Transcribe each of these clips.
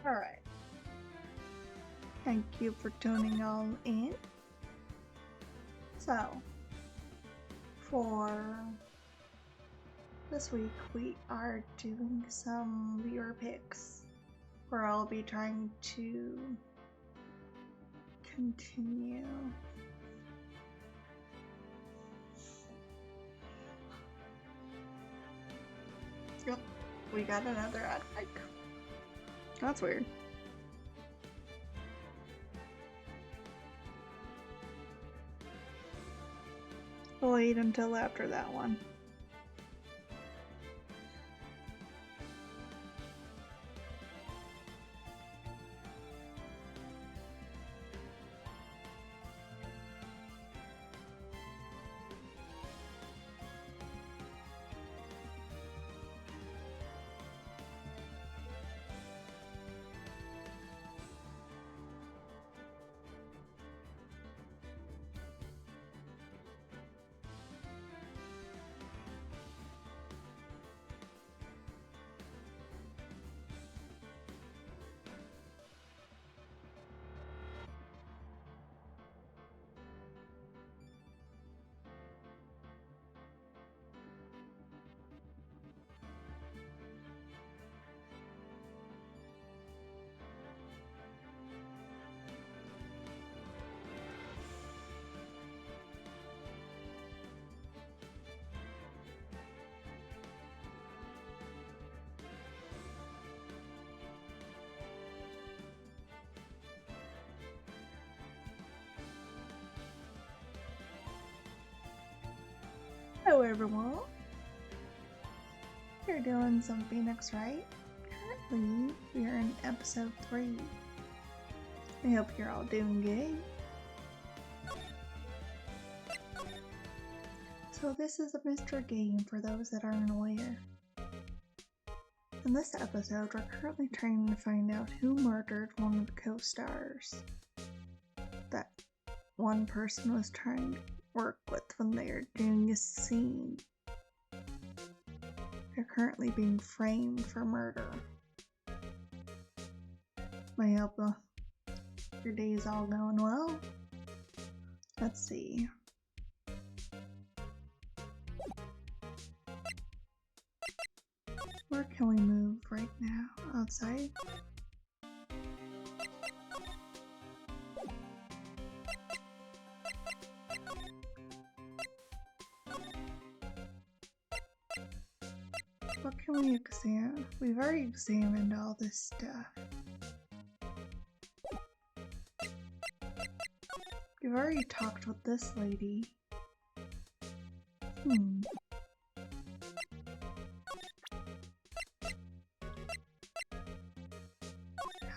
Alright. Thank you for tuning all in. So, for this week, we are doing some viewer picks where I'll be trying to continue. Yep, we got another ad break. That's weird. We'll wait until after that one. Hello everyone, we're doing some Phoenix Wright. Currently, we are in episode 3. I hope you're all doing good. So this is a mystery game for those that aren't aware. In this episode, we're currently trying to find out who murdered one of the co-stars that one person was trying to work with when they are doing a scene. They're currently being framed for murder. I hope your day is all going well. Let's see. Where can we move right now? Outside? What can we examine? We've already examined all this stuff. We've already talked with this lady.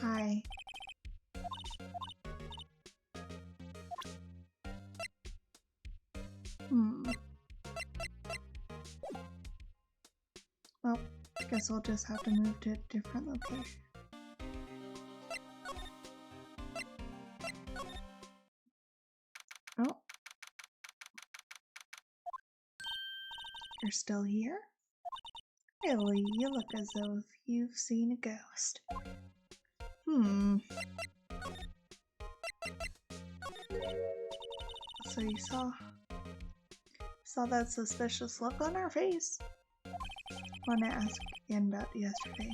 Hi. Well, I guess I'll just have to move to a different location. Oh. You're still here? Really, you look as though you've seen a ghost. So you saw that suspicious look on her face? Want to ask again about yesterday.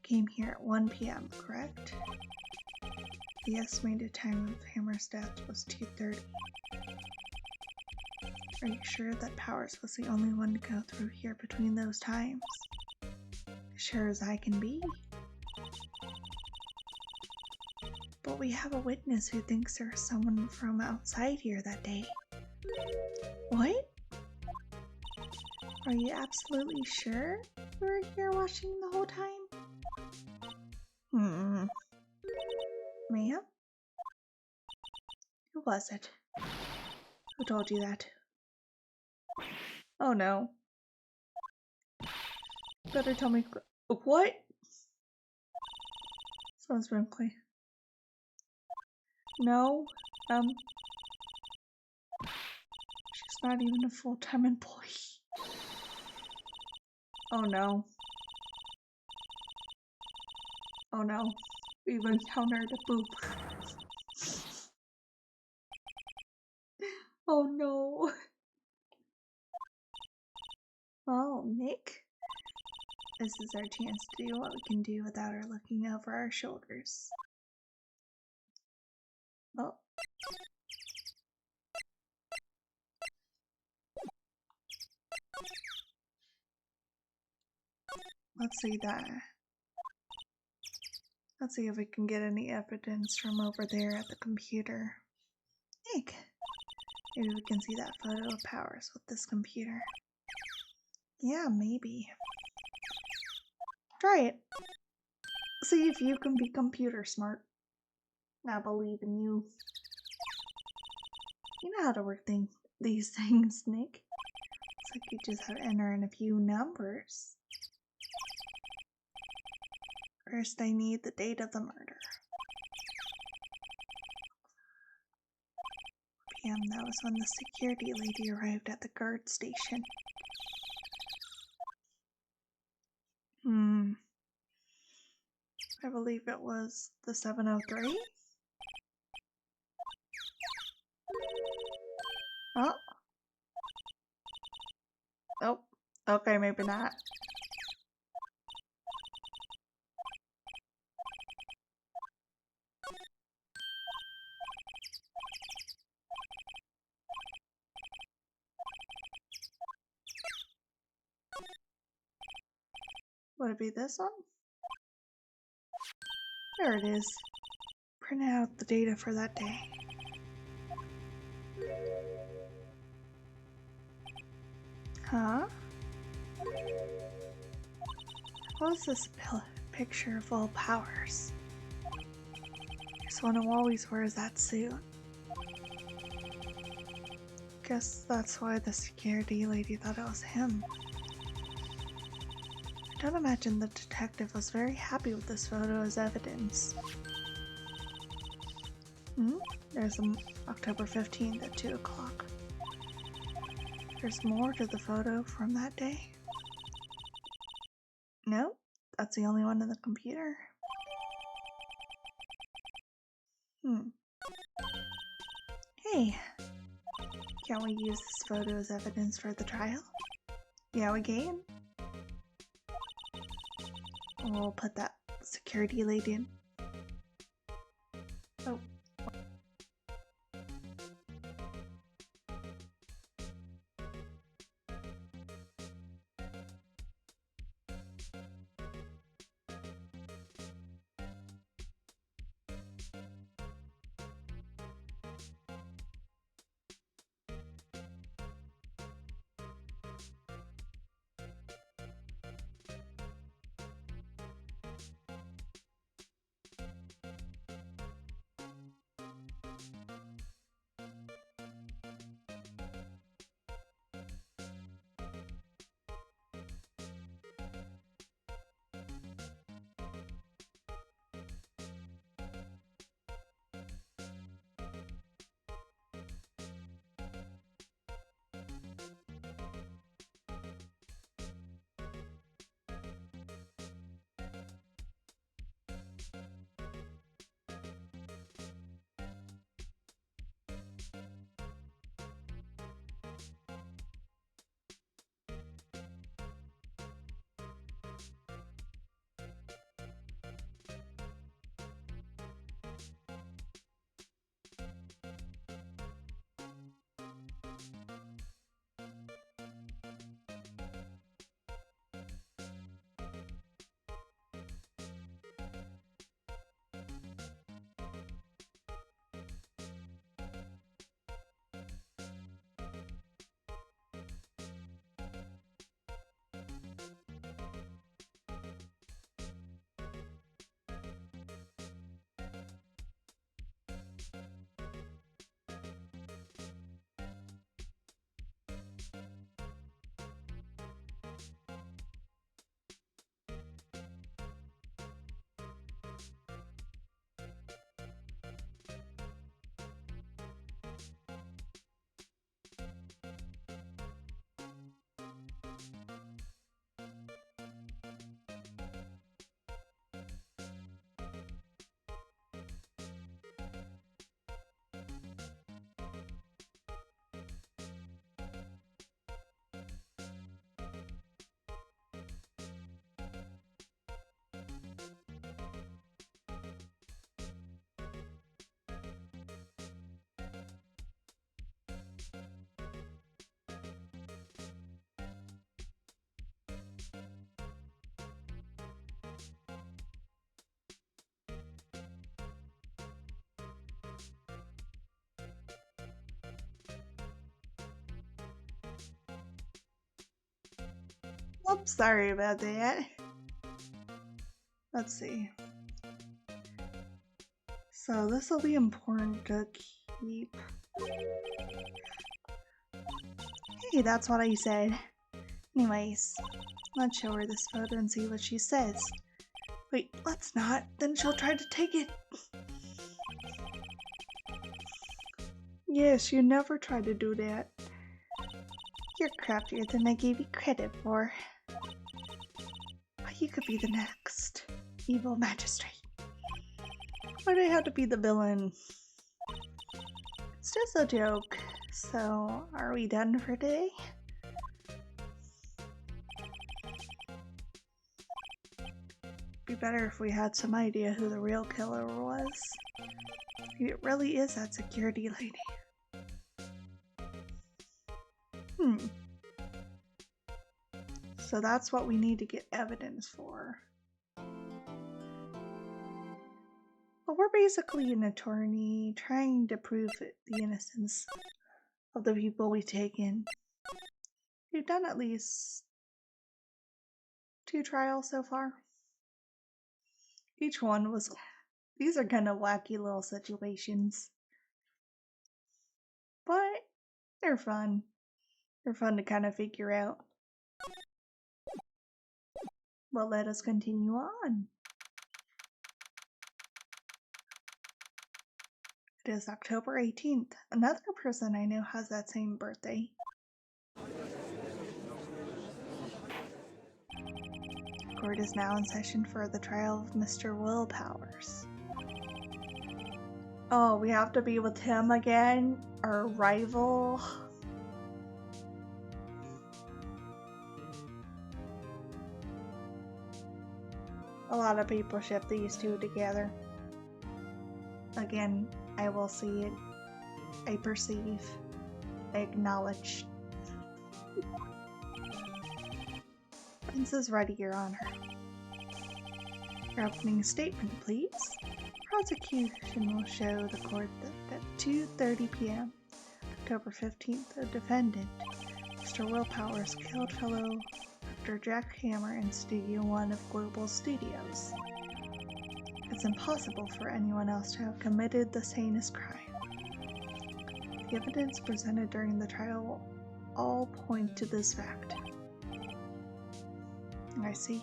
Came here at 1 p.m., correct? The estimated time of Hammer's death was 2:30. Are you sure that Powers was the only one to go through here between those times? Sure as I can be. But we have a witness who thinks there was someone from outside here that day. What? Are you absolutely sure you were here watching the whole time? Ma'am? Who was it? Who told you that? Oh no. Better tell me. What? Sounds wrinkly. No, she's not even a full-time employee. Oh no. Oh Oh no, we've encountered a poop. Oh no. Oh, Nick. This is our chance to do what we can do without her looking over our shoulders. Oh. Let's see that. Let's see if we can get any evidence from over there at the computer. Nick, maybe we can see that photo of Powers with this computer. Yeah, maybe. Try it. See if you can be computer smart. I believe in you. You know how to work these things, Nick. It's like you just have to enter in a few numbers. First, I need the date of the murder. PM, that was when the security lady arrived at the guard station. I believe it was the 703? Oh. Oh. Okay, maybe not. Would it be this one? There it is. Print out the data for that day. Huh? What's this picture of all Powers? This one who always wears that suit. Guess that's why the security lady thought it was him. I don't imagine the detective was very happy with this photo as evidence. There's October 15th at 2 o'clock. There's more to the photo from that day. No, that's the only one in the computer. Hey, can't we use this photo as evidence for the trial? Yeah, we can. We'll put that security lady in. Oh. I'm sorry about that. Let's see. So this will be important to keep. Hey, that's what I said. Anyways, let's show her this photo and see what she says. Wait, let's not. Then she'll try to take it. Yes, you never try to do that. You're craftier than I gave you credit for. But you could be the next evil magistrate. Why'd I have to be the villain? It's just a joke. So, are we done for today? Be better if we had some idea who the real killer was. Maybe it really is that security lady. So that's what we need to get evidence for. Well, we're basically an attorney trying to prove the innocence of the people we take in. We've done at least 2 trials so far. Each one was... These are kind of wacky little situations. But they're fun. They're fun to kind of figure out. Well, let us continue on. It is October 18th. Another person I know has that same birthday. Court is now in session for the trial of Mr. Willpowers. Oh, we have to be with him again? Our rival? A lot of people ship these two together. Again, I will see it. I perceive. I acknowledge. Princess ready, Your Honor. Your opening statement, please. Prosecution will show the court that at 2:30 p.m., October 15th, a defendant, Mr. Willpowers, killed fellow actor Jack Hammer in Studio 1 of Global Studios. It's impossible for anyone else to have committed this heinous crime. The evidence presented during the trial will all point to this fact. I see.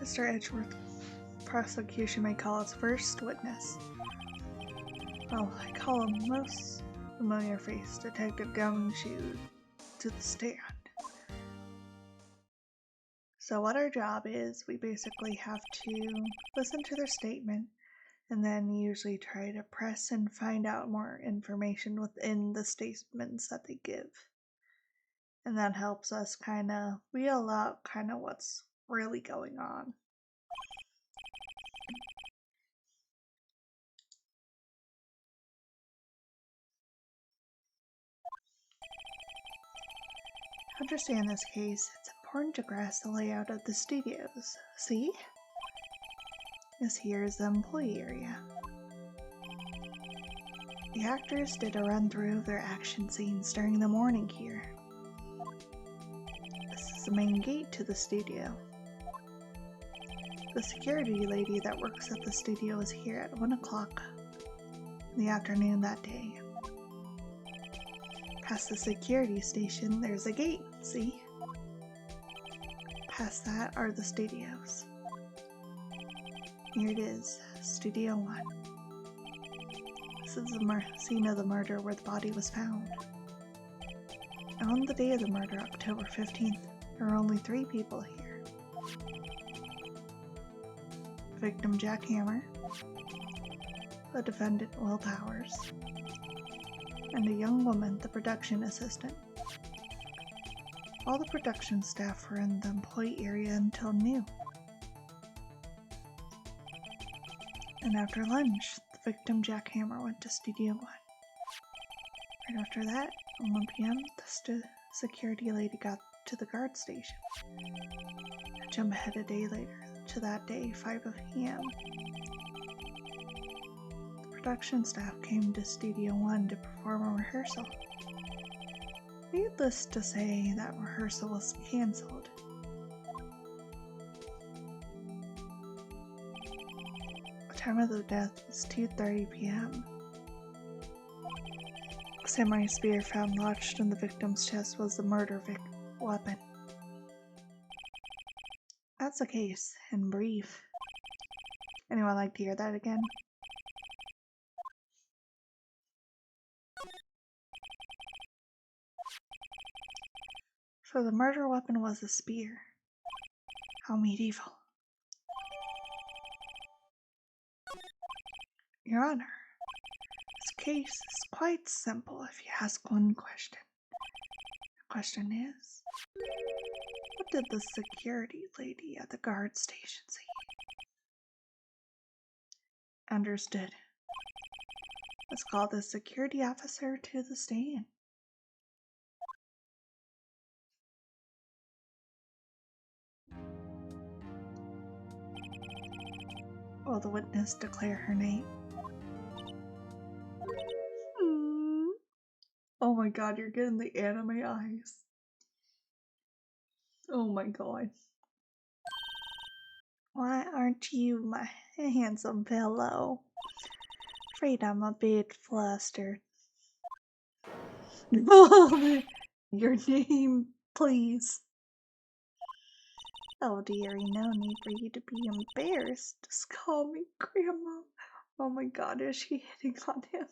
Mr. Edgeworth, prosecution may call its first witness. Well, I call him most familiar face, Detective Gumshoe, to the stand. So what our job is, we basically have to listen to their statement and then usually try to press and find out more information within the statements that they give. And that helps us kind of wheel out kind of what's really going on. To understand this case, it's important to grasp the layout of the studios. See? This here is the employee area. The actors did a run-through of their action scenes during the morning here. This is the main gate to the studio. The security lady that works at the studio is here at 1 o'clock in the afternoon that day. Past the security station, there's a gate, see? Past that are the studios. Here it is, Studio 1. This is the scene of the murder where the body was found. On the day of the murder, October 15th, there were only 3 people here. The victim, Jack Hammer, the defendant, Willpowers, and a young woman, the production assistant. All the production staff were in the employee area until noon. And after lunch, the victim, Jack Hammer, went to Studio 1. Right after that, at 1 p.m., the security lady got to the guard station. I jump ahead a day later to that day, 5 p.m. The production staff came to Studio One to perform a rehearsal. Needless to say, that rehearsal was cancelled. The time of the death was 2:30 p.m. A samurai spear found lodged in the victim's chest was the murder weapon. That's the case, in brief. Anyone like to hear that again? So the murder weapon was a spear. How medieval. Your Honor, this case is quite simple if you ask one question. The question is, what did the security lady at the guard station say? Understood. Let's call the security officer to the stand. Will the witness declare her name? Oh my god, you're getting the anime eyes. Oh my god. Why aren't you my handsome fellow? Afraid I'm a bit flustered. Your name, please. Oh dearie, no need for you to be embarrassed. Just call me Grandma. Oh my god, is she hitting on him?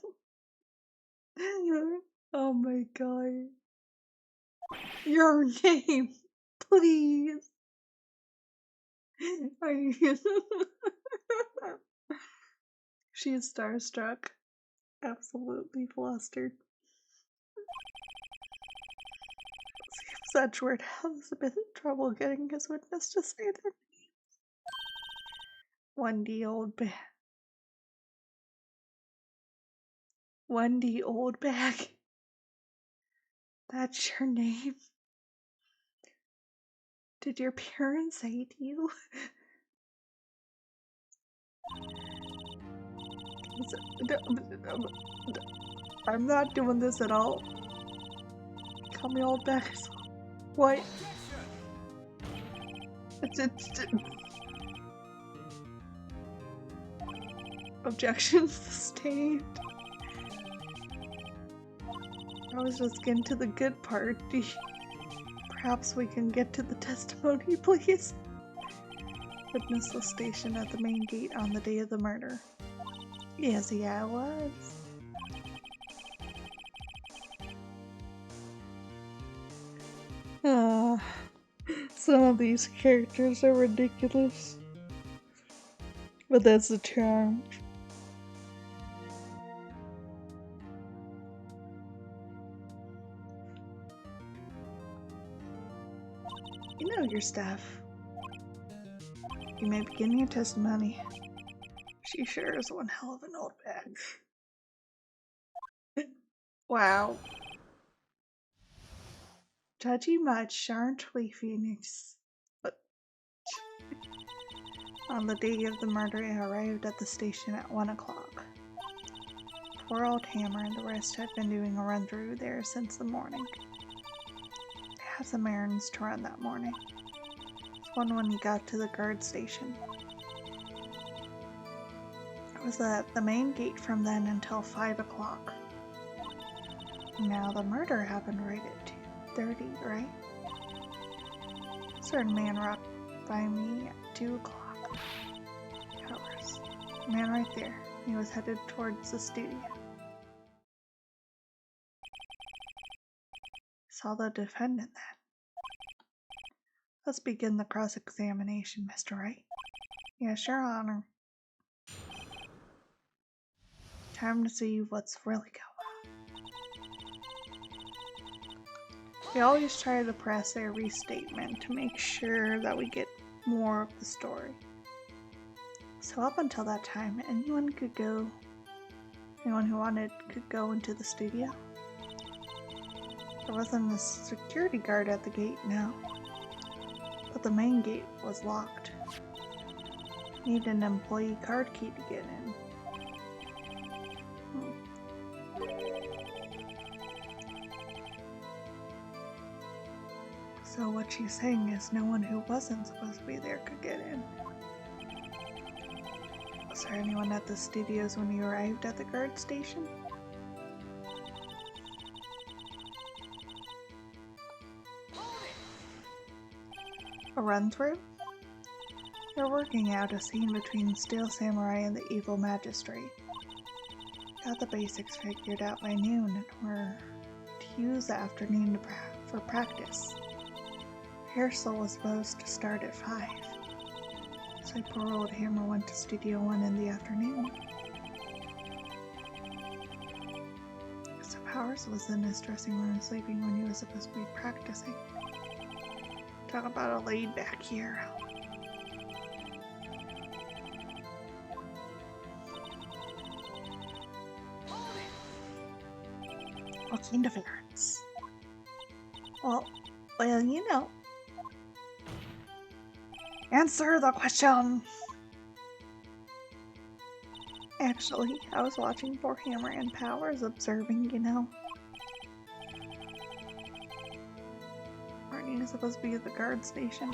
Oh my god. Your name, please. She is starstruck. Absolutely flustered. Such word has been in trouble getting his witness to say their names. 1D old bag. 1D old bag. That's your name? Did your parents say to you? I'm not doing this at all. Call me old bag. What? Objections sustained. I was just getting to the good part. Perhaps we can get to the testimony, please. Witness was stationed at the main gate on the day of the murder. Yes, yeah, it was. Some of these characters are ridiculous. But that's the charm. You know your stuff. You may begin your testimony. She sure is one hell of an old bag. Wow. Judgy much, aren't we, Phoenix? But on the day of the murder, I arrived at the station at 1 o'clock. Poor old Hammer and the rest had been doing a run-through there since the morning. They had some errands to run that morning. One when he got to the guard station. It was at the main gate from then until 5 o'clock. Now the murder happened right at 2:30, right? A certain man rocked by me at 2 o'clock. Hours. The man right there. He was headed towards the studio. Saw the defendant then. Let's begin the cross-examination, Mr. Wright. Yes, Your Honor. Time to see what's really going on. We always try to press a restatement to make sure that we get more of the story. So up until that time, anyone who wanted could go into the studio. There wasn't a security guard at the gate now, but the main gate was locked. Need an employee card key to get in. So what she's saying is no one who wasn't supposed to be there could get in. Was there anyone at the studios when you arrived at the guard station? A run-through? They're working out a scene between Steel Samurai and the evil magistrate. Got the basics figured out by noon, and we're to use the afternoon for practice. Rehearsal was supposed to start at 5, so poor old Hammer went to Studio 1 in the afternoon. So Powers was in his dressing room sleeping when he was supposed to be practicing. Talk about a laid-back hero. What kind of errands? Well, you know. Answer the question! Actually, I was watching poor Hammer and Powers observing, you know. Aren't you supposed to be at the guard station?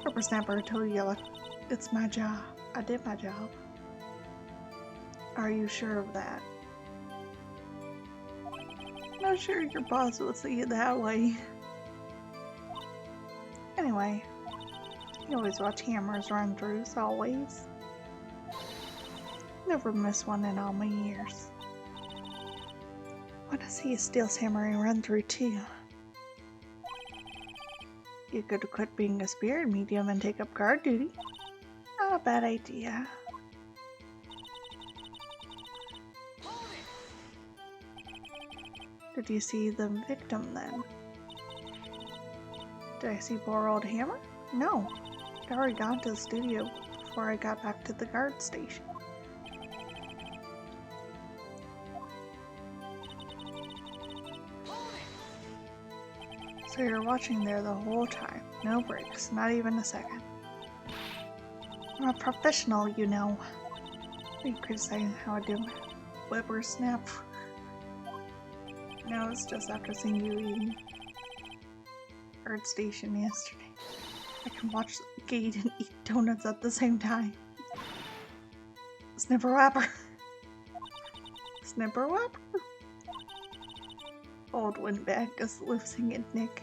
Whippersnapper told you, like, it's my job. I did my job. Are you sure of that? Not sure your boss would see it that way. Anyway, you always watch Hammer's run-throughs, always. Never missed one in all my years. Want to see a Steel Samurai run-through too. You could quit being a spirit medium and take up guard duty. Not a bad idea. Did you see the victim then? Did I see poor old Hammer? No. I'd already gone to the studio before I got back to the guard station. So you're watching there the whole time. No breaks, not even a second. I'm a professional, you know. You criticizing how I do my whippersnap. No, it's just after seeing you eating guard station yesterday. I can watch the gate and eat donuts at the same time. Snipper whapper. Snipper whapper. Old windbag is losing it, Nick.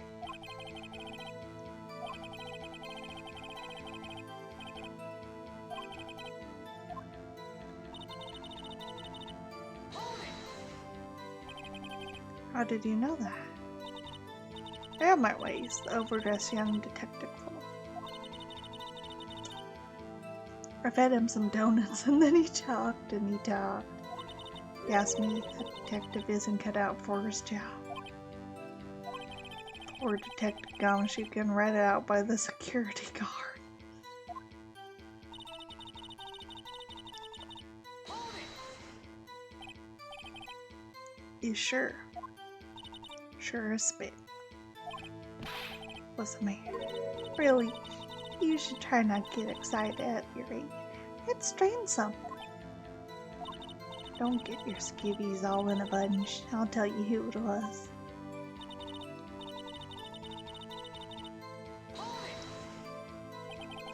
How did you know that? I have my ways, the overdressed young detective fool. I fed him some donuts and then he talked and he talked. He asked me if the detective isn't cut out for his job. Poor Detective Gamish, you can read it out by the security guard. You sure? Sure as spit. Listen, man. Really, you should try not to get excited at your age. It strains something. Don't get your skivvies all in a bunch. I'll tell you who it was.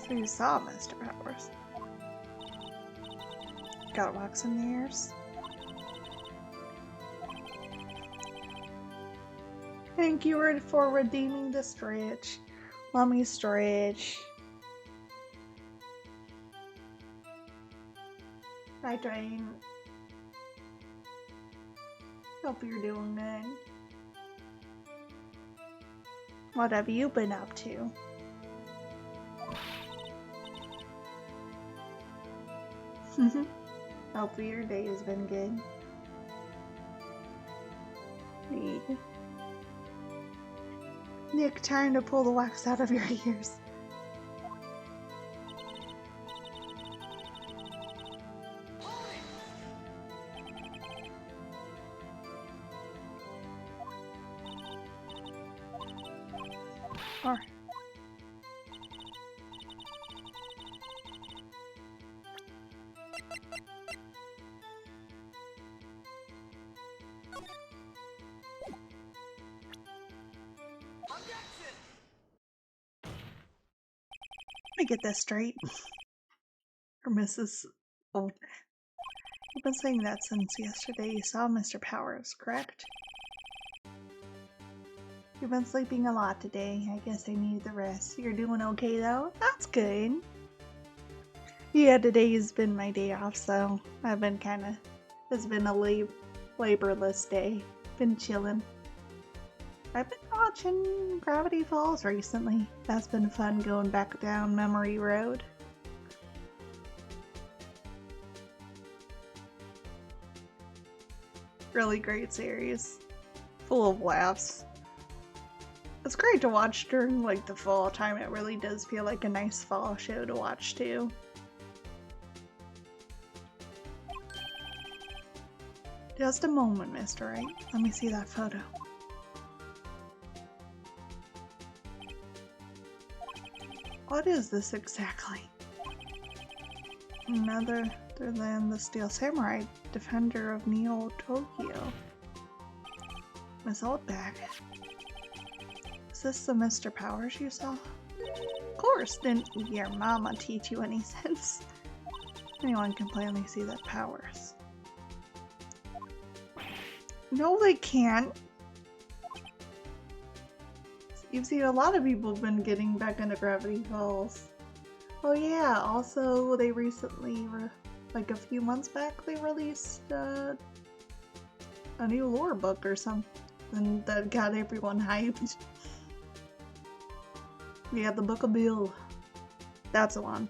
So you saw Mr. Powers. Got wax in the ears? Thank you for redeeming the stretch. Let me stretch. Hi, Drain. Hope you're doing good. What have you been up to? Hope your day has been good. Yeah. Nick, trying to pull the wax out of your ears. Alright. me get this straight. Or Mrs. Old. You've been saying that since yesterday you saw Mr. Powers, correct? You've been sleeping a lot today. I guess I need the rest. You're doing okay though? That's good. Yeah, today's been my day off, so I've been it's been a laborless day. Been chilling. I've been watching Gravity Falls recently. That's been fun going back down memory road. Really great series. Full of laughs. It's great to watch during like the fall time. It really does feel like a nice fall show to watch too. Just a moment, Mr. Wright. Let me see that photo. What is this exactly? None other than the Steel Samurai, defender of Neo Tokyo. Miss Oldbag. Is this the Mr. Powers you saw? Of course, didn't your mama teach you any sense? Anyone can plainly see that Powers. No, they can't. You've seen a lot of people have been getting back into Gravity Falls. Oh yeah, also they recently, like a few months back, they released a new lore book or something that got everyone hyped. Yeah, the Book of Bill. That's the one.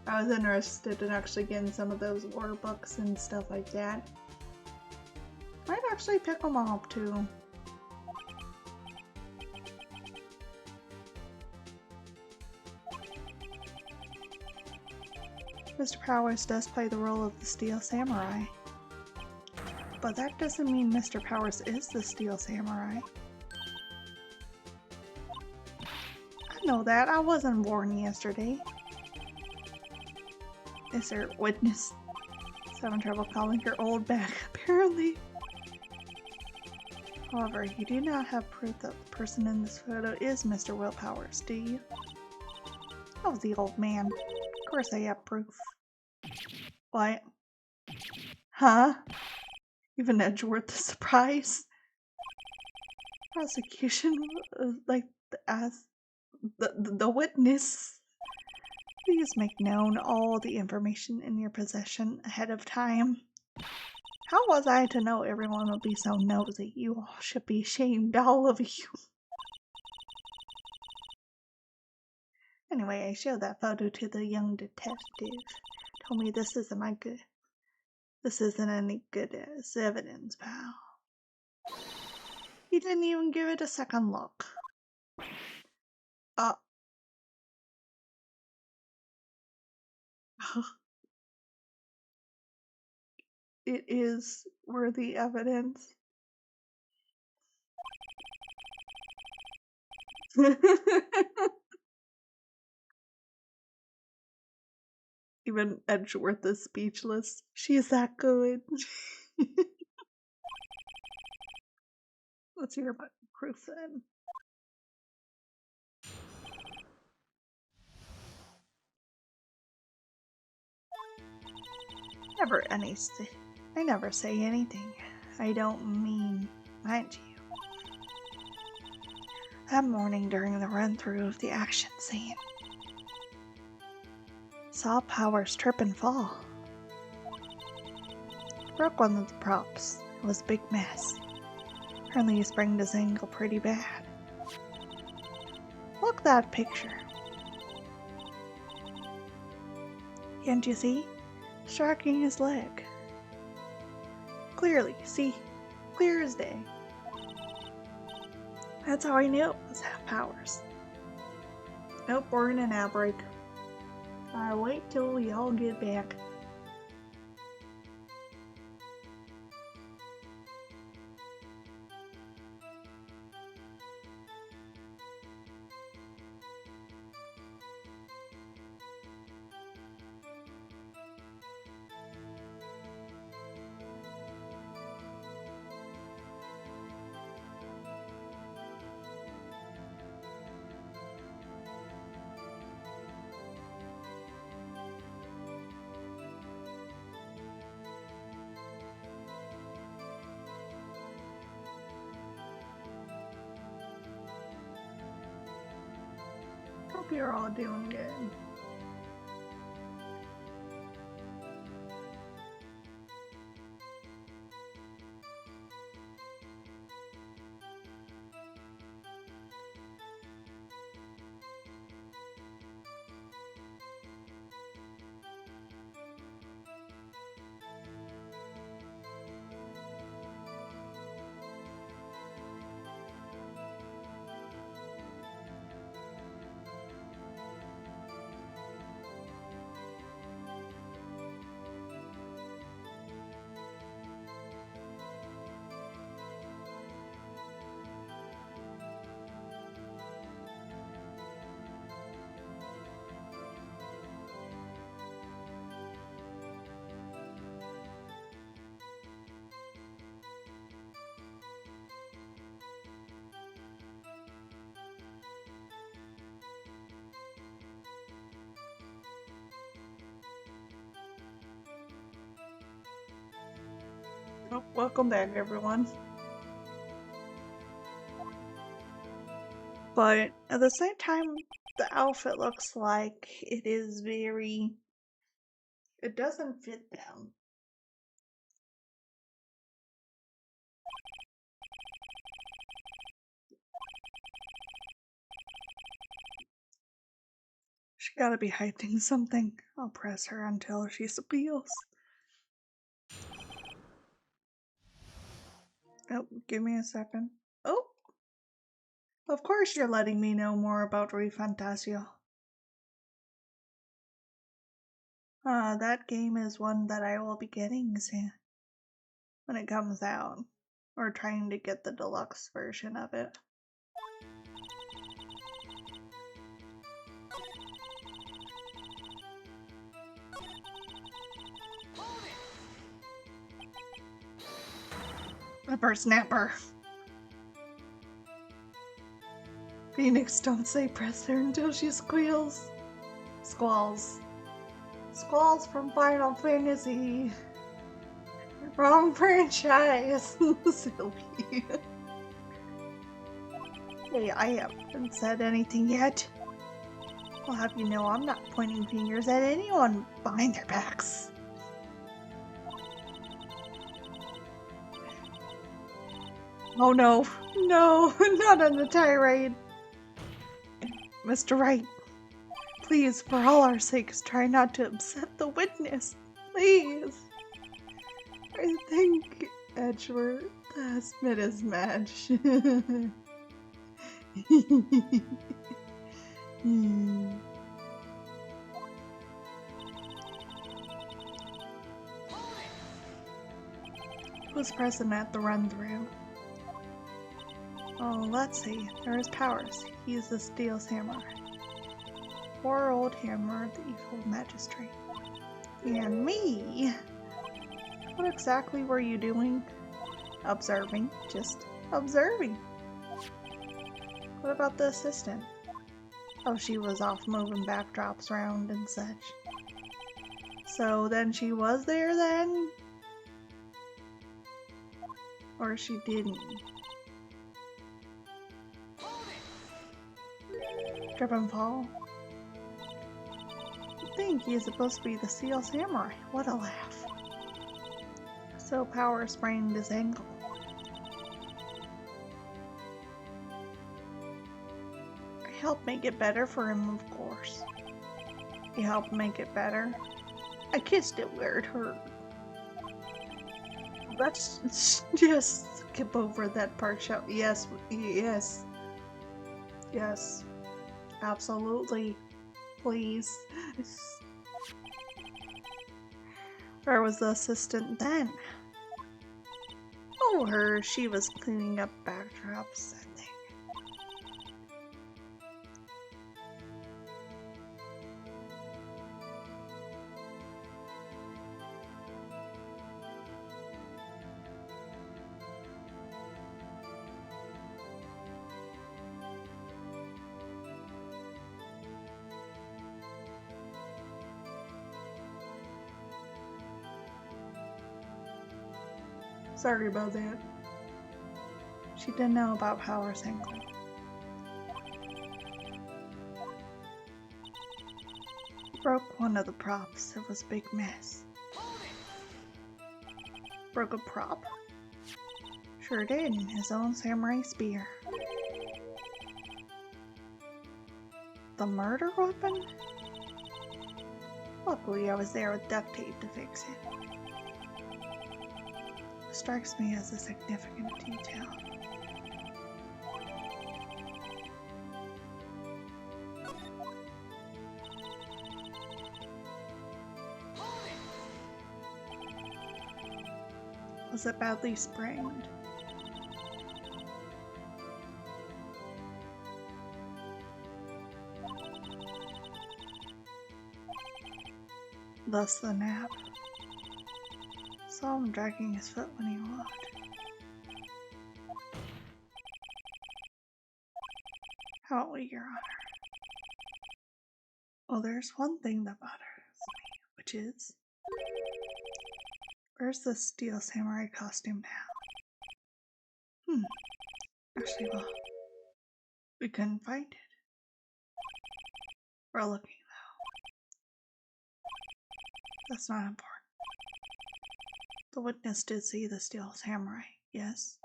I was interested in actually getting some of those lore books and stuff like that. Might actually pick them up too. Mr. Powers does play the role of the Steel Samurai. But that doesn't mean Mr. Powers is the Steel Samurai. I know that. I wasn't born yesterday. Is there a witness? Is having trouble calling her old back, apparently. However, you do not have proof that the person in this photo is Mr. Will Powers, do you? Oh, the old man. Of course I have proof. What? Huh? Even Edgeworth is surprised. Prosecution, like, as the witness. Please make known all the information in your possession ahead of time. How was I to know everyone would be so nosy? You all should be ashamed, all of you. Anyway, I showed that photo to the young detective. Told me this isn't any good as evidence, pal. He didn't even give it a second look. It is worthy evidence. Even Edgeworth is speechless. She's that good. Let's hear about proof then. I never say anything. I don't mean, mind you. That morning during the run-through of the action scene, saw Powers trip and fall. Broke one of the props. It was a big mess. Apparently he sprained his ankle pretty bad. Look at that picture. Can't you see? Striking his leg. Clearly, see? Clear as day. That's how I knew it was Powers. Nope, we're in an outbreak. I'll wait till y'all get back. Hope you're all doing good. Oh, welcome back, everyone. But at the same time, the outfit looks like it is very... It doesn't fit them. She gotta be hiding something. I'll press her until she squeals. Oh, give me a second. Oh! Of course you're letting me know more about ReFantasio. That game is one that I will be getting soon. When it comes out. Or trying to get the deluxe version of it. Whippersnapper. Phoenix, don't say press her until she squeals. Squalls. Squalls from Final Fantasy. Wrong franchise. Silly. Hey, I haven't said anything yet. I'll have you know I'm not pointing fingers at anyone behind their backs. Oh no, no, not on the tirade. Mr. Wright, please, for all our sakes, try not to upset the witness. Please. I think Edgeworth has met his match. Who's present at the run-through? Oh, let's see. There is Powers. He's the Steel Samurai. Poor old Hammer, the evil magistrate. And me? What exactly were you doing? Observing. Just observing. What about the assistant? Oh, she was off moving backdrops around and such. So then she was there then? Or she didn't? Trip and fall? I think he's supposed to be the Steel Samurai. What a laugh. So Power sprained his ankle. I helped make it better for him, of course. You helped make it better? I kissed it where it hurt. Let's just skip over that part, shall we? Yes, yes. Yes. Absolutely. Please. Where was the assistant then? Oh, her. She was cleaning up backdrops, I think. Sorry about that. She didn't know about Power's ankle. Broke one of the props. It was a big mess. Broke a prop? Sure did. His own samurai spear. The murder weapon? Luckily, I was there with duct tape to fix it. Strikes me as a significant detail. Was it badly sprained? Thus the nap. Saw him dragging his foot when he walked. How will Your Honor? Well, there's one thing that bothers me, which is... Where's the steel samurai costume now? Actually, well, we couldn't find it. We're looking, though. That's not important. The witness did see the steel samurai, yes?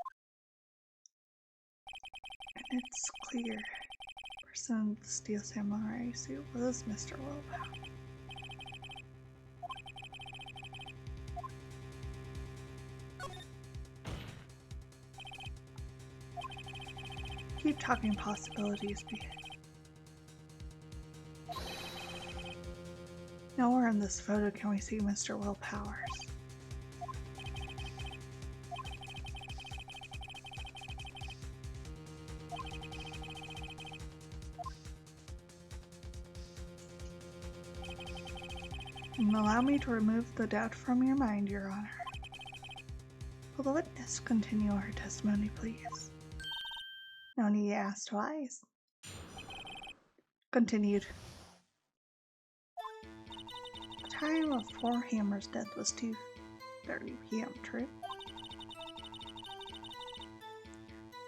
And it's clear the person in the steel samurai suit was Mr. Willpower. Keep talking possibilities, Nowhere in this photo can we see Mr. Willpowers. Allow me to remove the doubt from your mind, Your Honor. Will the witness continue her testimony, please? No need to ask twice. Continued. The time of poor Hammer's death was 2:30 p.m., true?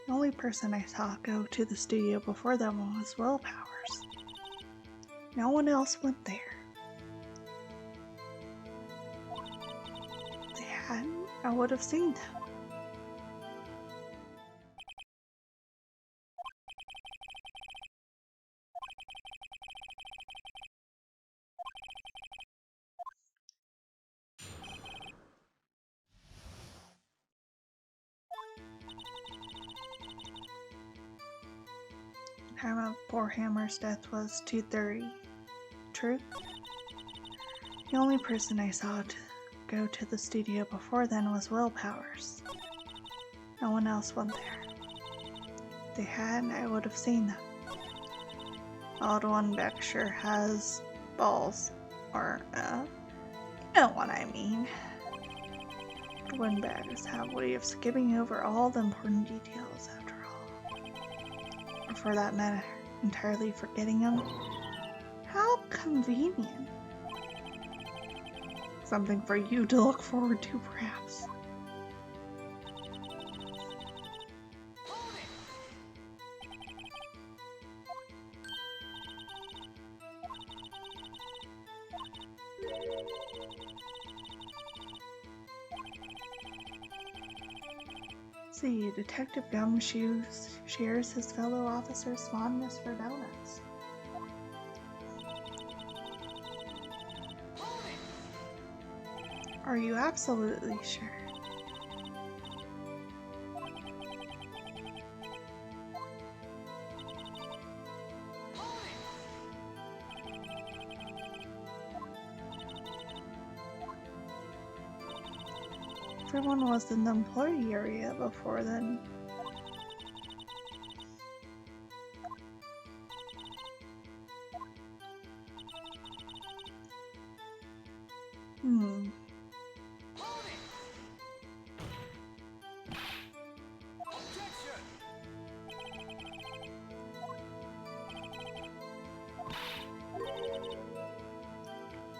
The only person I saw go to the studio before that one was Willpowers. No one else went there. If they hadn't, I would have seen them. The time of poor Hammer's death was 2:30. True? The only person I saw to go to the studio before then was Willpowers. No one else went there. If they had, I would have seen them. The old one back sure has balls. Or, you know what I mean. Windbags have a way of skipping over all the important details after all. Or for that matter, entirely forgetting them. How convenient. Something for you to look forward to, perhaps. See, Detective Gumshoe shares his fellow officer's fondness for donuts. Are you absolutely sure? Everyone was in the employee area before then.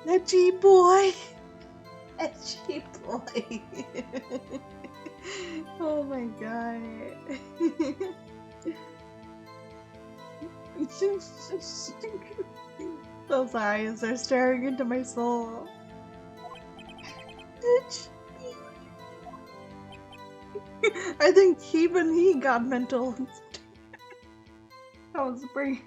Edgy boy! Edgy boy! Oh my god. Those eyes are staring into my soul. Bitch. I think even he got mental. I was brain.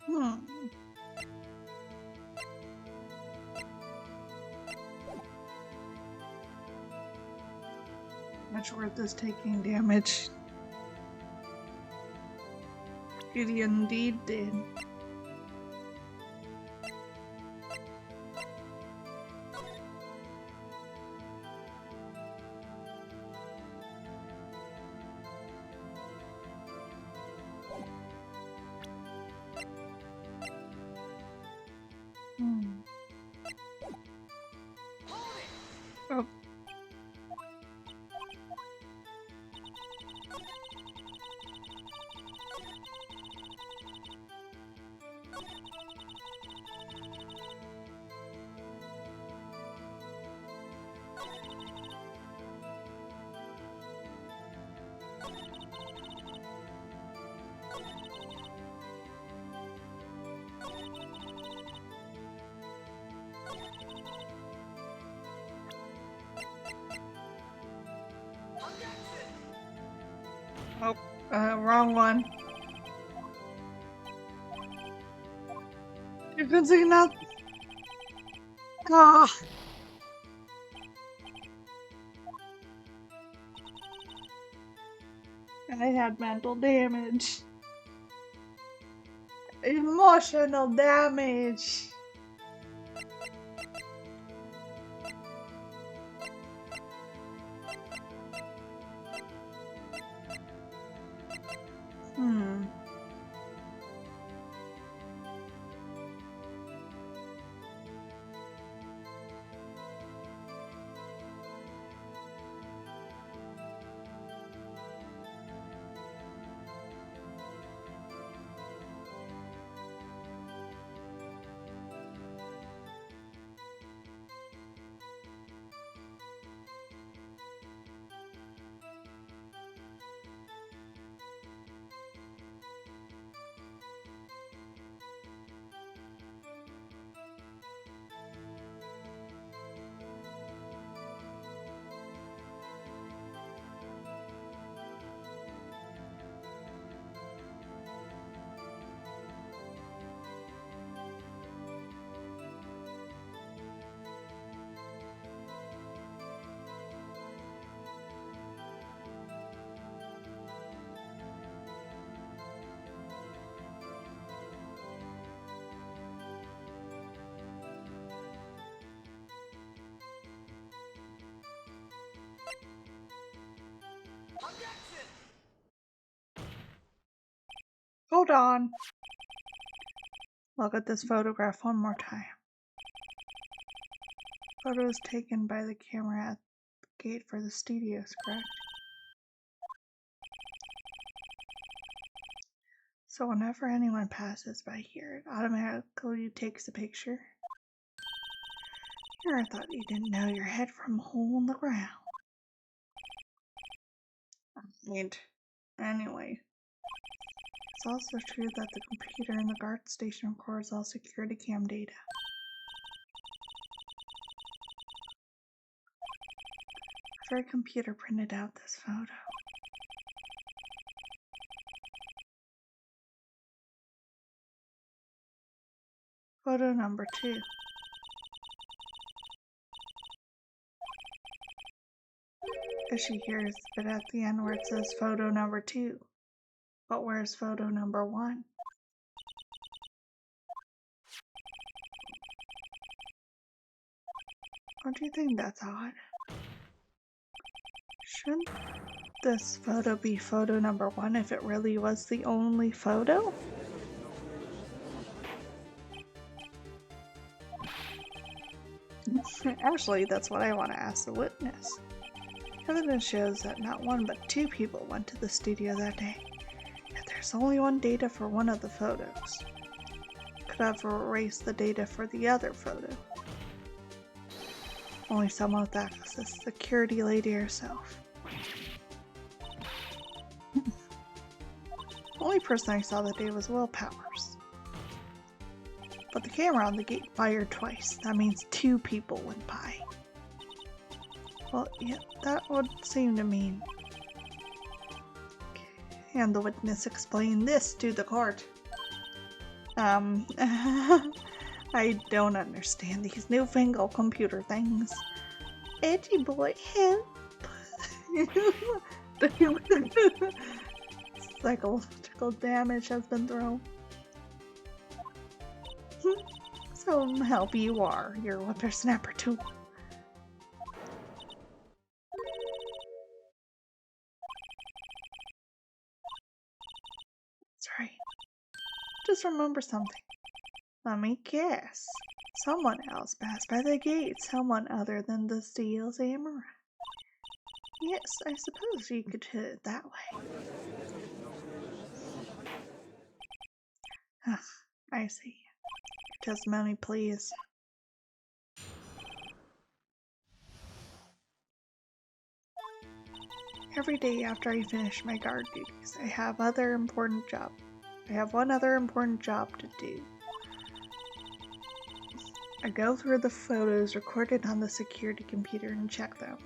Oh. Much worth is taking damage. He indeed did. Oh. Oh, wrong one. You can see nothing. Ah. I had mental damage. Emotional damage. Hold on. Look at this photograph one more time. Photo is taken by the camera at the gate for the studios, correct? So whenever anyone passes by here, it automatically takes a picture? Here, I thought you didn't know your head from a hole in the ground. Anyway. It's also true that the computer in the guard station records all security cam data. Our computer printed out this photo. Photo number 2. as she hears it at the end where it says photo number 2. But where's photo number 1? Don't you think that's odd? Shouldn't this photo be photo number 1 if it really was the only photo? Actually, that's what I want to ask the witness. Evidence shows that not 1 but 2 people went to the studio that day, yet there's only 1 data for one of the photos. Could have erased the data for the other photo. Only someone with access, the security lady herself. The only person I saw that day was Will Powers. But the camera on the gate fired twice. That means 2 people went by. Well, yeah, that would seem to mean. And the witness explained this to the court. I don't understand these newfangled computer things. Edgy boy, help! Psychological damage has been thrown. So help you are, your whippersnapper too. That's right. Just remember something. Let me guess. Someone else passed by the gate, someone other than the Steel Samurai. Yes, I suppose you could put it that way. I see. Testimony, please. Every day after I finish my guard duties, I have one other important job to do. I go through the photos recorded on the security computer and check them.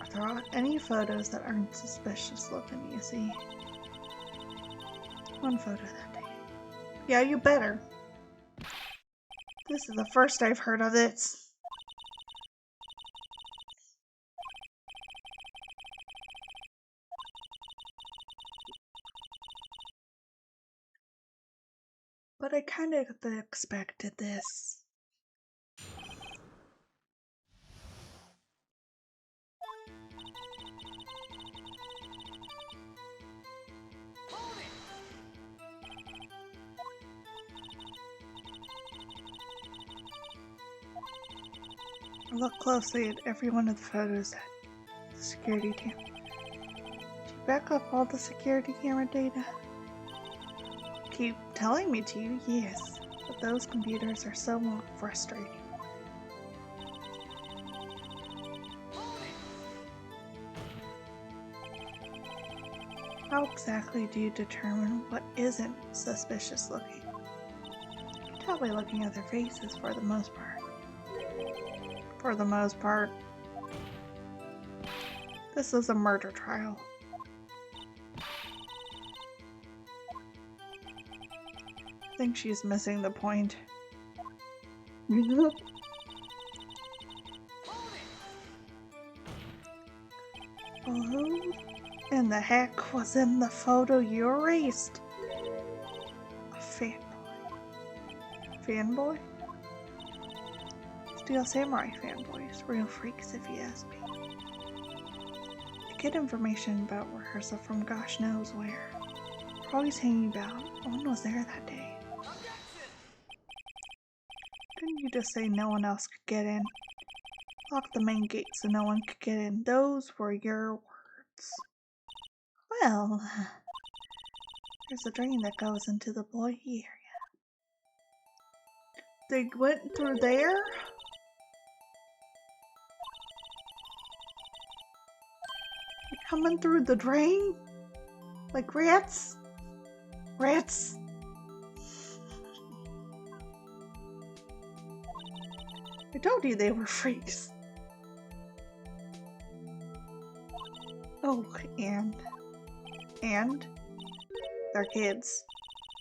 I throw out any photos that aren't suspicious looking, you see. 1 photo that day. Yeah, you better. This is the first I've heard of this. But I kind of expected this. I look closely at every one of the photos at the security team. Did you back up all the security camera data? Keep telling me to, yes, but those computers are so frustrating. How exactly do you determine what isn't suspicious looking? You can tell by looking at their faces for the most part. For the most part. This is a murder trial. I think she's missing the point. Who in the heck was in the photo you erased? A fanboy. Fanboy? Steel Samurai fanboys, real freaks if you ask me. They get information about rehearsal from gosh knows where. They're always hanging about. No one was there that day. Didn't you just say no one else could get in? Lock the main gate so no one could get in. Those were your words. Well, there's a drain that goes into the employee area. They went through there? Coming through the drain? Like rats? Rats? I told you they were freaks. Oh, and they're kids.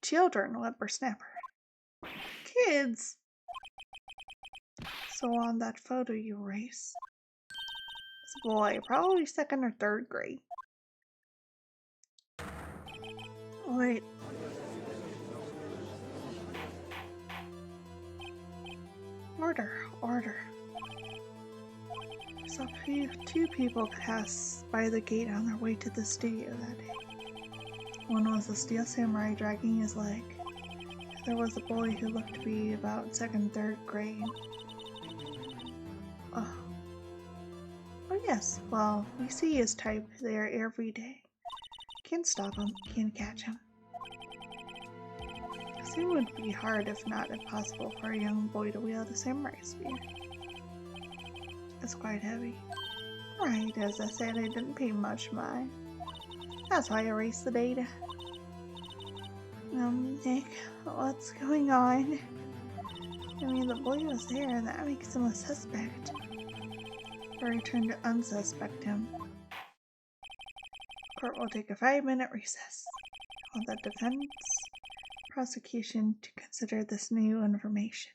Children, whippersnapper. Kids! So on that photo you erased, It's a boy, probably 2nd or 3rd grade. Wait. Order. So two people passed by the gate on their way to the studio that day. One was a steel samurai dragging his leg. The other was a boy who looked to be about 2nd, 3rd grade. Oh yes, well, we see his type there every day. Can't stop him, can't catch him. It would be hard, if not impossible, for a young boy to wield a samurai spear. It's quite heavy. Right, as I said, I didn't pay much mind. That's why I erased the data. Nick, what's going on? I mean, the boy was there, and that makes him a suspect. Or he turned to unsuspect him. Court will take a 5-minute recess. While the defense prosecution to consider this new information.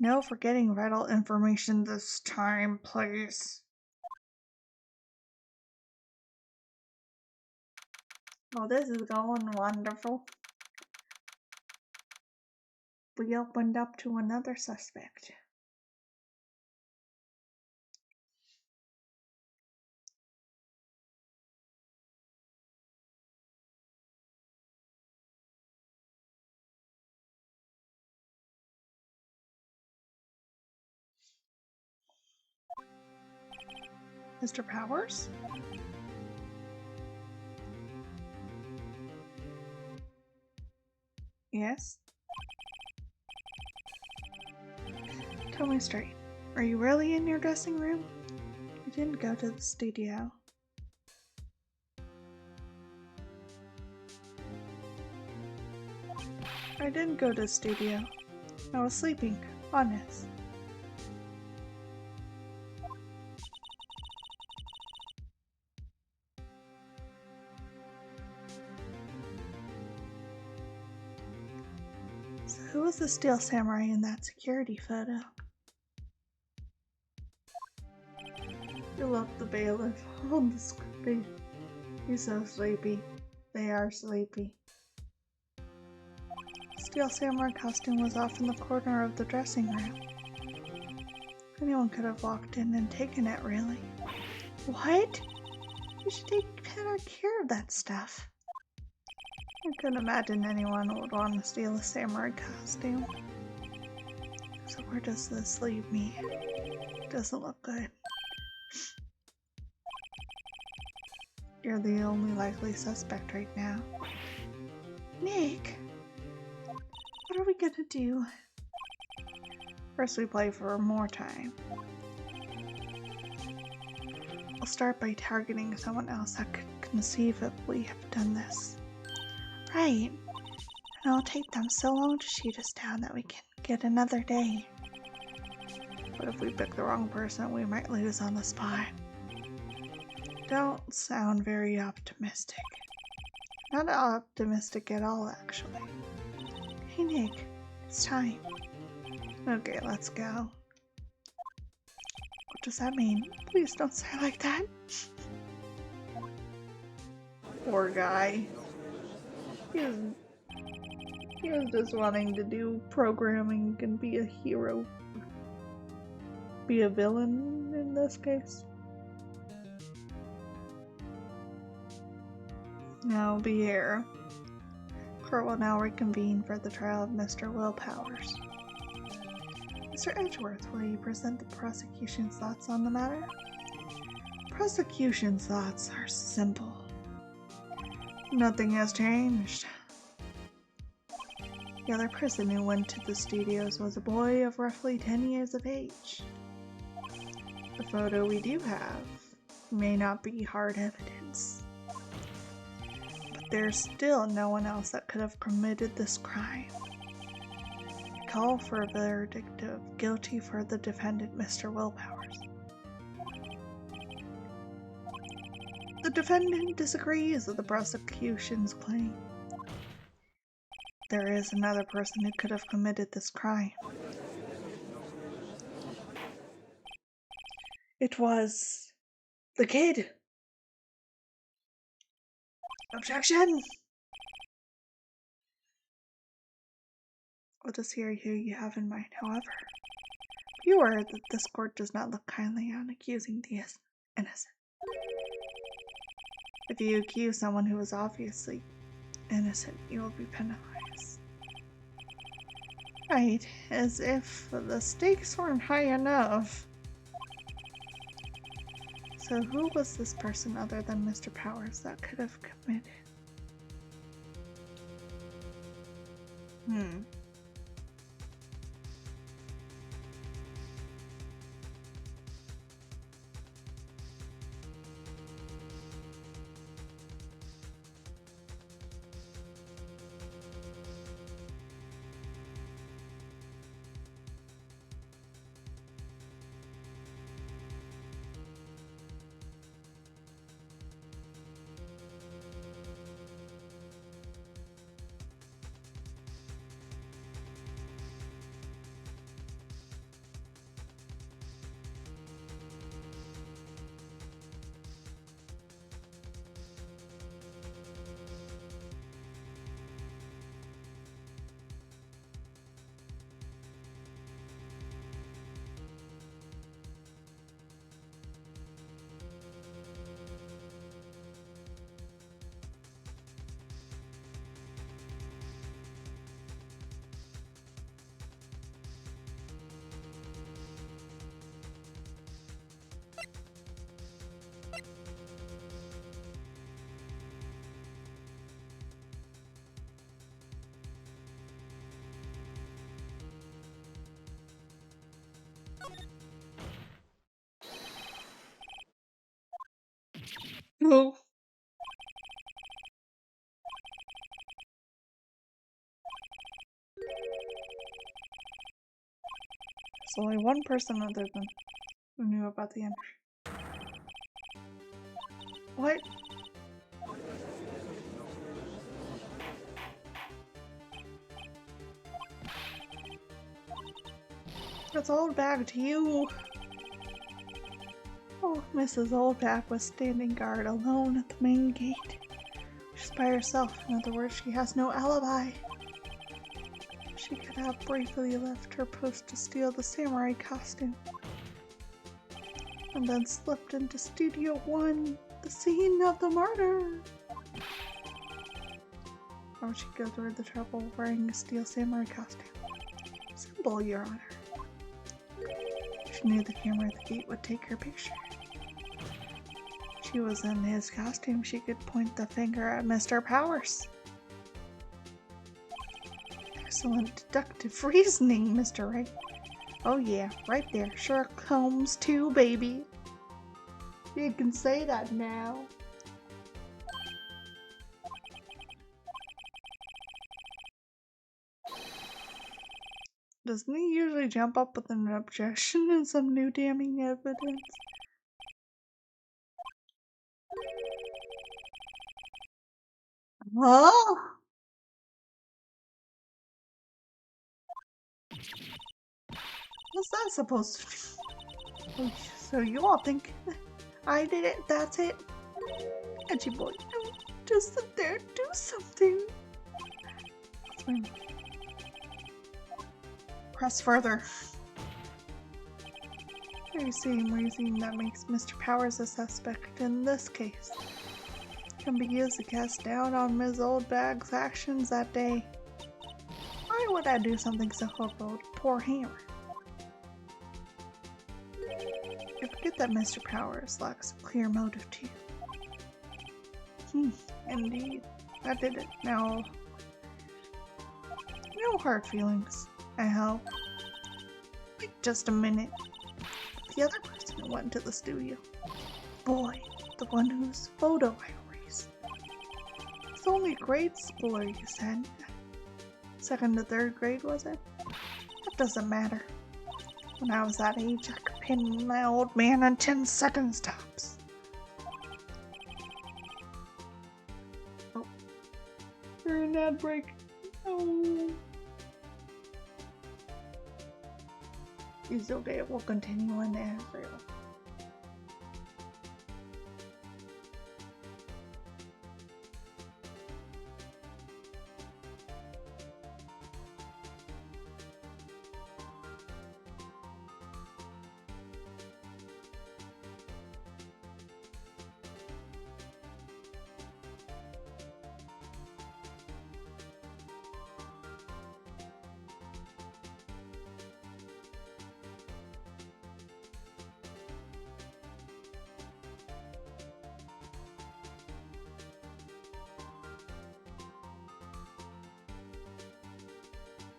No forgetting vital information this time, please. Well, this is going wonderful. We opened up to another suspect. Mr. Powers? Yes? Tell me straight. Are you really in your dressing room? You didn't go to the studio. I didn't go to the studio. I was sleeping. Honest. So who was the steel samurai in that security photo? You left the bailiff on the screen. He's so sleepy. They are sleepy. Steel samurai costume was off in the corner of the dressing room. Anyone could have walked in and taken it, really. What? You should take better care of that stuff. I couldn't imagine anyone would want to steal a samurai costume. So where does this leave me? Doesn't look good. You're the only likely suspect right now. Nick! What are we gonna do? First we play for more time. I'll start by targeting someone else that could conceivably have done this. Right. And it'll take them so long to shoot us down that we can get another day. But if we pick the wrong person, we might lose on the spot. Don't sound very optimistic. Not optimistic at all, actually. Hey Nick, it's time. Okay, let's go. What does that mean? Please don't say it like that. Poor guy. He was just wanting to do programming and be a hero. Be a villain in this case. Now be here. Court will now reconvene for the trial of Mr. Will Powers. Mr. Edgeworth, will you present the prosecution's thoughts on the matter? Prosecution's thoughts are simple. Nothing has changed. The other person who went to the studios was a boy of roughly 10 years of age. The photo we do have may not be hard evidence, but there's still no one else that could have committed this crime. I call for a verdict of guilty for the defendant, Mr. Will Powers. The defendant disagrees with the prosecution's claim. There is another person who could have committed this crime. It was the kid. Objection! Let us hear who you have in mind, however. Be aware that this court does not look kindly on accusing the innocent. If you accuse someone who is obviously innocent, you will be penalized. Right, as if the stakes weren't high enough. So who was this person other than Mr. Powers that could have committed? No. There's only one person other than who knew about the entry. What? That's Oldbag to you. Oh, Mrs. Oldbag was standing guard alone at the main gate. She's by herself. In other words, she has no alibi. She could have briefly left her post to steal the samurai costume. And then slipped into Studio 1, the scene of the murder. Why would she go through the trouble of wearing a steel samurai costume? Simple, Your Honor. She knew the camera at the gate would take her picture. She was in his costume. She could point the finger at Mr. Powers. Excellent deductive reasoning, Mr. Wright. Oh yeah, right there. Sherlock Holmes too, baby. You can say that now. Doesn't he usually jump up with an objection and some new damning evidence? Huh? What's that supposed to do? So you all think I did it? That's it? Edgy boy, just sit there and do something. Press further. Very same reasoning that makes Mr. Powers a suspect in this case can be used to cast doubt on Ms. Oldbag's actions that day. Why would I do something so horrible to poor Hammer? You forget that Mr. Powers lacks a clear motive too. Indeed. I did it. Now, no hard feelings, I hope. Wait just a minute. The other person who went to the studio. Boy, the one whose photo I erased. It's only grade schooler, you said. 2nd to 3rd grade, was it? That doesn't matter. When I was that age, I could pin my old man in 10 seconds tops. Oh. We're in ad break. Oh. It's okay, we'll continue on the ad break.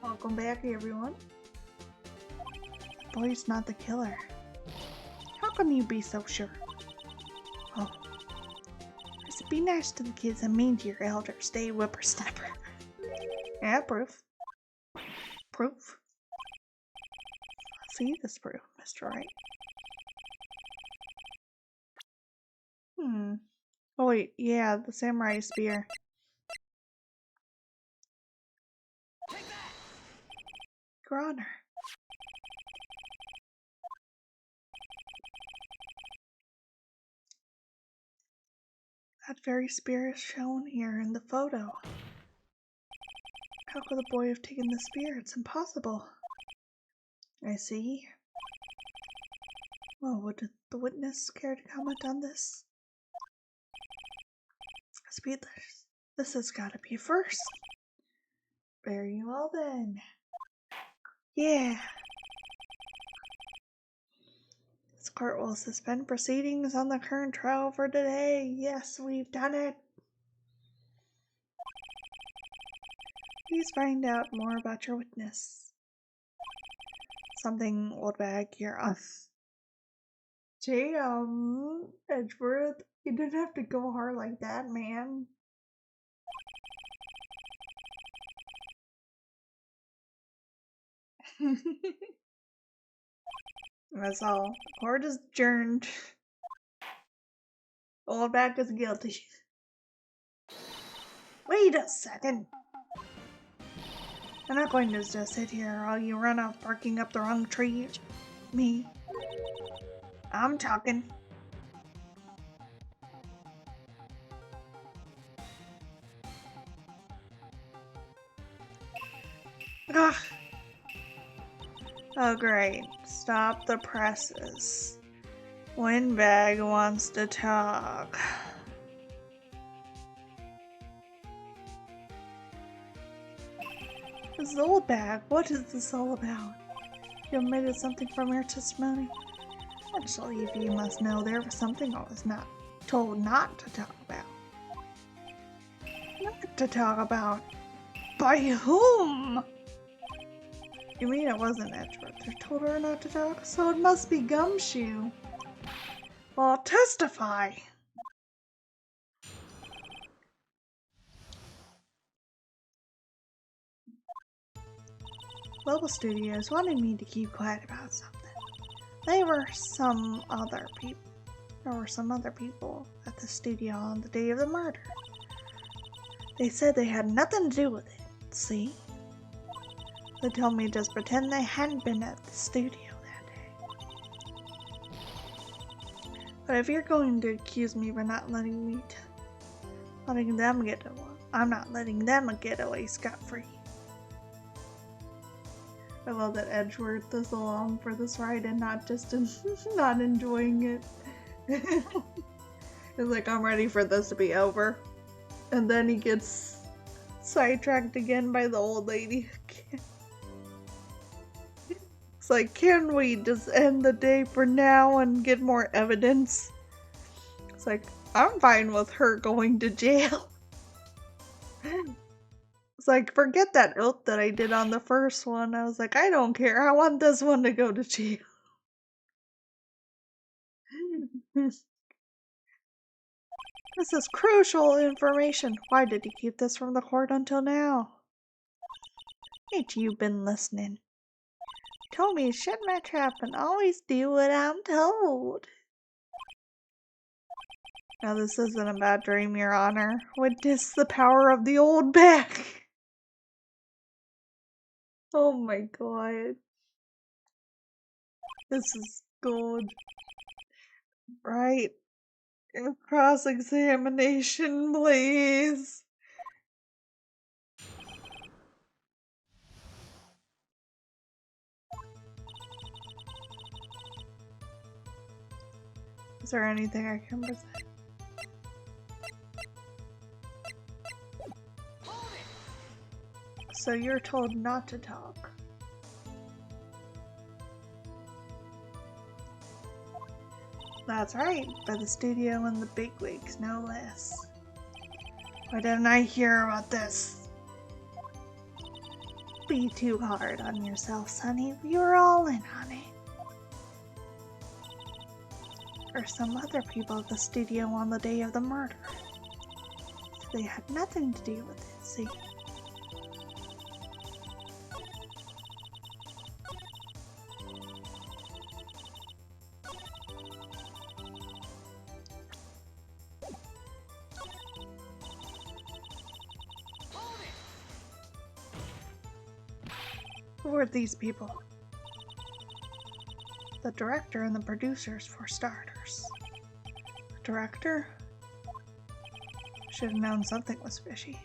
Welcome back, everyone. The boy's not the killer. How can you be so sure? Oh. Be nice to the kids and mean to your elders. Stay whippersnapper. Yeah, proof. Proof. See this proof, Mr. Wright. Oh wait, yeah, the samurai spear. Your Honor. That very spear is shown here in the photo. How could the boy have taken the spear? It's impossible. I see. Well, would the witness care to comment on this? Speedless. This has got to be a first. Very well then. Yeah. This court will suspend proceedings on the current trial for today. Yes, we've done it. Please find out more about your witness. Something, old bag, you're on. Damn, Edgeworth, you didn't have to go hard like that, man. That's all. The court is adjourned. Old bag is guilty. Wait a second. I'm not going to just sit here while you run off barking up the wrong tree. Me. I'm talking. Ugh. Oh great. Stop the presses. Windbag wants to talk. This is old bag. What is this all about? You omitted something from your testimony? Actually, if you must know, there was something I was not told not to talk about. Not to talk about? By whom? You mean it wasn't Edgeworth who told her not to talk? So it must be Gumshoe. Well, testify! Global Studios wanted me to keep quiet about something. There were some other people at the studio on the day of the murder. They said they had nothing to do with it, see? They told me to just pretend they hadn't been at the studio that day. But if you're going to accuse me for not letting them get away, I'm not letting them get away scot-free. I love that Edgeworth is along for this ride and not just not enjoying it. He's like, I'm ready for this to be over. And then he gets sidetracked again by the old lady. It's like, can we just end the day for now and get more evidence? It's like, I'm fine with her going to jail. It's like, forget that oath that I did on the first one. I was like, I don't care. I want this one to go to jail. This is crucial information. Why did he keep this from the court until now? Ain't you been listening? He told me to shut my trap and always do what I'm told. Now this isn't a bad dream, Your Honor. Witness the power of the old back. Oh my god. This is gold. Right. Cross-examination, please. Is there anything I can present? So you're told not to talk. That's right, by the studio and the bigwigs, no less. Why didn't I hear about this? be too hard on yourself, Sonny. We were all in on it. Or some other people at the studio on the day of the murder. They had nothing to do with it, see? Who were these people? The director and the producers, for starters. The director? Should have known something was fishy.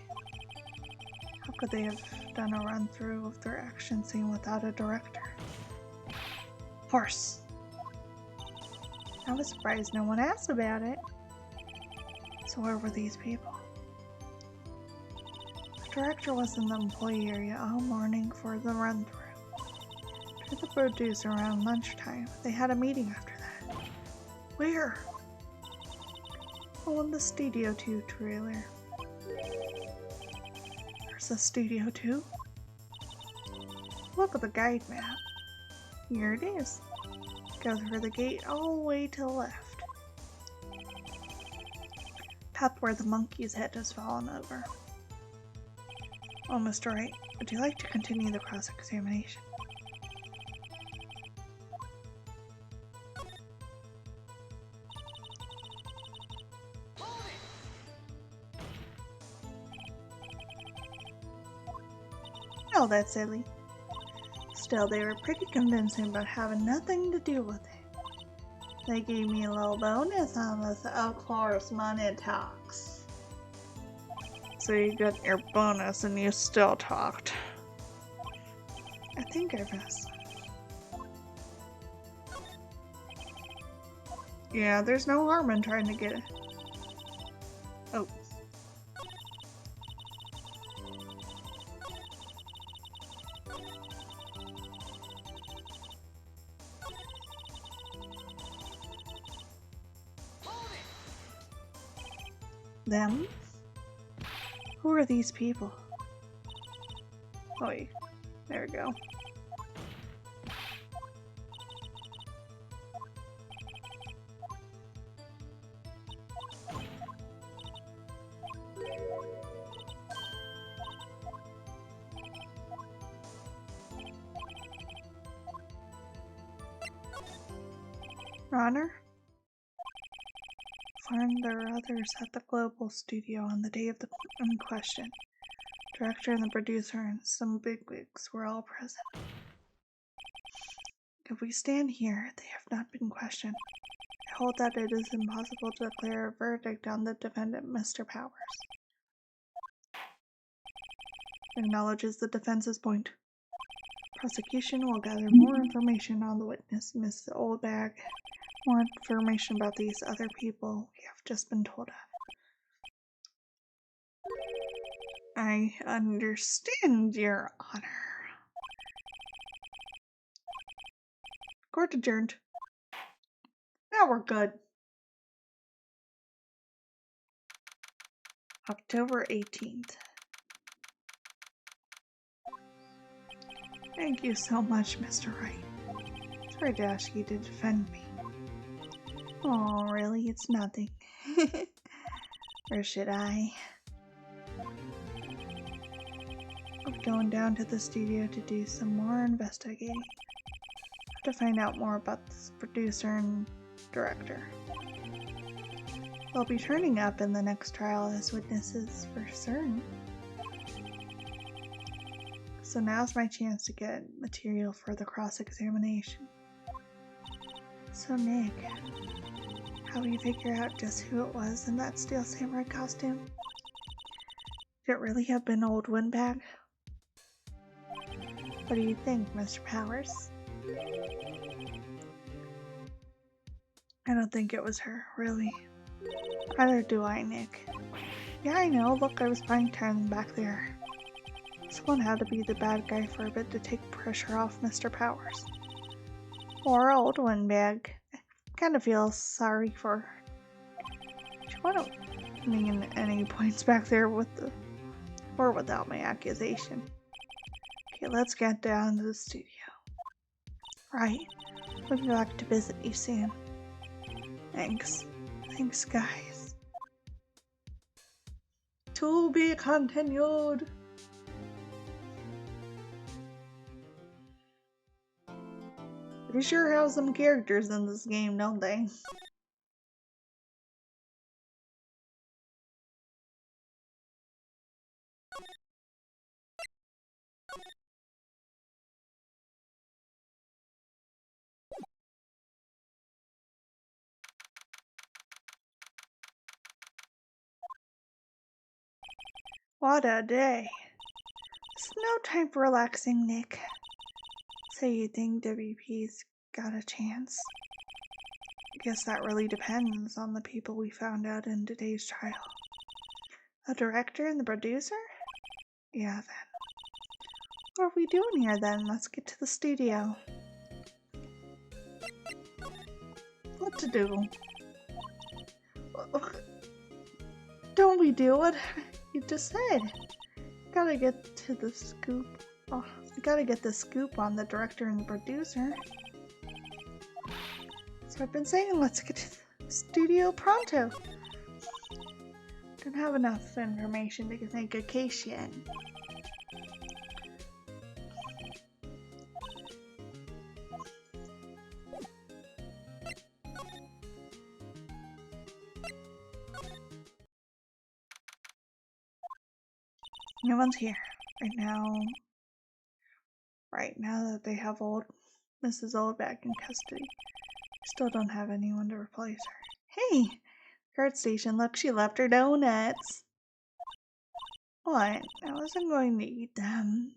How could they have done a run-through of their action scene without a director? Horse. I was surprised no one asked about it. So where were these people? The director was in the employee area all morning for the run-through. With the producer around lunchtime, they had a meeting after that. Where? Oh, in the Studio 2 trailer. There's a Studio 2? Look at the guide map. Here it is. Go through the gate all the way to the left. Path where the monkey's head has fallen over. Oh, Mr. Wright, would you like to continue the cross-examination? Oh, that's silly. Still, they were pretty convincing about having nothing to do with it. They gave me a little bonus on this, of course, money talks. So you got your bonus and you still talked. I think I missed. Yeah, there's no harm in trying to get it. Oh. Them? Who are these people? Oh, wait. There we go. Runner? Find there are others at the Global Studio on the day of the in question. Director and the producer and some bigwigs were all present. If we stand here, they have not been questioned. I hold that it is impossible to declare a verdict on the defendant, Mr. Powers. Acknowledges the defense's point. Prosecution will gather more information on the witness, Miss Oldbag. More information about these other people we have just been told of. I understand, Your Honor. Court adjourned. Now we're good. October 18th. Thank you so much, Mr. Wright. Sorry to ask you to defend me. Oh, really? It's nothing. Or should I? I'm going down to the studio to do some more investigating. I have to find out more about this producer and director. They'll be turning up in the next trial as witnesses for certain. So now's my chance to get material for the cross-examination. So Nick, how do you figure out just who it was in that steel samurai costume? Could it really have been old Windbag? What do you think, Mr. Powers? I don't think it was her, really. Neither do I, Nick. Yeah, I know. Look, I was buying time back there. Someone had to be the bad guy for a bit to take pressure off Mr. Powers. Or old Windbag. I kind of feel sorry for her. She wasn't winning any points back there with or without my accusation. Okay, let's get down to the studio. Right. We'll be back to visit you soon. Thanks. Thanks, guys. To be continued. They sure have some characters in this game, don't they? What a day. It's no time for relaxing, Nick. So you think WP's got a chance? I guess that really depends on the people we found out in today's trial. The director and the producer? Yeah, then. What are we doing here, then? Let's get to the studio. What to do? Don't we do what you just said? Gotta get to the scoop. Oh, we gotta get the scoop on the director and the producer. So I've been saying, let's get to the studio pronto. Don't have enough information to make a case yet. No one's here right now that they have Mrs. Old back in custody. Still don't have anyone to replace her. Hey, guard station, look, she left her donuts. What? I wasn't going to eat them.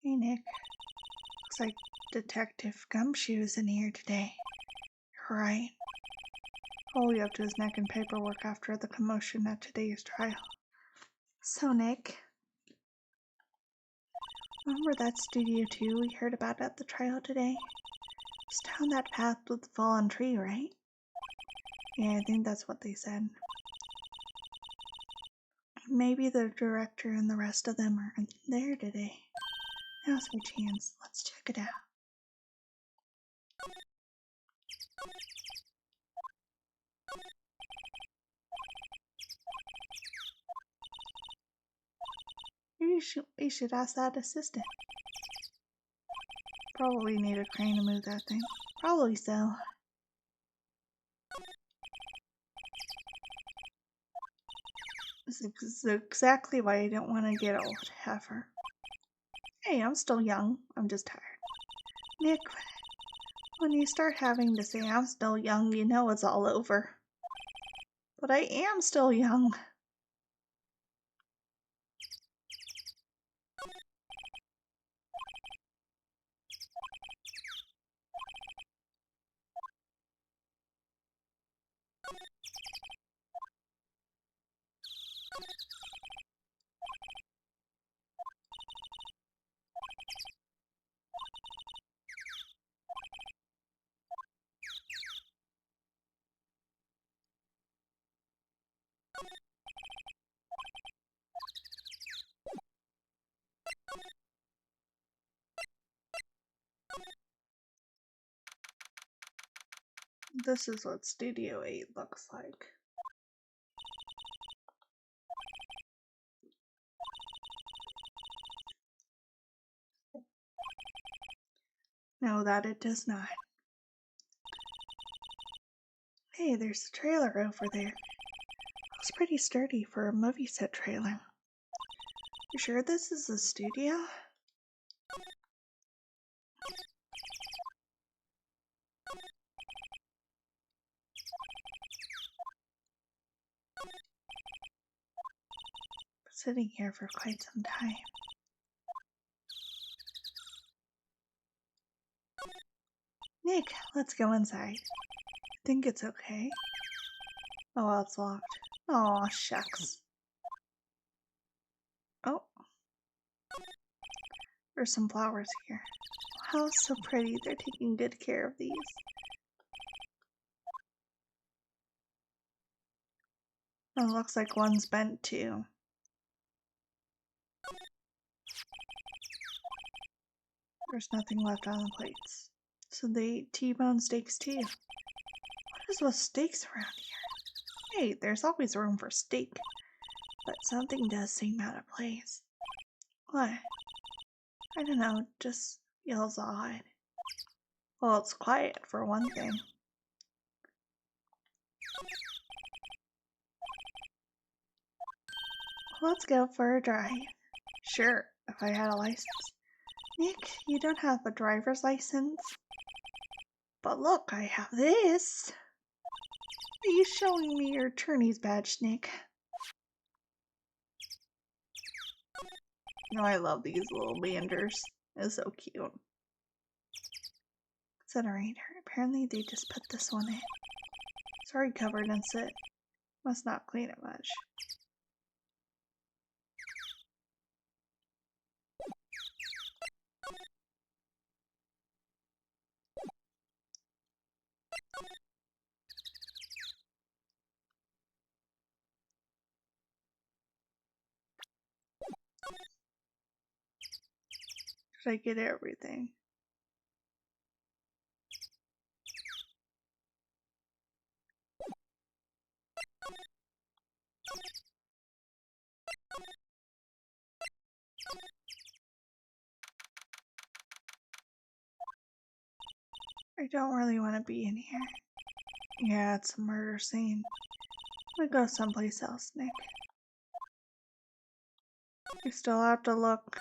Hey, Nick. Looks like Detective Gumshoe's in here today. You're right. Fully up to his neck in paperwork after the commotion at today's trial. So, Nick, remember that Studio 2 we heard about at the trial today? It's down that path with the fallen tree, right? Yeah, I think that's what they said. Maybe the director and the rest of them aren't there today. Now's our chance. Let's check it out. Maybe we should ask that assistant. Probably need a crane to move that thing. Probably so. This is exactly why I don't want to get old, heifer. Hey, I'm still young. I'm just tired. Nick, when you start having to say I'm still young, you know it's all over. But I am still young. This is what Studio 8 looks like. No, that it does not. Hey, there's a trailer over there. Looks pretty sturdy for a movie set trailer. You sure this is a studio? sitting here for quite some time. Nick, let's go inside. I think it's okay. Oh, well, it's locked. Aw, shucks. Oh. There's some flowers here. Wow, so pretty. They're taking good care of these. It looks like one's bent too. There's nothing left on the plates. So they ate T-bone steaks too. What is with steaks around here? Hey, there's always room for steak. But something does seem out of place. What? I don't know, it just feels odd. Well, it's quiet for one thing. Let's go for a drive. Sure, if I had a license. Nick, you don't have a driver's license? But look, I have this. Are you showing me your attorney's badge, Nick? No, I love these little banders. It's so cute. Incinerator. Apparently they just put this one in. It's already covered in soot. Must not clean it much. Did I get everything? I don't really want to be in here. Yeah, it's a murder scene. We go someplace else, Nick. You still have to look.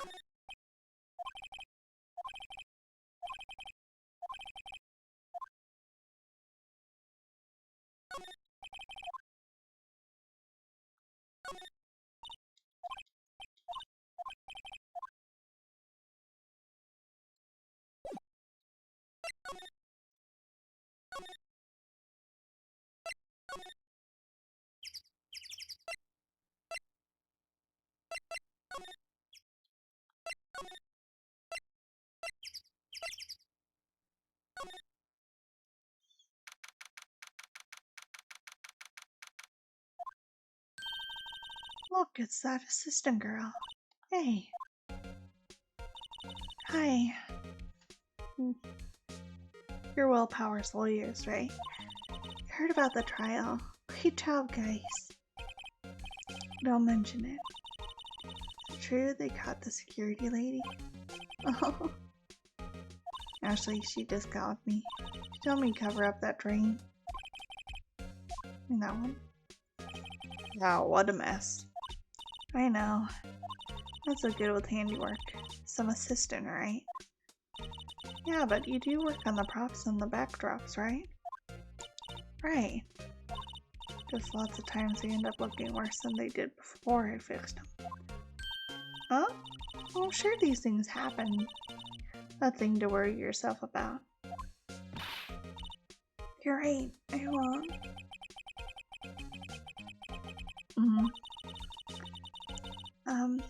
Look, it's that assistant girl. Hey. Hi. You're Willpower's lawyers, right? I heard about the trial. Great job, guys. Don't mention it. Is it true they caught the security lady? Oh. Actually, she just got me. She told me to cover up that drain. And that one. Wow, what a mess. I know. Not so good with handiwork. Some assistant, right? Yeah, but you do work on the props and the backdrops, right? Right. Just lots of times they end up looking worse than they did before I fixed them. Huh? Well, sure these things happen. Nothing to worry yourself about. You're right, I won't.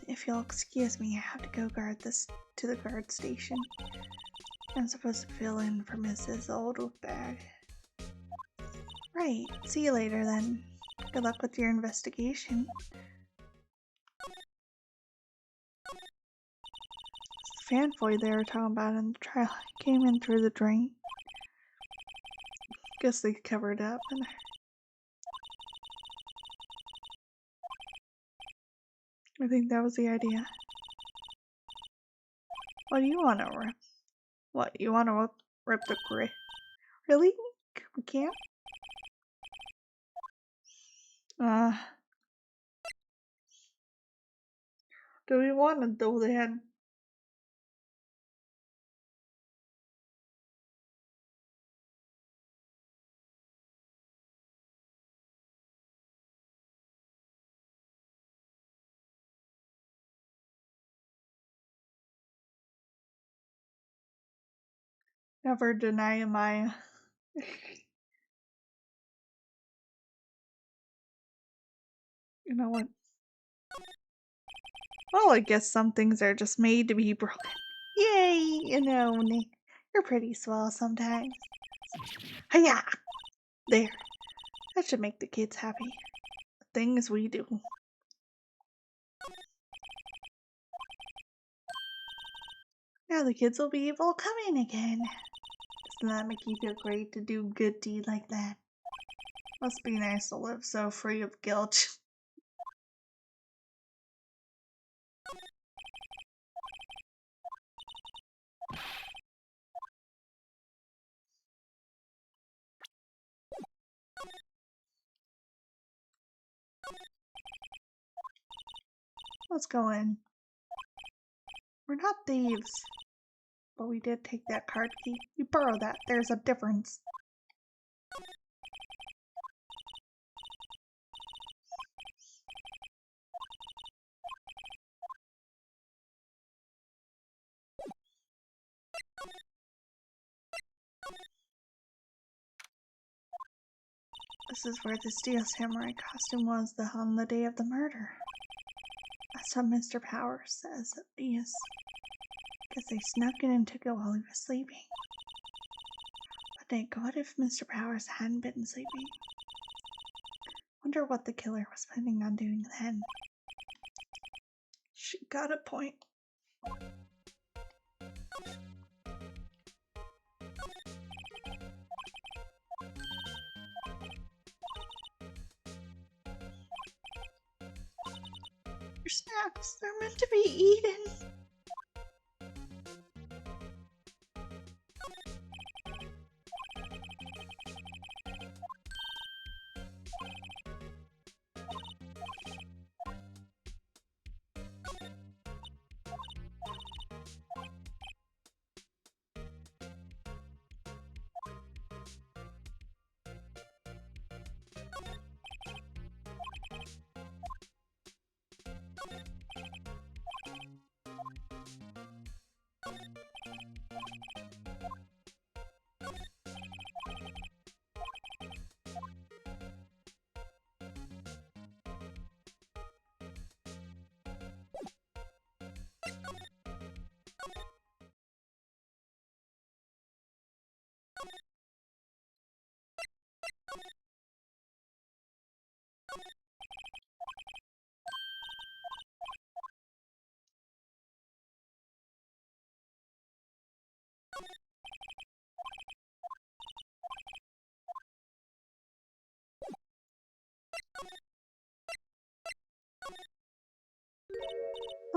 If you'll excuse me, I have to go guard this to the guard station. I'm supposed to fill in for Mrs. Oldbag. Right, see you later then. Good luck with your investigation. The fanboy they were talking about in the trial came in through the drain. Guess they covered up and I think that was the idea. What do you want to rip? What, you want to rip the grid? Really? We can't? Do we want to do that? Never deny Maya. You know what? Well, I guess some things are just made to be broken. Yay! You know, Nick, you're pretty swell sometimes. Hiya! There. That should make the kids happy. The things we do. Now the kids will be able to come in again. Doesn't that make you feel great to do good deed like that? Must be nice to live so free of guilt. Let's go in. We're not thieves. But we did take that card key. You borrowed that. There's a difference. This is where the steel samurai costume was on the day of the murder. That's what Mr. Powers says, at least. Because they snuck it and took it while he was sleeping. But Nick, what if Mr. Powers hadn't been sleeping? Wonder what the killer was planning on doing then. She got a point. Your snacks, they're meant to be eaten.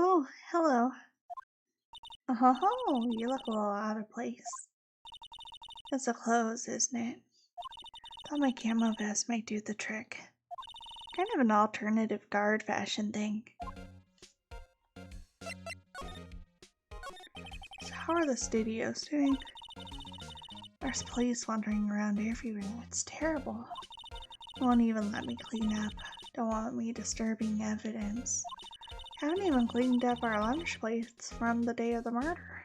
Oh, hello. Oh, you look a little out of place. It's the clothes, isn't it? Thought my camo vest might do the trick. Kind of an alternative guard fashion thing. So how are the studios doing? There's police wandering around everywhere. It's terrible. Won't even let me clean up. Don't want me disturbing evidence. Haven't even cleaned up our lunch plates from the day of the murder.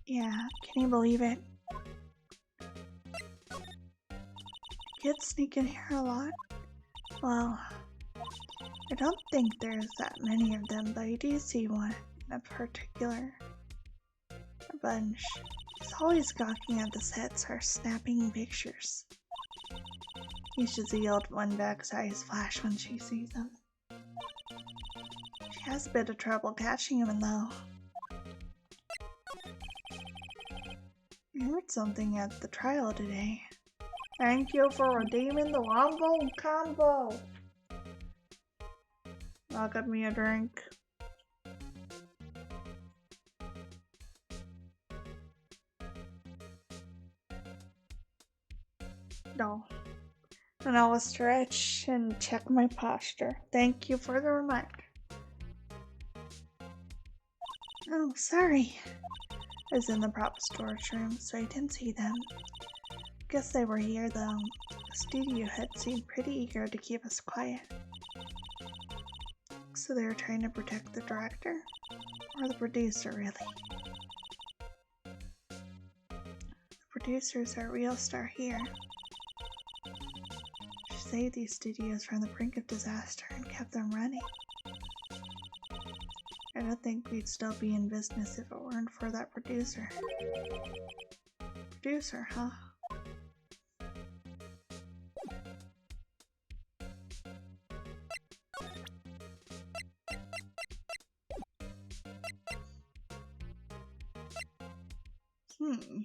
Yeah, can you believe it? Kids sneak in here a lot? Well, I don't think there's that many of them, but I do see one in particular. A bunch. He's always gawking at the sets or snapping pictures. You should see old Oneback's eyes flash when she sees him. She has a bit of trouble catching him though. I heard something at the trial today. Thank you for redeeming the Wombo combo. I'll get me a drink. No. And I'll stretch and check my posture. Thank you for the reminder. Oh, sorry. I was in the prop storage room, so I didn't see them. Guess they were here though. The studio head seemed pretty eager to keep us quiet. So they were trying to protect the director? Or the producer, really? producers are a real star here. She saved these studios from the brink of disaster and kept them running. I don't think we'd still be in business if it weren't for that producer. Producer, huh? Hmm.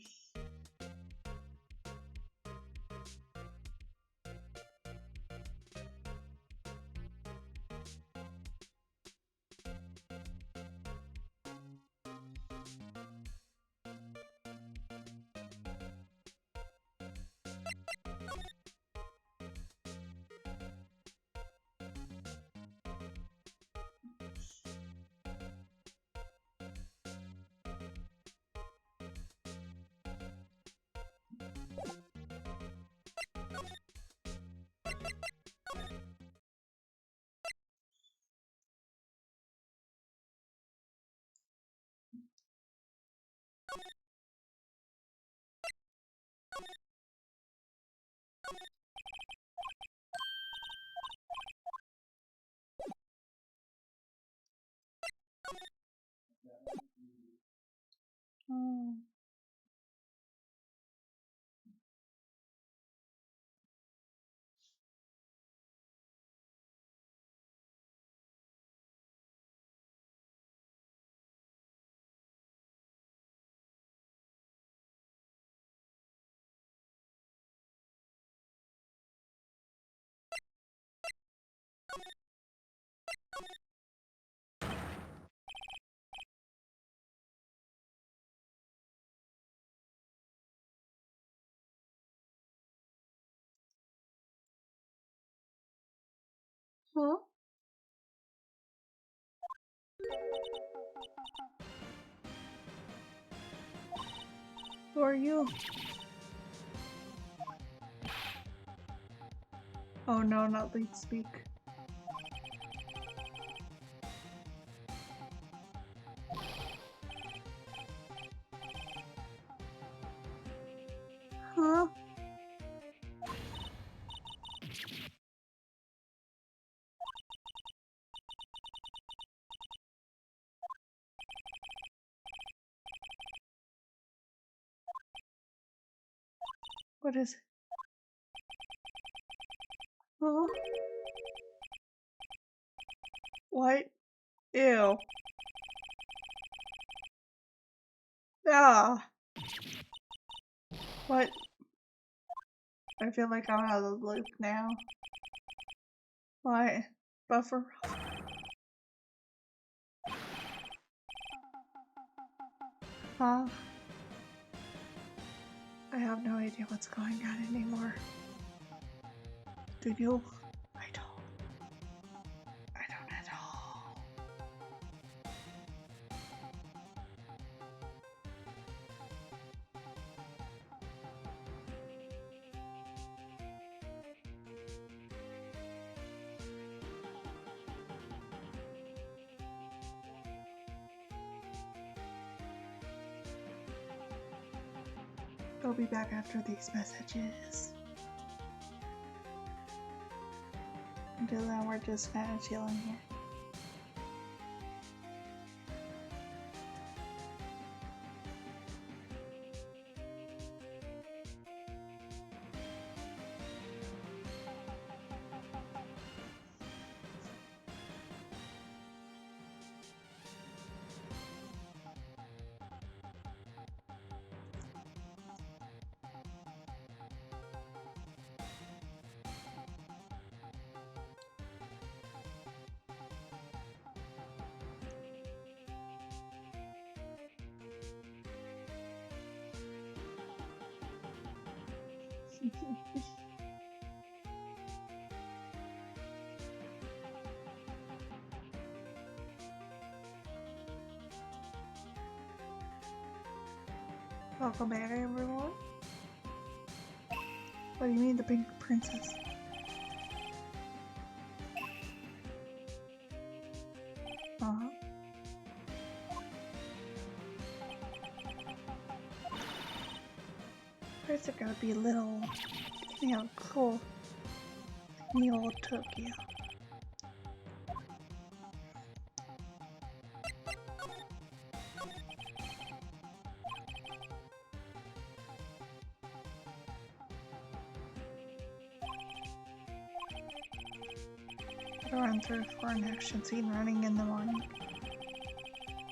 Oh. Huh? Who are you? Oh no, not lead speak. Huh? What is it? Huh? What? Ew. Ah. What? I feel like I'm out of the loop now. What? Buffer? Huh? I have no idea what's going on anymore. Do you? I don't. I don't at all. I'll be back after these messages. Until then, we're just kind of chilling here. Welcome back, everyone. What do you mean, the pink princess? Uh-huh. First, it gotta be little, cool, in the old Tokyo. Run through for an action scene running in the morning.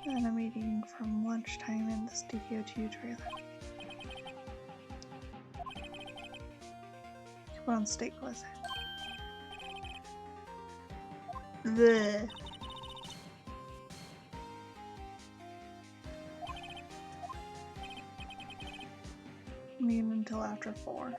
And a meeting from lunchtime in the Studio 2 trailer. What on state was it? Bleh. Meeting until after 4.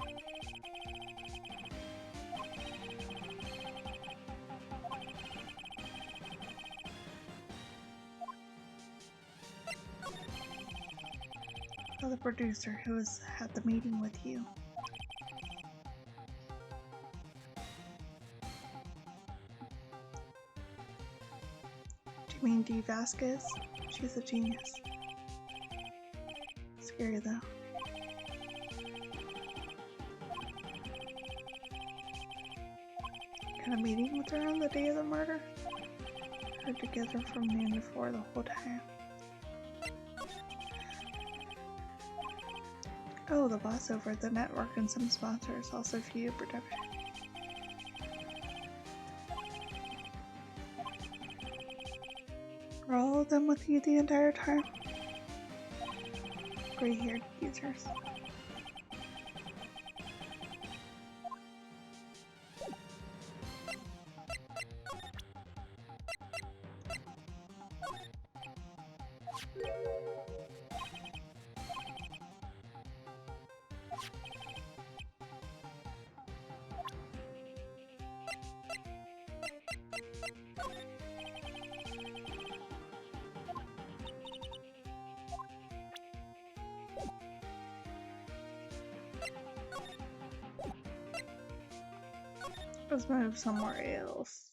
The producer who was at the meeting with you. Do you mean Dee Vasquez? She's a genius. Scary though. Had a meeting with her on the day of the murder? Heard together from noon to 4 the whole time. Oh, the boss over at the network and some sponsors, also view production. Were all of them with you the entire time? Gray-haired users. Let's move somewhere else.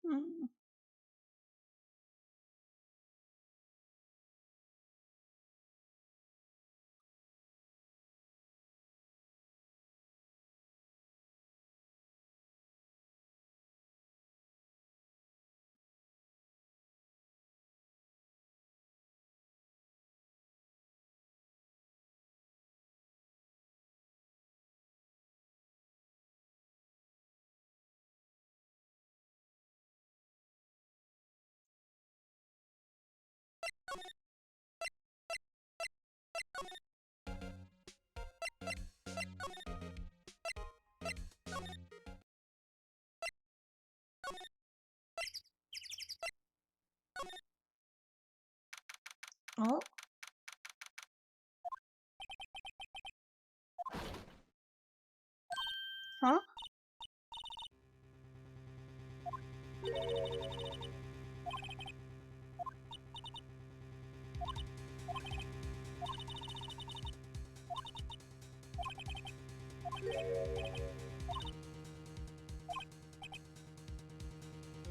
Hmm. Oh. Huh?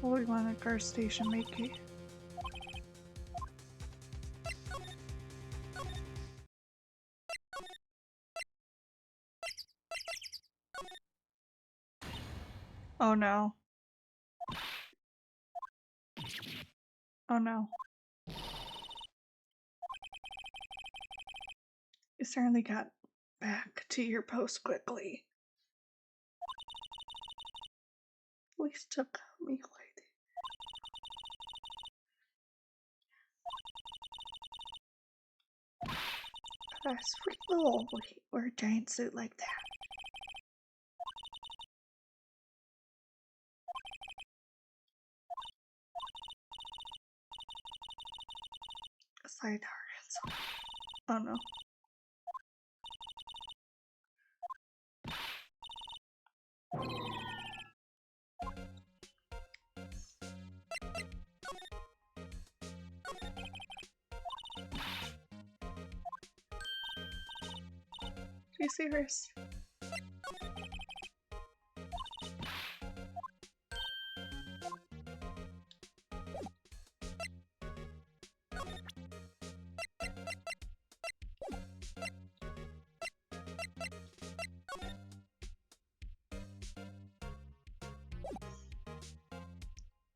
What we want a car station Mickey. Oh no. Oh no. You certainly got back to your post quickly. Police took me quite. Gosh, pretty little wear a giant suit like that. Side targets. Oh no. Are you serious?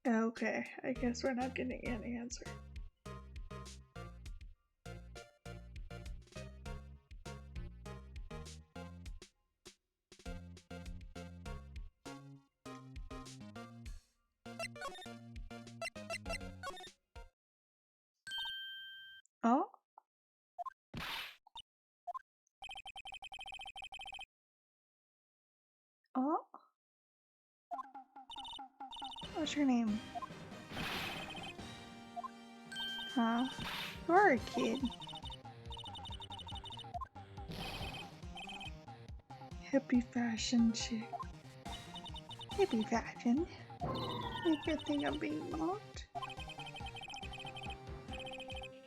Okay, I guess we're not getting an answer. Oh? Oh? What's your name? Huh? You're a kid. Hippie fashion chick. Hippie fashion? Make you think I'm being mocked?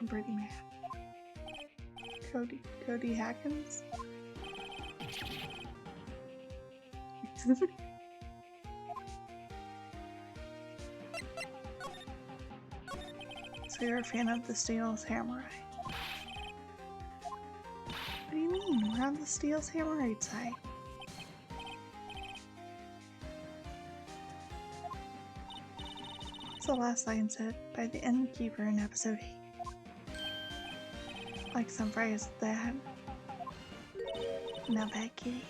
I'm pretty mad. Cody Hackins? So you're a fan of the Steel Samurai? What do you mean? We're on the Steel Samurai side. What's the last line said by the innkeeper in episode 8? Like some phrase that. Now that kitty.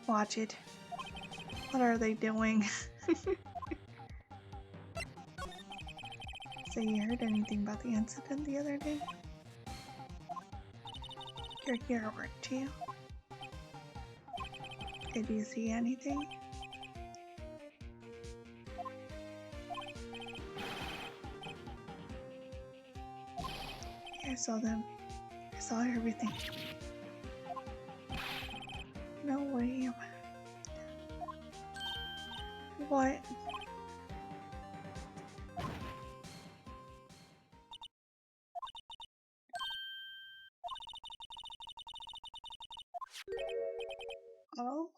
Watch it. What are they doing? So you heard anything about the incident the other day? You're here at work too. Did you see anything? Yeah, I saw them. I saw everything. No way. What? Oh?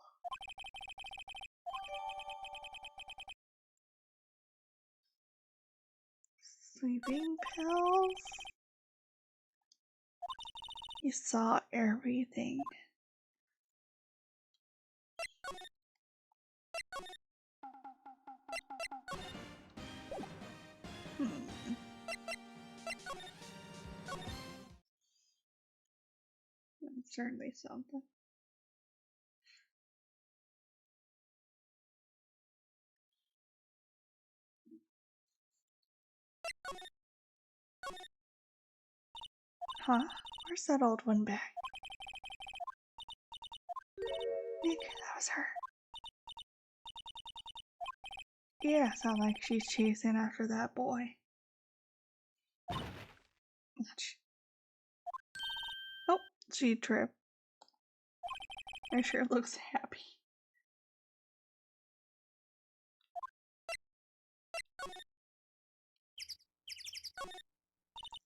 Sleeping pills? You saw everything. That's certainly something. Huh? Where's that old one back? Nick, that was her. Yeah, sound like she's chasing after that boy. Oh, she tripped. I sure looks happy.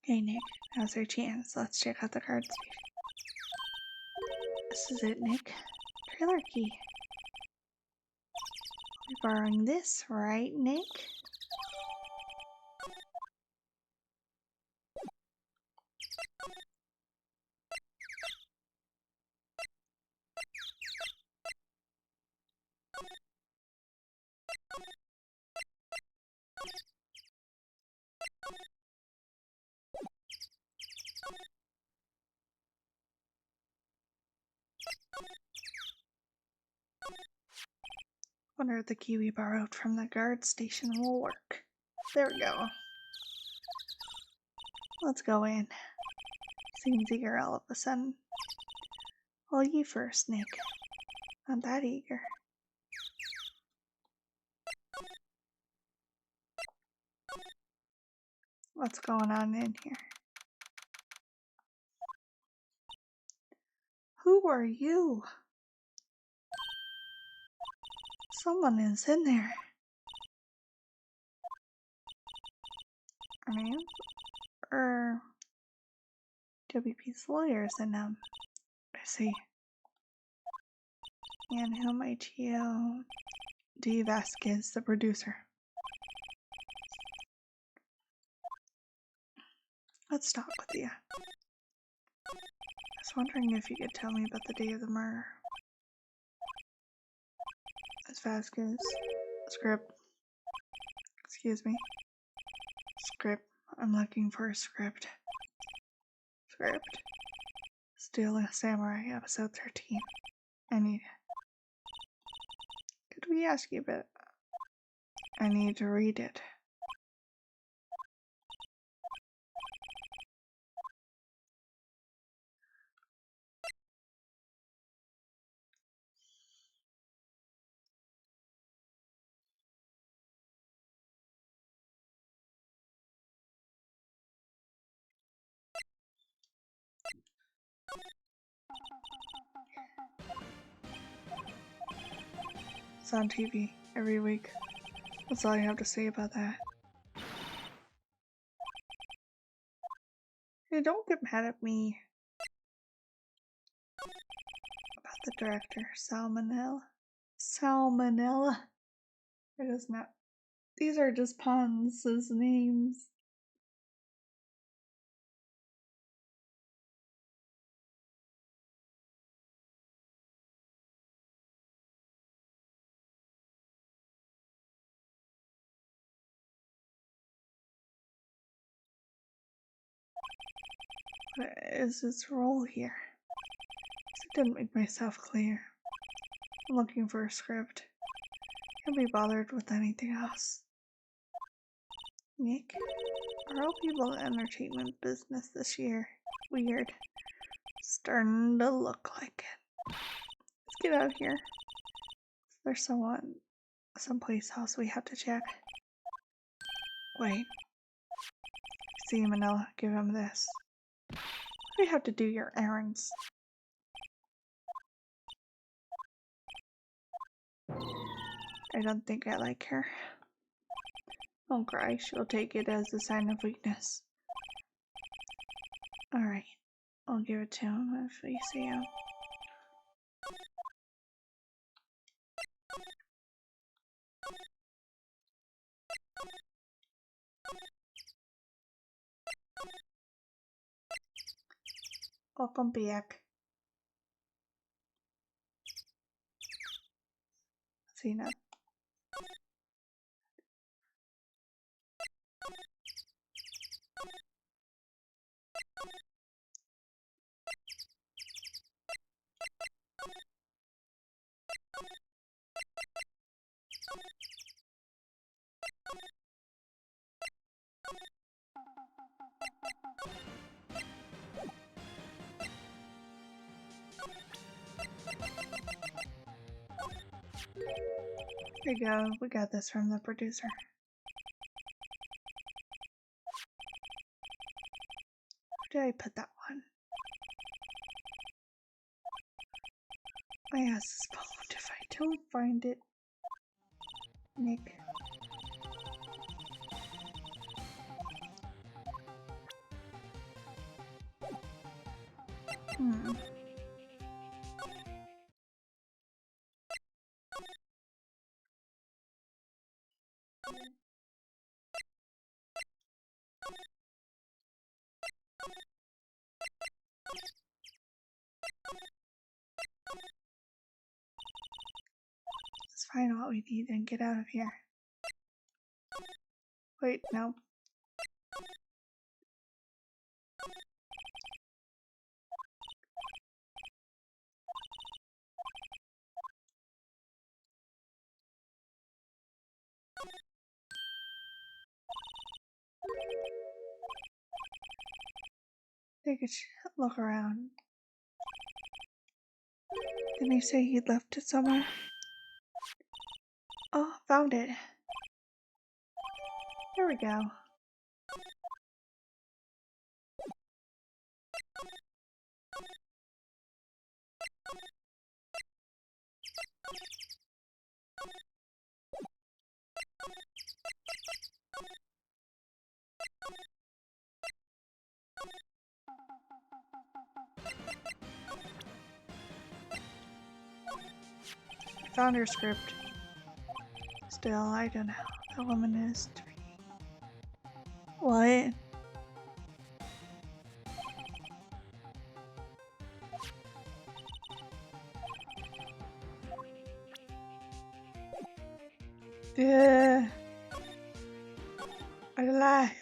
Hey Nick, now's our chance. Let's check out the card station. This is it, Nick. Trailer key. We're borrowing this, right, Nick? Wonder if the key we borrowed from the guard station will work. There we go. Let's go in. Seems eager all of a sudden. Well, you first, Nick. Not that eager. What's going on in here? Who are you? Someone is in there. Our names? WP's lawyers and I see. And who might you? D. Vasquez, the producer. Let's talk with you. I was wondering if you could tell me about the day of the murder. It's Vasquez. Script. Excuse me. Script. I'm looking for a script. Script. Steel Samurai, episode 13. I need. Could we ask you a bit? I need to read it. It's on TV every week. That's all I have to say about that. Hey, don't get mad at me. About the director, Salmonella. Salmonella. It is not. These are just puns as names. What is his role here? I didn't make myself clear. I'm looking for a script. Can't be bothered with anything else. Nick, are all people in the entertainment business this year weird? Starting to look like it. Let's get out of here. There's someplace else we have to check. Wait. See, Manila, give him this. We have to do your errands. I don't think I like her. Don't cry, she'll take it as a sign of weakness. Alright, I'll give it to him if we see him. Welcome back. See now. There you go, we got this from the producer. Where did I put that one? My ass is pulled if I don't find it. Nick. Let's find what we need and get out of here. Wait, no. Take a look around. Didn't he say he'd left it somewhere? Oh, found it. There we go. Found her script. Still, I don't know how that woman is to be. What? Yeah. I lie.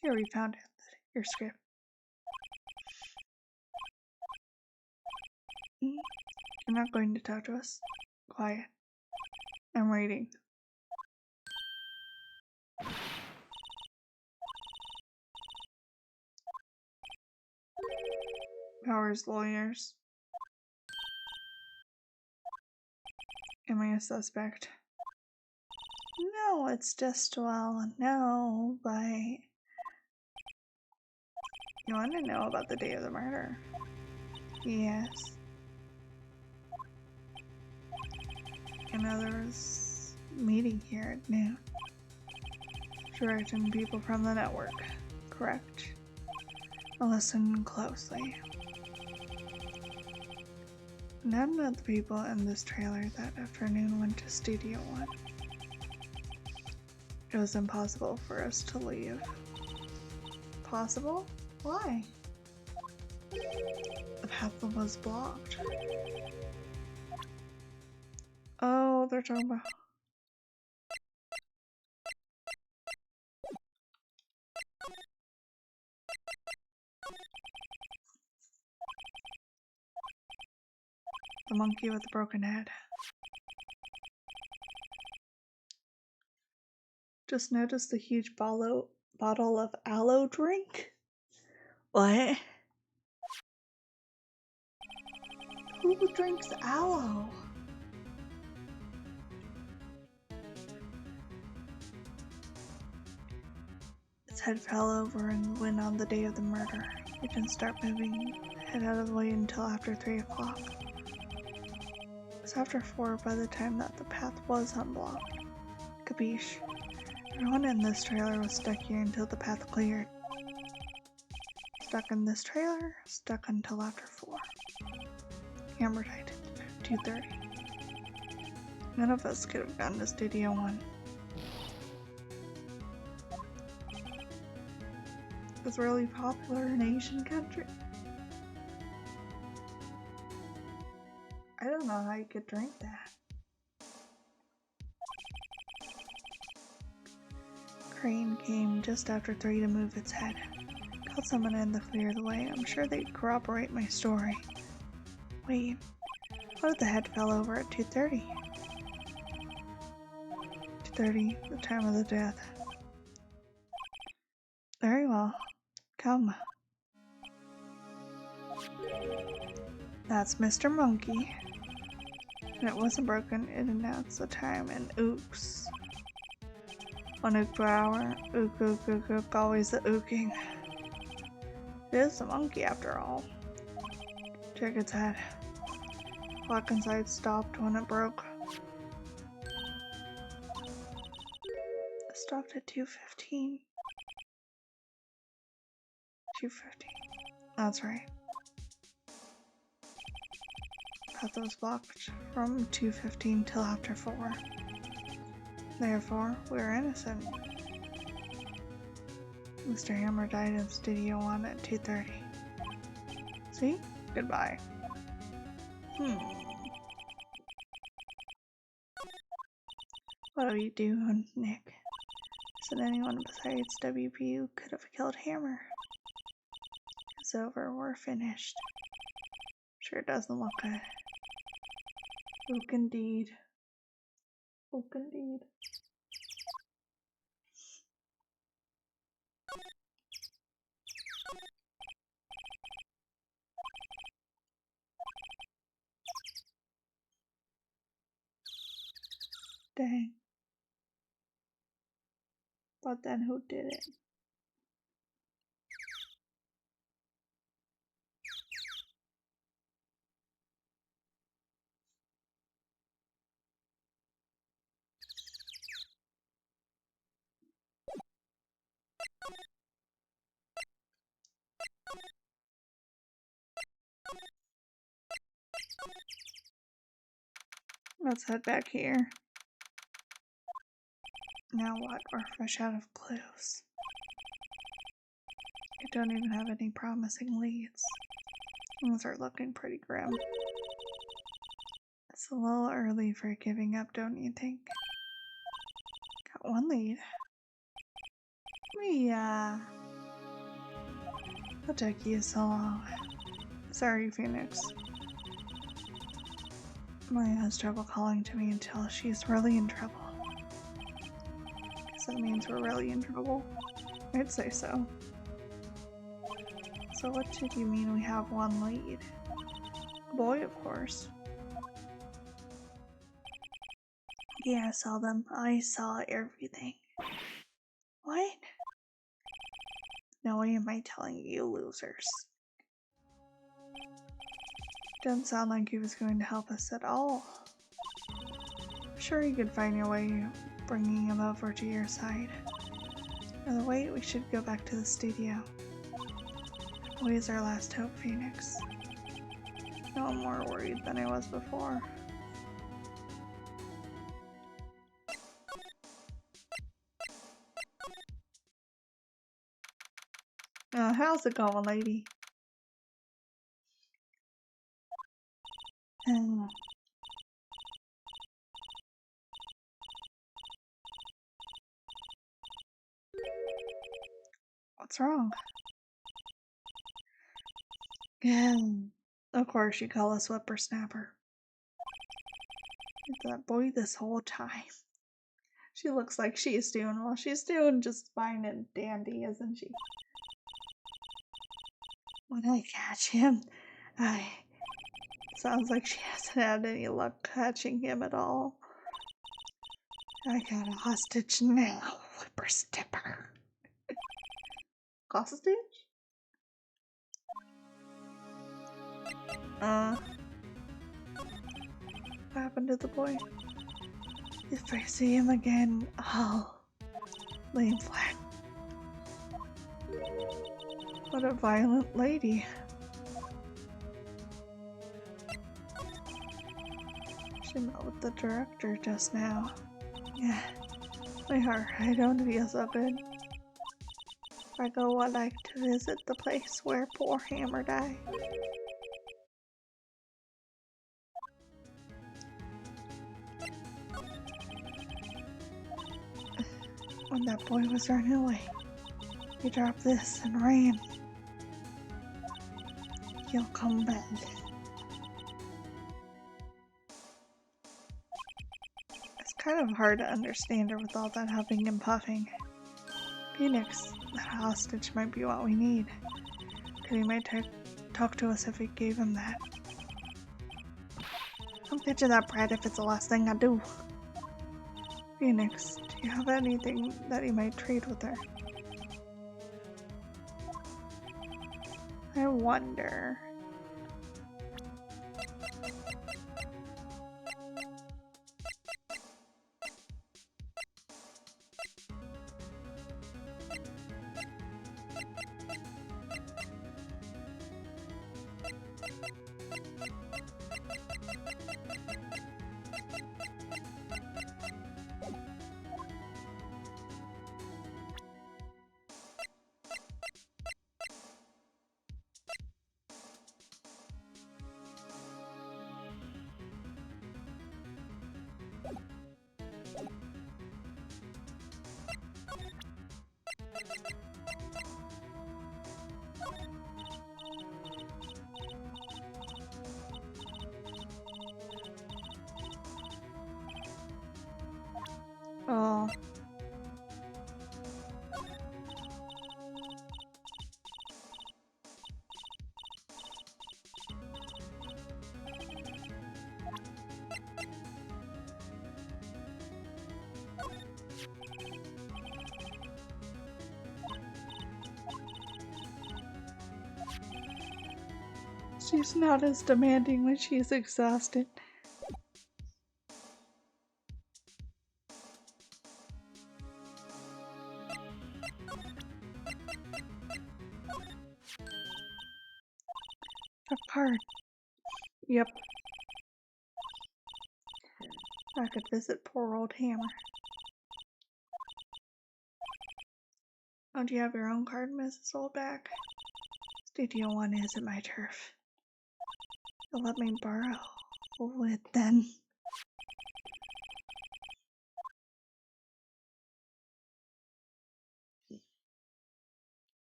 Here, we found it. Your script. You're not going to talk to us? Quiet. I'm reading. Powers lawyers. Am I a suspect? No, it's just, well, no, but... You want to know about the day of the murder? Yes. You know, there was a meeting here at noon. Wright and people from the network. Correct. Now listen closely. None of the people in this trailer that afternoon went to Studio One. It was impossible for us to leave. Possible? Why? The path was blocked. Oh, they're talking about... The monkey with the broken head. Just noticed the huge bottle of aloe drink? What? Who drinks aloe? Its head fell over and went on the day of the murder. It didn't start moving head out of the way until after 3 o'clock. It was after 4 by the time that the path was unblocked. Capiche? Everyone in this trailer was stuck here until the path cleared. Stuck in this trailer, stuck until after 4. Hammer died at 2:30. None of us could have gone to Studio One. It was really popular in Asian country. I don't know how you could drink that. Crane came just after 3 to move its head. Called someone in to clear the way. I'm sure they'd corroborate my story. Wait, what if the head fell over at 2:30? 2:30, the time of the death. Very well. Come. That's Mr. Monkey. And it wasn't broken, it announced the time and oops. 1 ook per hour. Ook, ook, ook, ook, always the ooking. It is a monkey after all. Check its head. Clock inside stopped when it broke. It stopped at 2:15. 2:15. That's right. Path was blocked from 2:15 till after 4. Therefore, we're innocent. Mr. Hammer died in Studio One at 2:30. See? Goodbye. What are you doing, Nick? Said anyone besides WPU could have killed Hammer. It's over. We're finished. Sure doesn't look good. Oak indeed. Oak indeed. Dang. But then who did it? Let's head back here. Now what? We're fresh out of clues. I don't even have any promising leads. Things are looking pretty grim. It's a little early for giving up, don't you think? Got one lead. What took you so long? Sorry, Phoenix. Maya has trouble calling to me until she's really in trouble. Guess that means we're really in trouble. I'd say so. So what did you mean we have one lead? A boy, of course. Yeah, I saw them. I saw everything. What? No way am I telling you losers. Didn't sound like he was going to help us at all. Sure you could find your way bringing him over to your side. By the way, we should go back to the studio. That boy is our last hope, Phoenix. No, I'm more worried than I was before. How's it going, lady? What's wrong? Of course you call us whippersnapper. That boy this whole time. She looks like she's doing well. She's doing just fine and dandy, isn't she? When I catch him, sounds like she hasn't had any luck catching him at all. I got a hostage now, whippersnapper. Hostage? What happened to the boy? If I see him again, I'll lay him flat. What a violent lady. She met with the director just now. Yeah, my heart, I don't feel so good. I would like to visit the place where poor Hammer died. When that boy was running away, he dropped this and ran. He'll come back. It's kind of hard to understand her with all that huffing and puffing. Phoenix, that hostage might be what we need. He might talk to us if we gave him that. Don't picture that brat if it's the last thing I do. Phoenix, do you have anything that you might trade with her? I wonder. She's not as demanding when she's exhausted. A card. Yep. I could visit poor old Hammer. Oh, do you have your own card, Mrs. Oldback? Studio 1 isn't my turf. You'll let me borrow it then.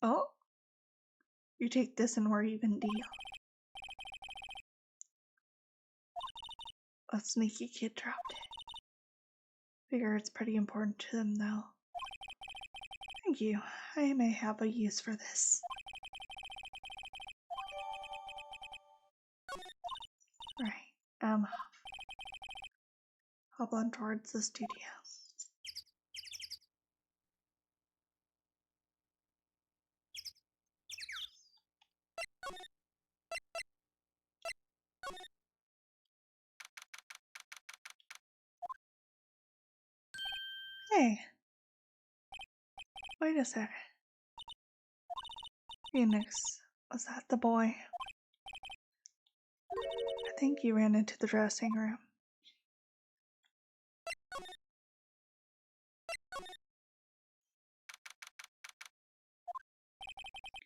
Oh? You take this and we're even deal. A sneaky kid dropped it. Figure it's pretty important to them, though. Thank you. I may have a use for this. Right. Hop on towards the studio. Hey. Wait a sec. Phoenix, was that the boy? I think he ran into the dressing room.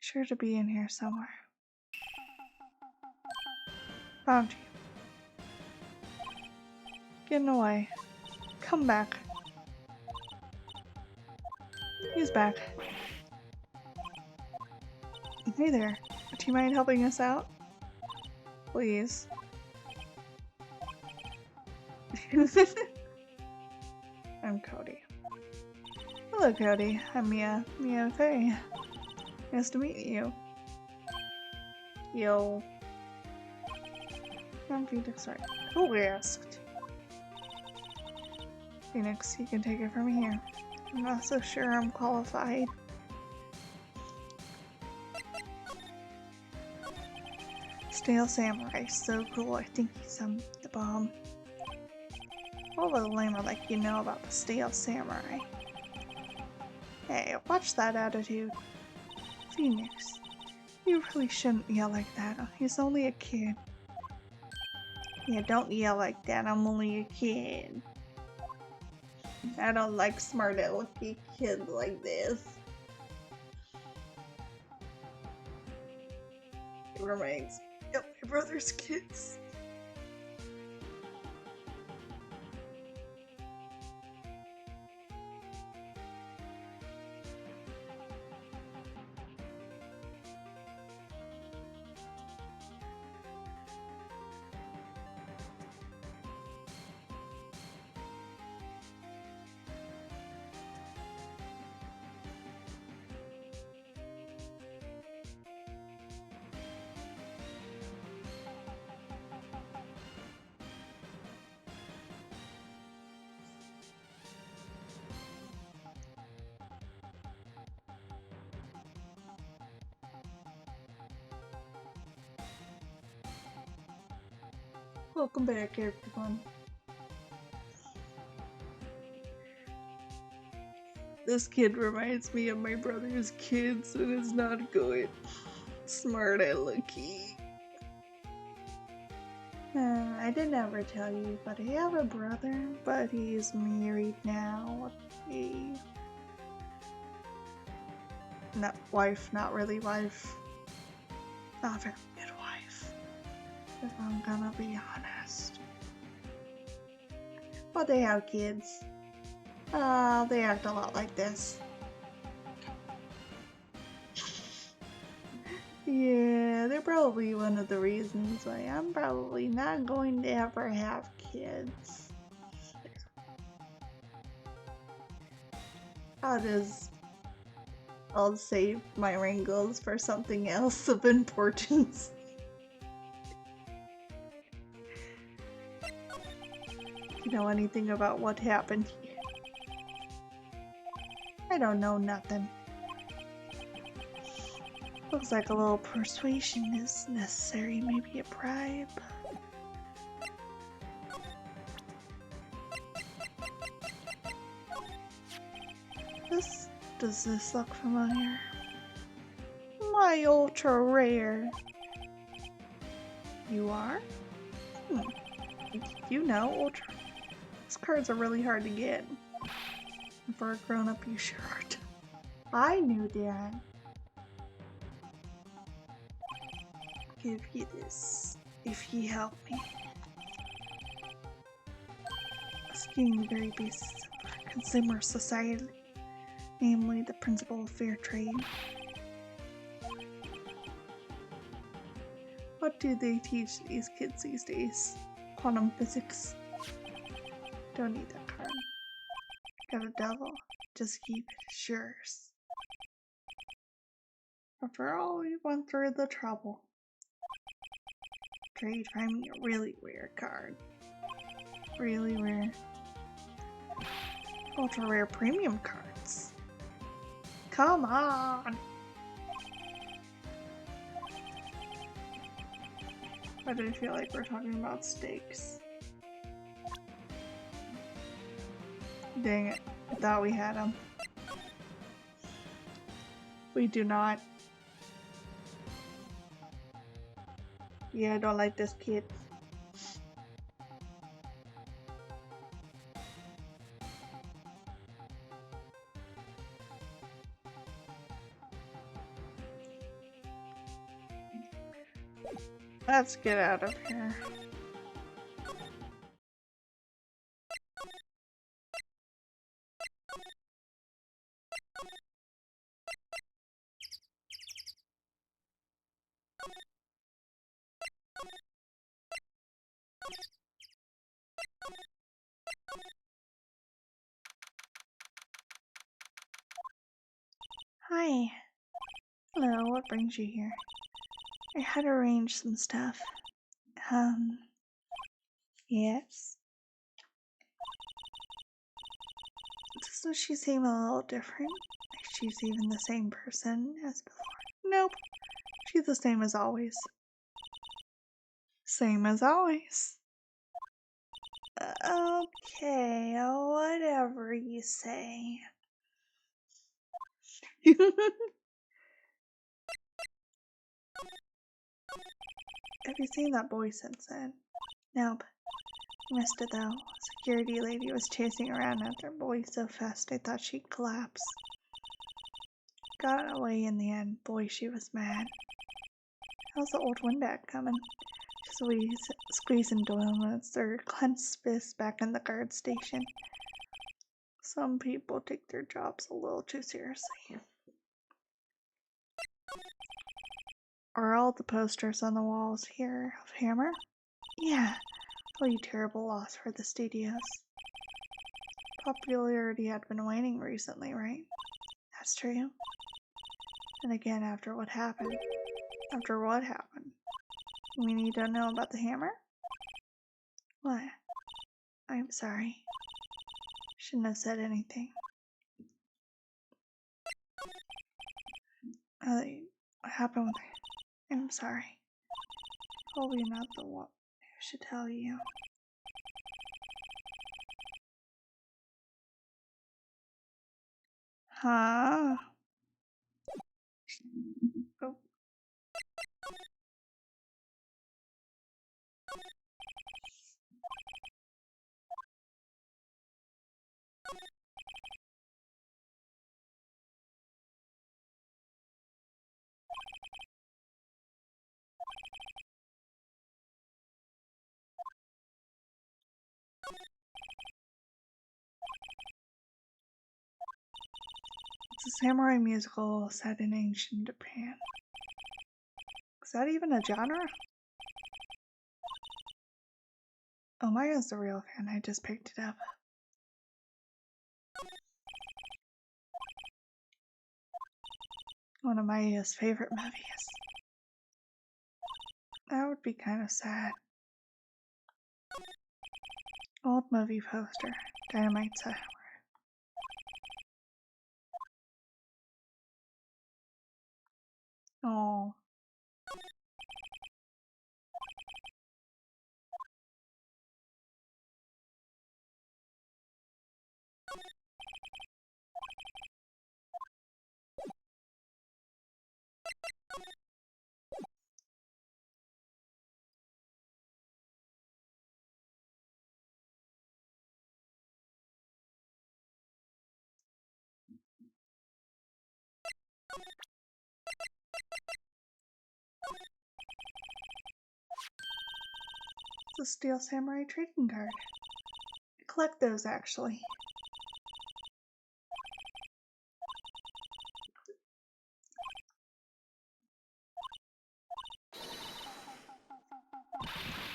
Sure to be in here somewhere. Found you. Getting away. Come back. He's back. Hey there. Do you mind helping us out? Please. I'm Cody. Hello, Cody. I'm Mia. Mia Faye. Nice to meet you. Yo. I'm Phoenix Wright. Who asked? Phoenix, you can take it from here. I'm not so sure I'm qualified. Stale Samurai, so cool. I think he's the bomb. What will the llamer like you know about the Stale Samurai? Hey, watch that attitude. Phoenix, you really shouldn't yell like that. He's only a kid. Yeah, don't yell like that. I'm only a kid. I don't like smart alecky kids like this. It reminds me of my brother's kids. Welcome back, everyone. This kid reminds me of my brother's kids and is not good. Smart alecky. I didn't ever tell you, but I have a brother, but he's married now. Wife, not really wife. Not very good wife, if I'm gonna be honest. But they have kids. They act a lot like this. Yeah, they're probably one of the reasons why I'm probably not going to ever have kids. I'll save my wrangles for something else of importance. you know anything about what happened here. I don't know nothing. Looks like a little persuasion is necessary, maybe a bribe. Does this look familiar? My ultra rare. You are? You know, ultra. These cards are really hard to get. And for a grown-up, you sure aren't. I knew that. Give you this if you help me. Scheme the very basis of consumer society, namely the principle of fair trade. What do they teach these kids these days? Quantum physics? Don't need that card. Got a devil. Just keep it. It's yours. After all, we went through the trouble. Trade, find me a really rare card. Really rare. Ultra rare premium cards. Come on! Why do I feel like we're talking about steaks? Dang it. I thought we had them. We do not. Yeah, I don't like this kid. Let's get out of here. Hi. Hello, what brings you here? I had arranged some stuff. Yes? Doesn't she seem a little different? Like she's even the same person as before? Nope. She's the same as always. Same as always. Okay, whatever you say. Have you seen that boy since then? Nope. Missed it though. Security lady was chasing around after boy so fast I thought she'd collapse. Got away in the end. Boy, she was mad. How's the old windbag coming? Squeezing Doyle with their clenched fist back in the guard station. Some people take their jobs a little too seriously. Are all the posters on the walls here of Hammer? Yeah. Really terrible loss for the studios. Popularity had been waning recently, right? That's true. And again, after what happened? After what happened? You mean you don't know about the Hammer? What? I'm sorry. Shouldn't have said anything. What happened with her? I'm sorry. Probably not the one who should tell you. Huh? Oh. It's a samurai musical set in ancient Japan. Is that even a genre? Oh, Maya's the real fan. I just picked it up. One of Maya's favorite movies. That would be kind of sad. Old movie poster. Dynamite samurai. Oh. It's a Steel Samurai trading card. I collect those actually.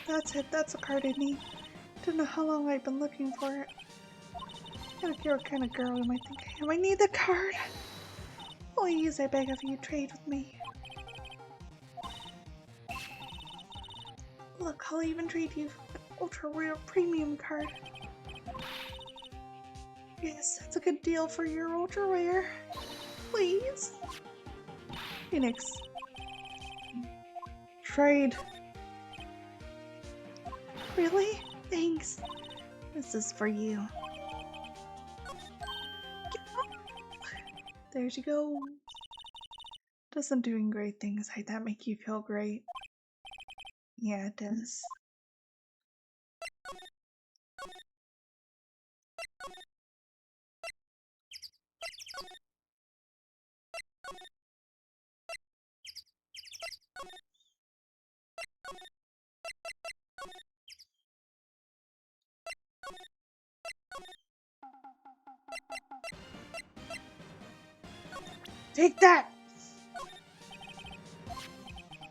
That's it, that's a card I need. Don't know how long I've been looking for it. I don't care what kind of girl you might think I am. I need the card! Please, I beg of you, trade with me. Look, I'll even trade you an ultra rare premium card. Yes, that's a good deal for your ultra rare. Please. Phoenix. Trade. Really? Thanks. This is for you. There you go. Doesn't doing great things like that make you feel great? Yeah, it does. Take that!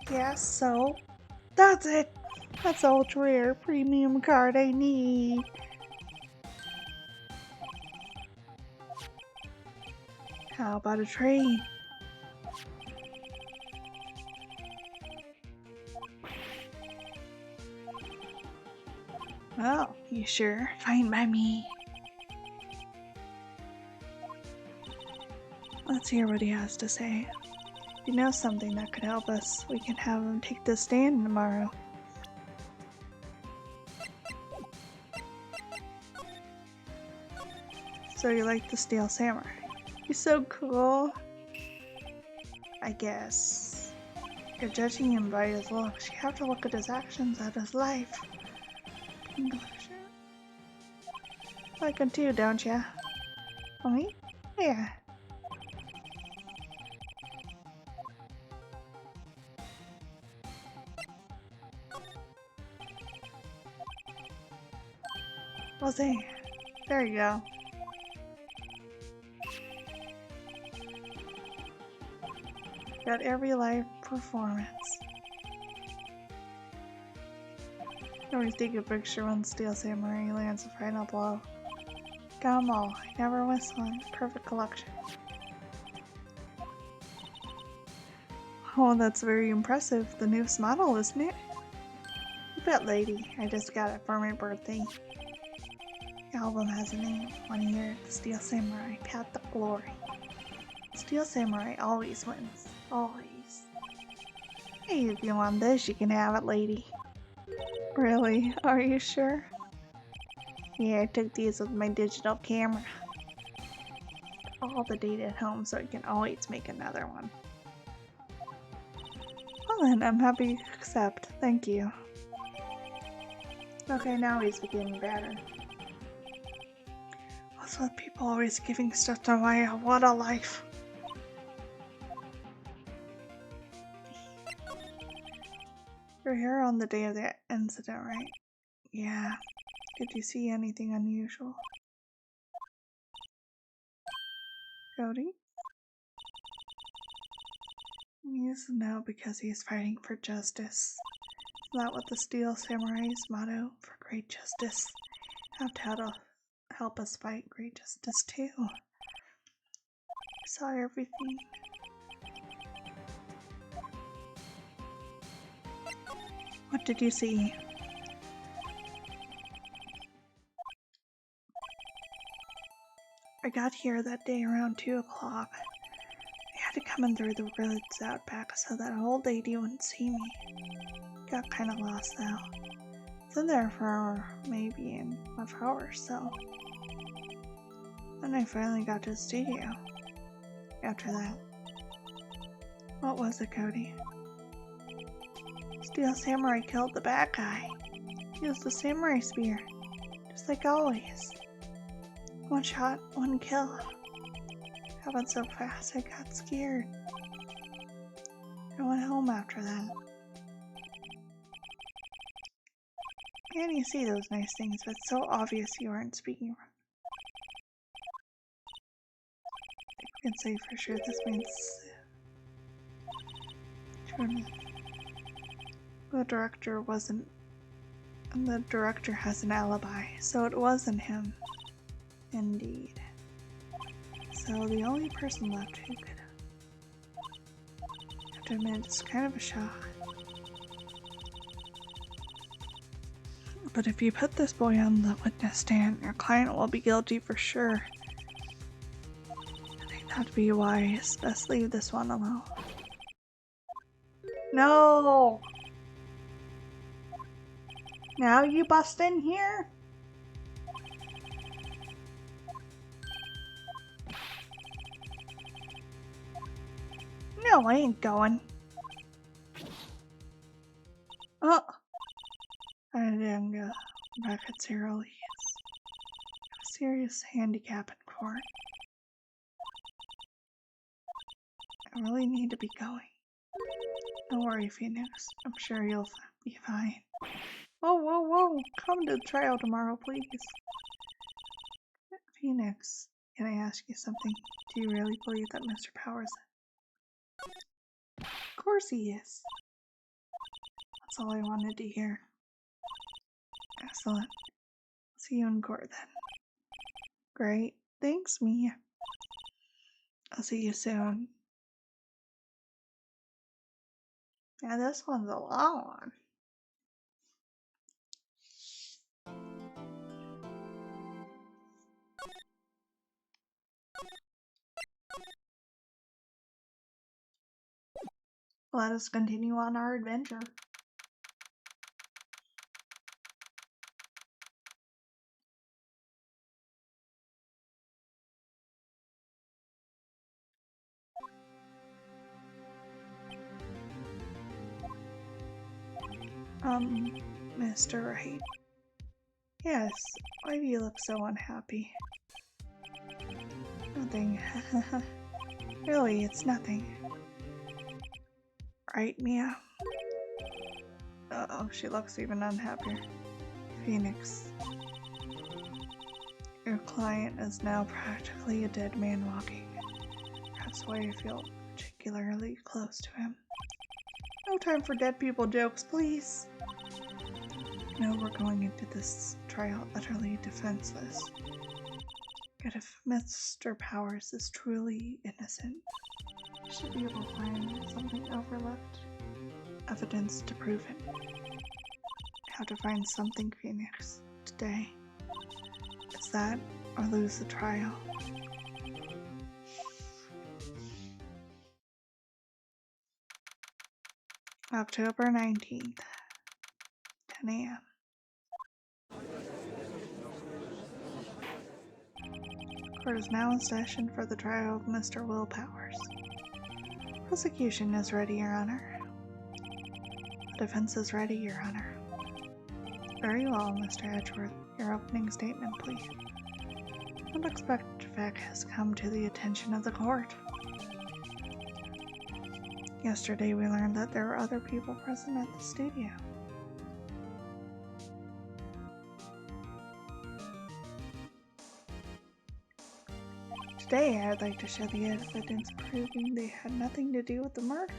Yeah, so that's it. That's the ultra rare premium card I need. How about a trade? Oh, you sure? Fine by me. Let's hear what he has to say. If you know something that could help us, we can have him take the stand tomorrow. So you like the Steel Samurai? He's so cool. I guess. You're judging him by his looks. You have to look at his actions, at his life. Like him too, don't ya? Oh, me? Yeah. We'll see. There you go. Got every live performance. Always take a picture when Steel Samurai lands a final blow. Got 'em all. I never miss one. Perfect collection. Oh, that's very impressive. The newest model, isn't it? You bet, lady. I just got it for my birthday. The album has a name. 1 year, the Steel Samurai, Path of Glory. Steel Samurai always wins. Always. Hey, if you want this, you can have it, lady. Really? Are you sure? Yeah, I took these with my digital camera. All the data at home, so I can always make another one. Well then, I'm happy to accept. Thank you. Okay, now he's getting better. What's with people always giving stuff to Maya? What a life. You're here on the day of the incident, right? Yeah. Did you see anything unusual? Cody? Yes, no, because he's fighting for justice. Isn't that what the Steel Samurai's motto? For great justice. Have to help us fight great justice too. I saw everything. What did you see? got here that day around 2 o'clock. I had to come in through the woods out back so that old lady wouldn't see me. Got kind of lost though. Was in there for maybe an hour or so. Then I finally got to the studio. After that. What was it, Cody? Steel Samurai killed the bad guy. He used the samurai spear. Just like always. One shot, one kill. Happened so fast I got scared. I went home after that. And you see those nice things, but it's so obvious you aren't speaking. I think we can say for sure this means the director wasn't, and the director has an alibi, so it wasn't him. Indeed. So the only person left who could have to admit it's kind of a shock. But if you put this boy on the witness stand, your client will be guilty for sure. I think that'd be wise. Best leave this one alone. No! Now you bust in here? No, I ain't going. Oh! I didn't go back at Sarah Lee's. A serious handicap in court. I really need to be going. Don't worry, Phoenix. I'm sure you'll be fine. Whoa, whoa, whoa! Come to the trial tomorrow, please. Phoenix, can I ask you something? Do you really believe that Mr. Powers? Of course he is. That's all I wanted to hear. Excellent. See you in court then. Great. Thanks, Mia. I'll see you soon. Yeah, this one's a long one. Let us continue on our adventure. Mr. Wright. Yes, why do you look so unhappy? Nothing. Really, it's nothing. Right, Mia? Uh-oh, she looks even unhappier. Phoenix. Your client is now practically a dead man walking. That's why I feel particularly close to him. No time for dead people jokes, please. No, we're going into this trial utterly defenseless. Yet if Mr. Powers is truly innocent, we should be able to find something overlooked. Evidence to prove it. I have to find something, Phoenix, today. It's that or lose the trial. October 19th, 10 a.m. Court is now in session for the trial of Mr. Will Powers. Prosecution is ready, Your Honor. The defense is ready, Your Honor. Very well, Mr. Edgeworth. Your opening statement, please. An unexpected fact has come to the attention of the court. Yesterday we learned that there were other people present at the studio. Today I'd like to show the evidence proving they had nothing to do with the murder.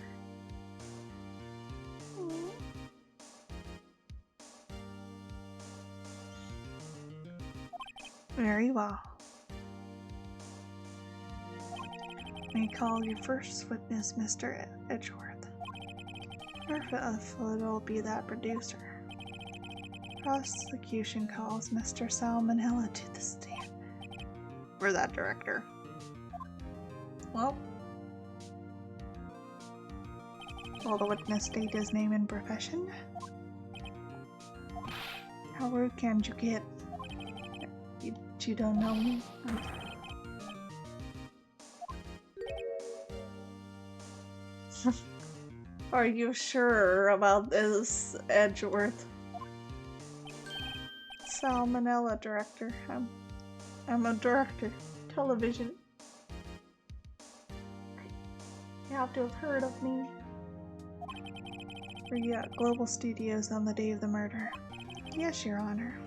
Very well. May I call your first witness, Mr. Edgeworth. If it'll be that producer. Prosecution calls Mr. Salmonella to the stand. for that director. Well, will the witness state his name and profession? How rude can you get? You don't know me? Are you sure about this, Edgeworth? Salmonella director. I'm a director. Television. You have to have heard of me. We're at Global Studios on the day of the murder. Yes, Your Honor.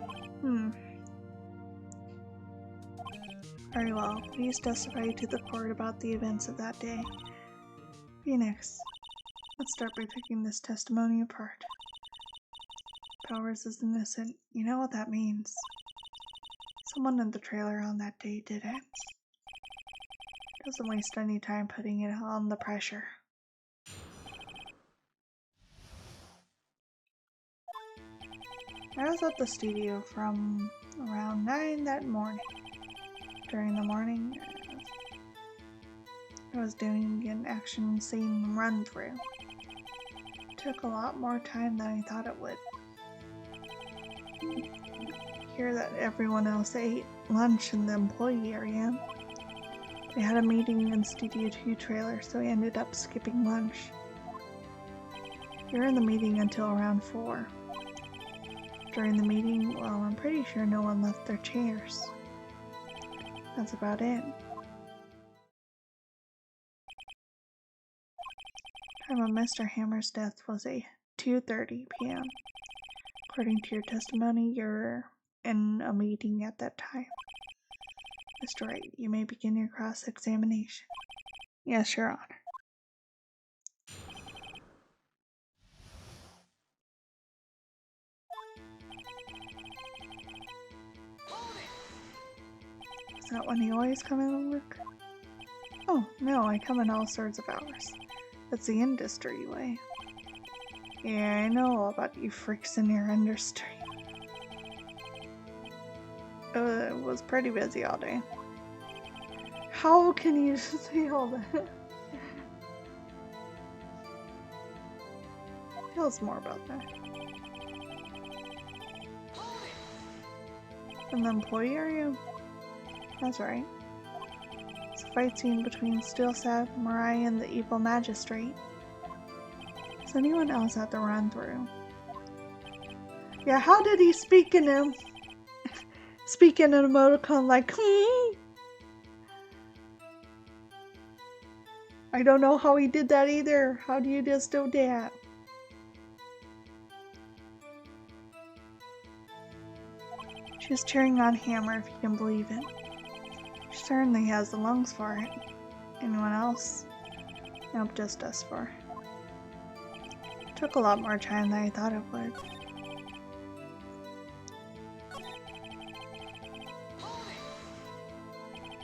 Very well. Please testify to the court about the events of that day. Phoenix, let's start by picking this testimony apart. Powers is innocent. You know what that means. Someone in the trailer on that day did it. Doesn't waste any time putting it on the pressure. I was at the studio from around 9 that morning. During the morning, I was doing an action scene run-through. It took a lot more time than I thought it would. Hear that everyone else ate lunch in the employee area. They had a meeting in Studio 2 trailer, so I ended up skipping lunch. We were in the meeting until around 4. During the meeting, well, I'm pretty sure no one left their chairs. That's about it. Time of Mr. Hammer's death was 2:30 p.m. According to your testimony, you're in a meeting at that time. Mr. Wright, you may begin your cross-examination. Yes, Your Honor. Is that when you always come in to work? Oh, no, I come in all sorts of hours. That's the industry way. Yeah, I know about you freaks in your industry. It was pretty busy all day. How can you say all that? Tell us more about that. In the employee area? That's right. It's a fight scene between Steel Samurai and the evil magistrate. Is anyone else at the run-through? Yeah, how did he speak in an emoticon like, I don't know how he did that either. How do you just do that? She was cheering on Hammer, if you can believe it. She certainly has the lungs for it. Anyone else? Nope, just us four. Took a lot more time than I thought it would.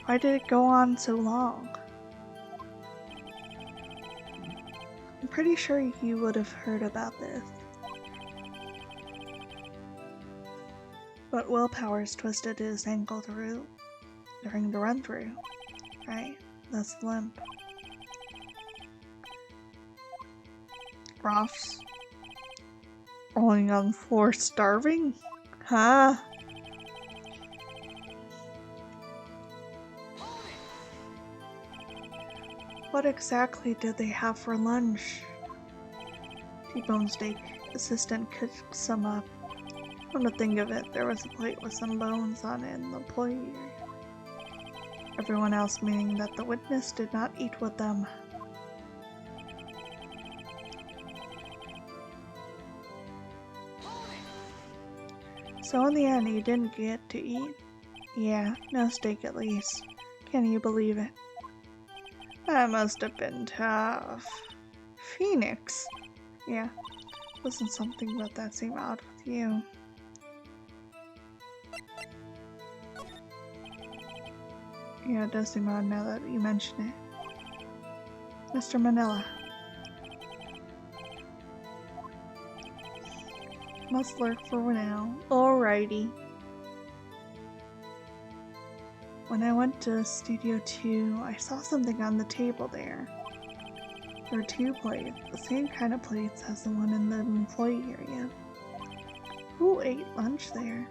Why did it go on so long? I'm pretty sure you would have heard about this. But Will Powers twisted his ankle during the run-through. Right, that's the limp. Roth's rolling on the floor starving? Huh? What exactly did they have for lunch? T-bone steak. Assistant cooked some up. Come to think of it, there was a plate with some bones on it in the employee area. Everyone else, meaning that the witness did not eat with them. So in the end, you didn't get to eat? Yeah, no steak at least. Can you believe it? That must have been tough. Phoenix? Yeah, wasn't something about that seem odd with you. Yeah, it does seem odd now that you mention it. Mr. Manila. Must lurk for now. Alrighty. when I went to Studio 2, I saw something on the table there. There were 2 plates, the same kind of plates as the one in the employee area. Who ate lunch there?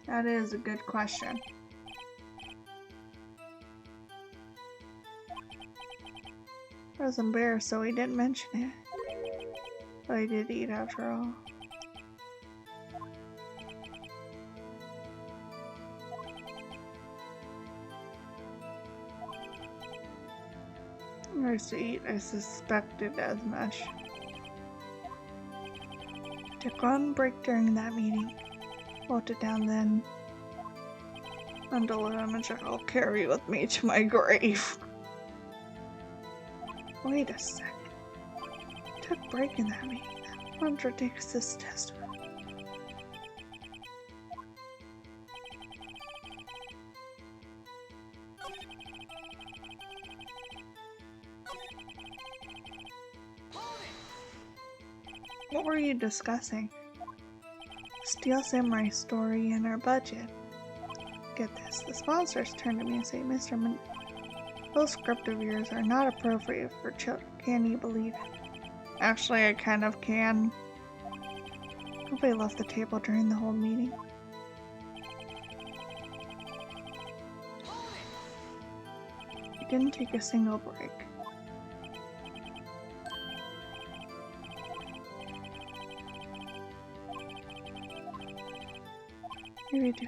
That is a good question. I was embarrassed, so he didn't mention it. But I did eat after all. I used to eat, I suspected as much. Took one break during that meeting. Wrote it down then. Until an image I'll carry with me to my grave. Wait a second. Took break in that meeting. That contradicts this testimony. What were you discussing? Steel Samurai story and our budget. Get this, the sponsors turn to me and say, Mr. Those scripts of yours are not appropriate for children. Can you believe it? Actually, I kind of can. Nobody left the table during the whole meeting. We didn't take a single break. Here we do.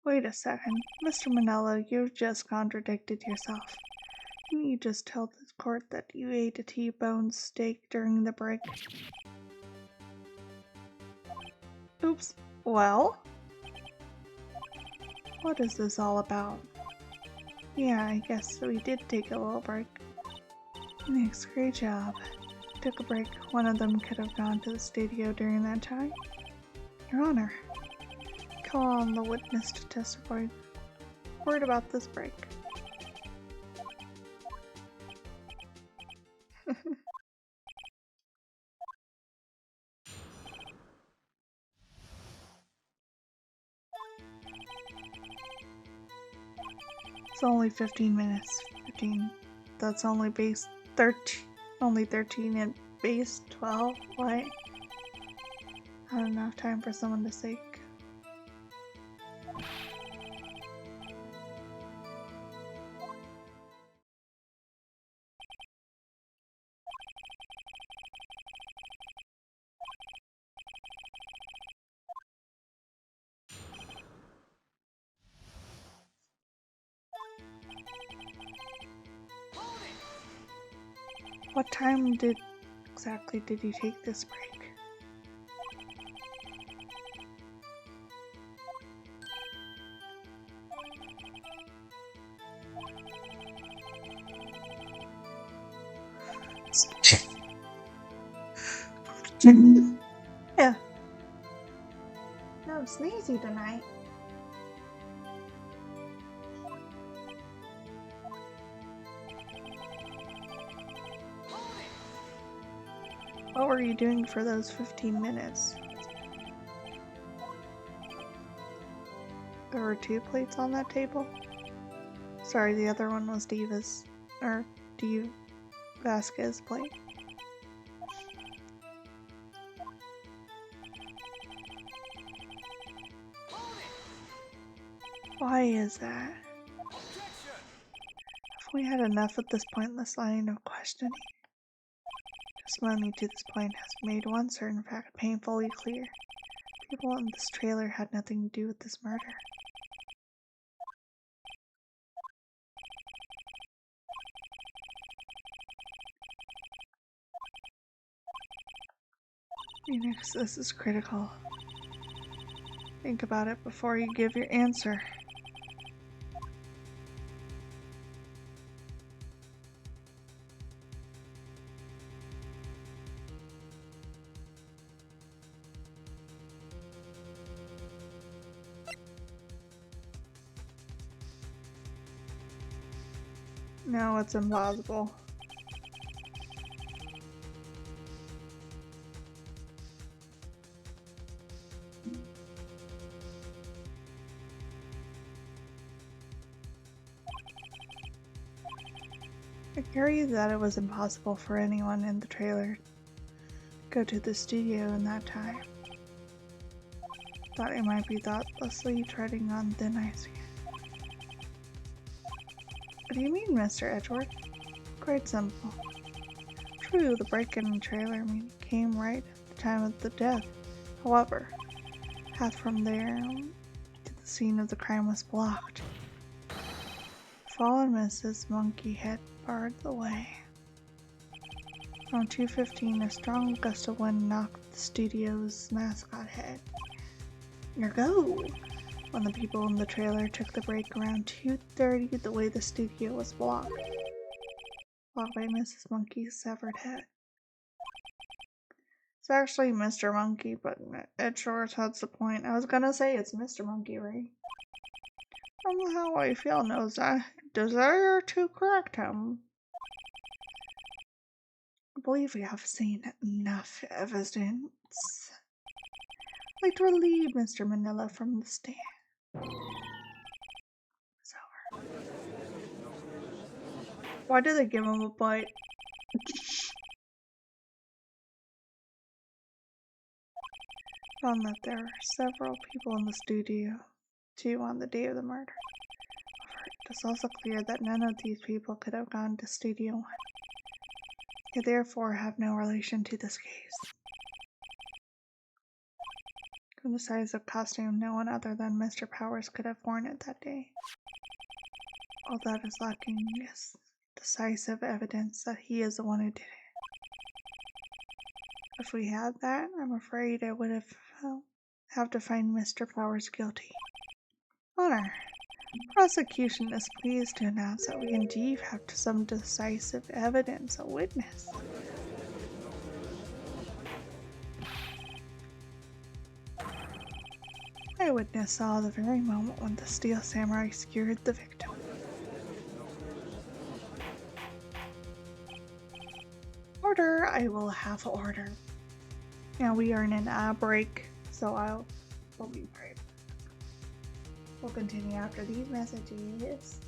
Wait a second. Mr. Manella, you just contradicted yourself. Didn't you just tell the court that you ate a T-bone steak during the break? Oops. Well? What is this all about? Yeah, I guess we did take a little break. Thanks, great job. Took a break. One of them could have gone to the studio during that time. Your Honor. Call on the witness to testify. Word about this break. It's only 15 minutes. 15. That's only base 13. Only 13 and base 12. What? Not enough time for someone to say. What time exactly did you take this break? Yeah. No sneezy tonight. What were you doing for those 15 minutes? There were 2 plates on that table? Sorry, the other one was Diva's, or Vasquez's plate. Why is that? Have we had enough of this pointless line of questioning? Testimony to this point has made one certain fact painfully clear. People in this trailer had nothing to do with this murder. Phoenix, this is critical. Think about it before you give your answer. No, it's impossible. I argued that it was impossible for anyone in the trailer to go to the studio in that time. Thought it might be thoughtlessly treading on thin ice again. What do you mean, Mr. Edgeworth? Quite simple. True, the break-in and trailer came right at the time of the death. However, the path from there to the scene of the crime was blocked. Fallen Mrs. Monkey had barred the way. Around 2:15, a strong gust of wind knocked the studio's mascot head. Ergo! When the people in the trailer took the break around 2:30, the way the studio was blocked by Mrs. Monkey's severed head. It's actually Mr. Monkey, but Edgeworth has the point. I was gonna say it's Mr. Monkey, right? Somehow I feel no desire to correct him. I believe we have seen enough evidence. I'd like to relieve Mr. Manila from the stand. It's over. Why did they give him a bite? Found that there were several people in the studio, too, on the day of the murder. However, it is also clear that none of these people could have gone to Studio 1. They therefore have no relation to this case. From the size of costume, no one other than Mr. Powers could have worn it that day. All that is lacking is decisive evidence that he is the one who did it. If we had that, I'm afraid I would have to find Mr. Powers guilty. Honor, prosecution is pleased to announce that we indeed have some decisive evidence, a witness. My witness saw the very moment when the steel samurai skewered the victim. Order, I will have order. Now we are in an ad break, so we'll be right back. We'll continue after these messages.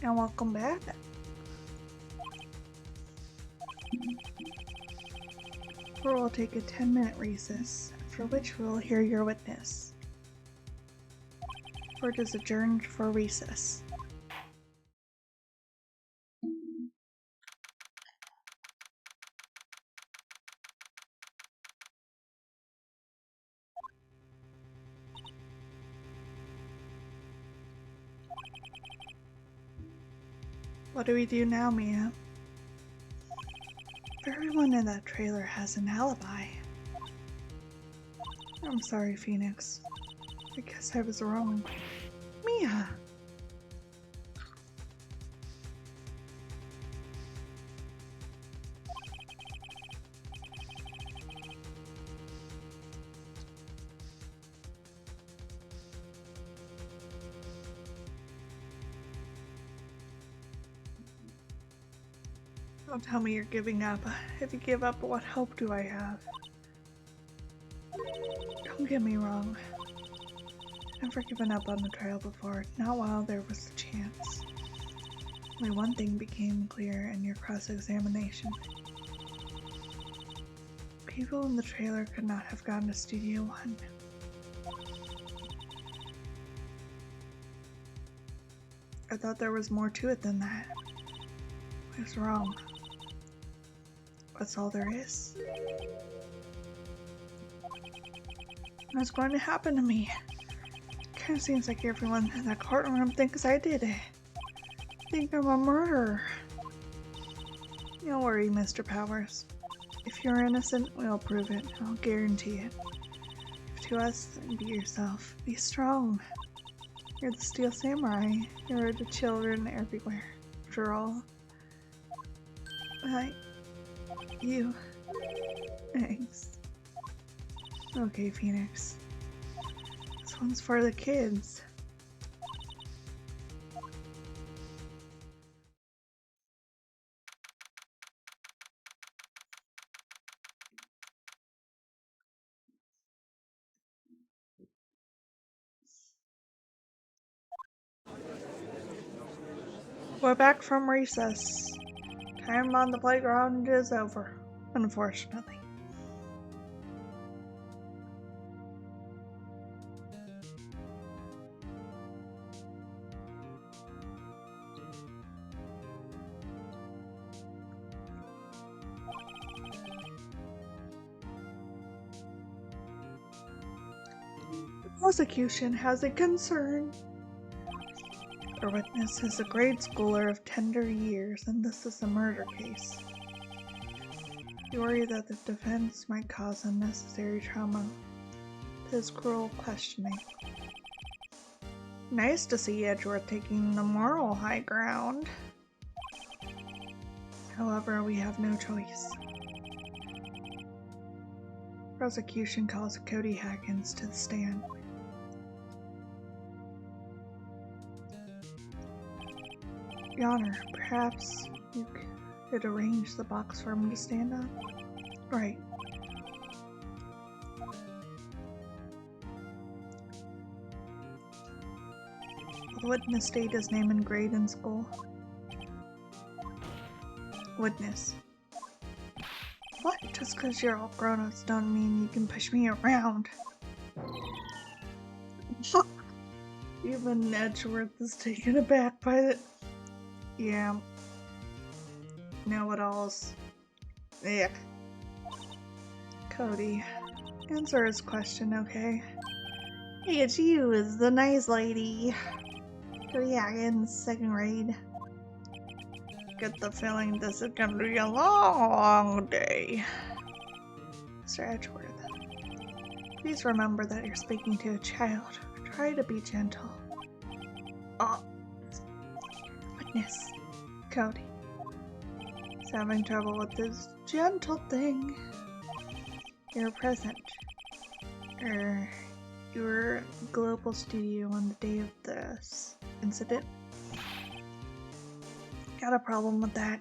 And welcome back. We'll take a 10-minute recess, after which we'll hear your witness. Court is adjourned for recess. What do we do now, Mia? Everyone in that trailer has an alibi. I'm sorry, Phoenix. I guess I was wrong. Mia! Don't tell me you're giving up. If you give up, what hope do I have? Don't get me wrong. Never given up on the trail before, not while there was the chance. Only one thing became clear in your cross-examination. People in the trailer could not have gone to Studio One. I thought there was more to it than that. I was wrong. That's all there is. What's going to happen to me? Kind of seems like everyone in that courtroom thinks I did it. Think I'm a murderer. Don't worry, Mr. Powers. If you're innocent, we'll prove it. I'll guarantee it. If to us, then be yourself. Be strong. You're the Steel Samurai. You're the children everywhere. After all, you. Thanks. Okay, Phoenix. This one's for the kids. We're back from recess. Time on the playground is over, unfortunately. The prosecution has a concern. Our witness is a grade schooler of tender years, and this is a murder case. We worry that the defense might cause unnecessary trauma to his cruel questioning. Nice to see Edgeworth taking the moral high ground. However, we have no choice. Prosecution calls Cody Haggins to the stand. Your Honor, perhaps you could arrange the box for him to stand on? Right. Will the witness state his name and grade in school? Witness. What? Just because you're all grown-ups don't mean you can push me around. Even Edgeworth is taken aback by it. Yeah. Know-it-alls. Yeah. Cody, answer his question, okay? Hey, it's you, is the nice lady. Cody Haggins, second grade. Get the feeling this is gonna be a long day. Mr. Edgeworth, please remember that you're speaking to a child. Try to be gentle. Oh. Witness, Cody. He's having trouble with this gentle thing. You're present. You were at Global Studio on the day of this incident. Got a problem with that?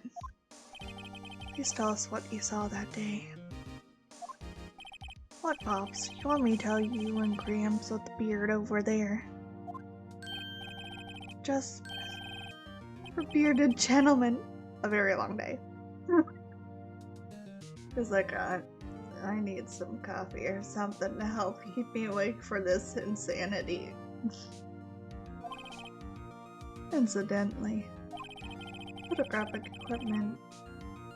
Please tell us what you saw that day. What, Pops? You want me to tell you and Gramps with the beard over there? Just for bearded gentlemen. A very long day. It's like, I need some coffee or something to help keep me awake for this insanity. Incidentally, photographic equipment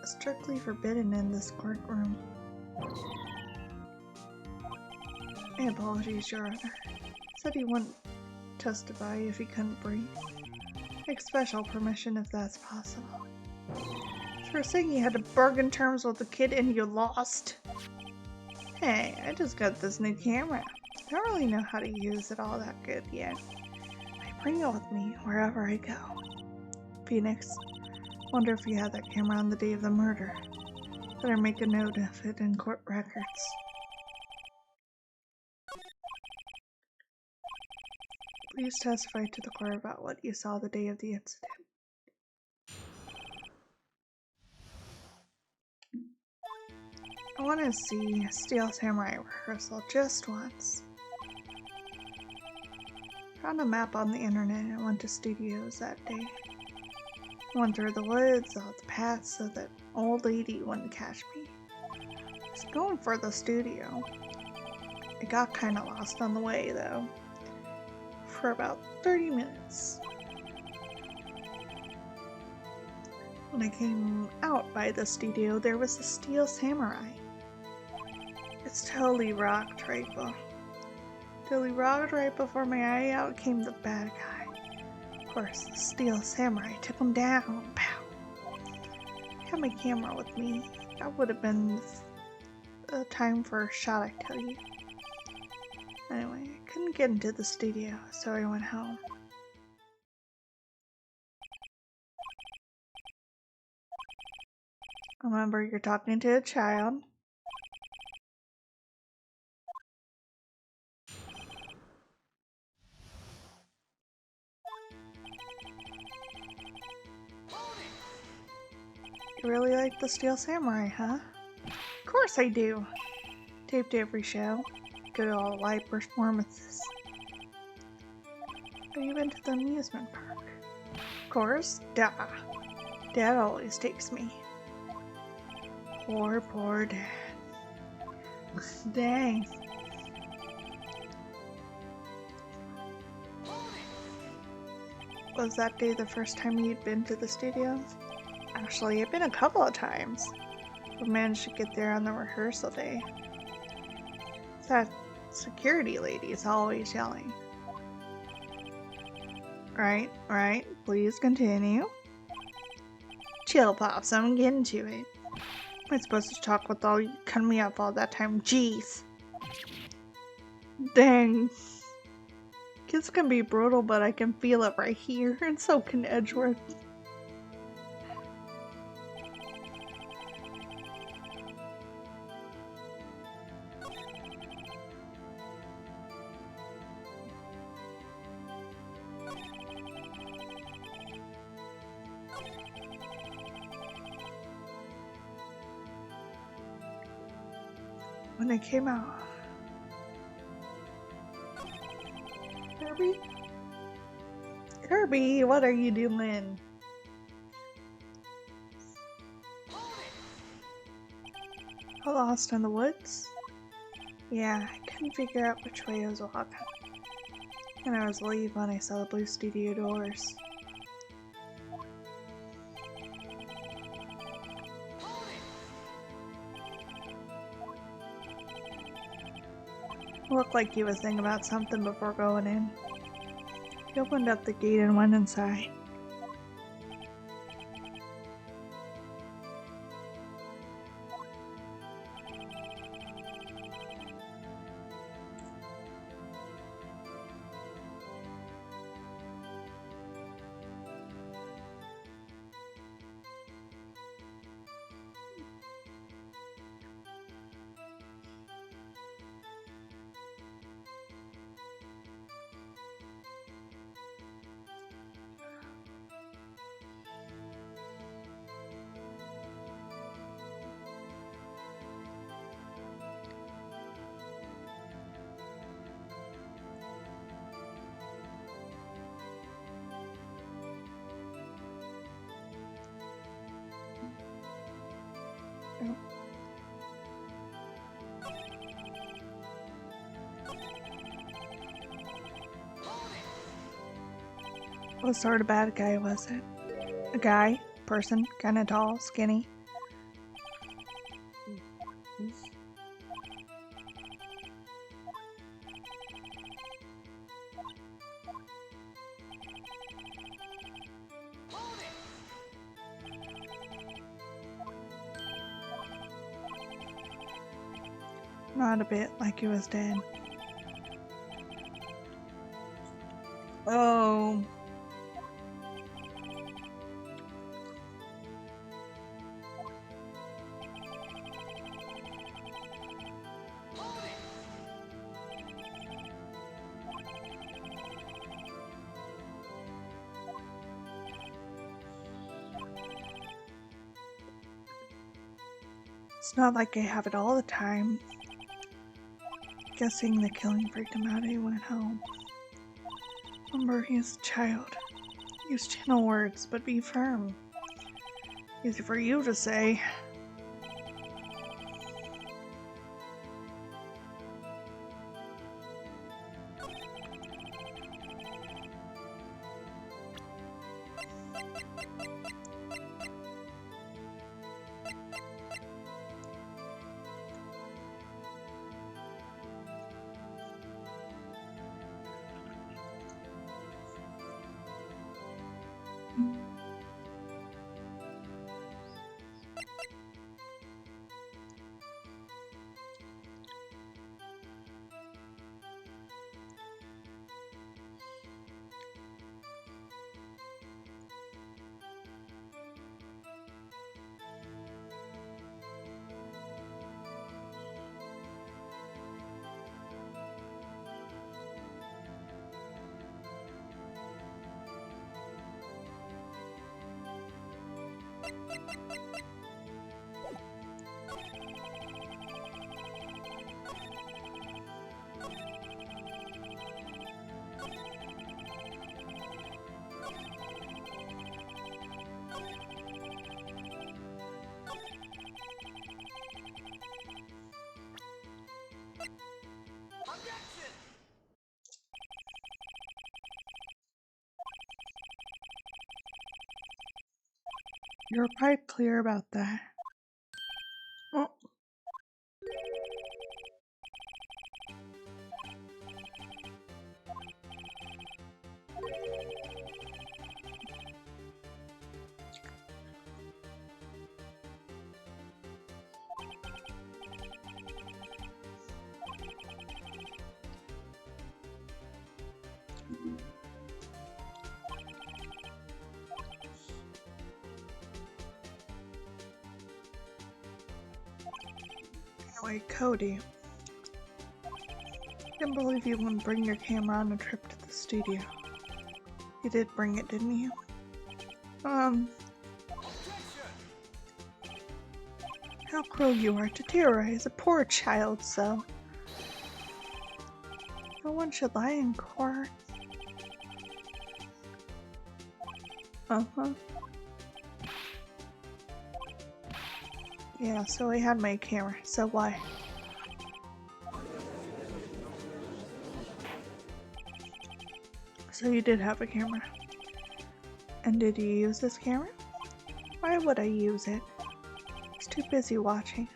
is strictly forbidden in this courtroom. My apologies, Your Honor. Said he wouldn't testify if he couldn't breathe. Take special permission if that's possible. First thing, you had to bargain terms with the kid and you lost. Hey, I just got this new camera. I don't really know how to use it all that good yet. I bring it with me wherever I go. Phoenix, wonder if you had that camera on the day of the murder. Better make a note of it in court records. Please testify to the court about what you saw the day of the incident. I want to see Steel Samurai rehearsal just once. Found a map on the internet and went to studios that day. Went through the woods, off the path so that old lady wouldn't catch me. I was going for the studio. I got kinda lost on the way though, for about 30 minutes. When I came out by the studio, there was a steel samurai. It's totally rocked right before my eye. Out came the bad guy. Of course, the steel samurai took him down. Pow! I had my camera with me. That would have been the time for a shot, I tell you. Anyway, I couldn't get into the studio, so I went home. Remember, you're talking to a child. You really like the Steel Samurai, huh? Of course I do. Taped every show. Go to all live performances. Have you been to the amusement park? Of course. Duh. Dad always takes me. Poor Dad. Dang. Was that day the first time you'd been to the studio? Actually, I've been a couple of times. We managed to get there on the rehearsal day. That security lady is always yelling. Right, please continue. Chill, Pops, I'm getting to it. I'm supposed to talk with all you cutting me up all that time. Jeez. Dang. Kids can be brutal, but I can feel it right here, and so can Edgeworth. When I came out, Kirby, what are you doing? I lost in the woods? Yeah, I couldn't figure out which way I was walking. And I was leaving when I saw the blue studio doors. Looked like he was thinking about something before going in. He opened up the gate and went inside. What sort of bad guy was it? A guy? Person? Kinda tall? Skinny? Not a bit, like he was dead. Oh. It's not like I have it all the time. Guessing the killing freaked him out, he went home. Remember, he is a child. Use gentle words, but be firm. Easy for you to say. You're quite clear about that. Oh. Anyway, Cody. I can't believe you wouldn't bring your camera on a trip to the studio. You did bring it, didn't you? How cruel you are to terrorize a poor child so. No one should lie in court. Uh-huh. Yeah, so I had my camera, so why? So you did have a camera. And did you use this camera? Why would I use it? I was too busy watching.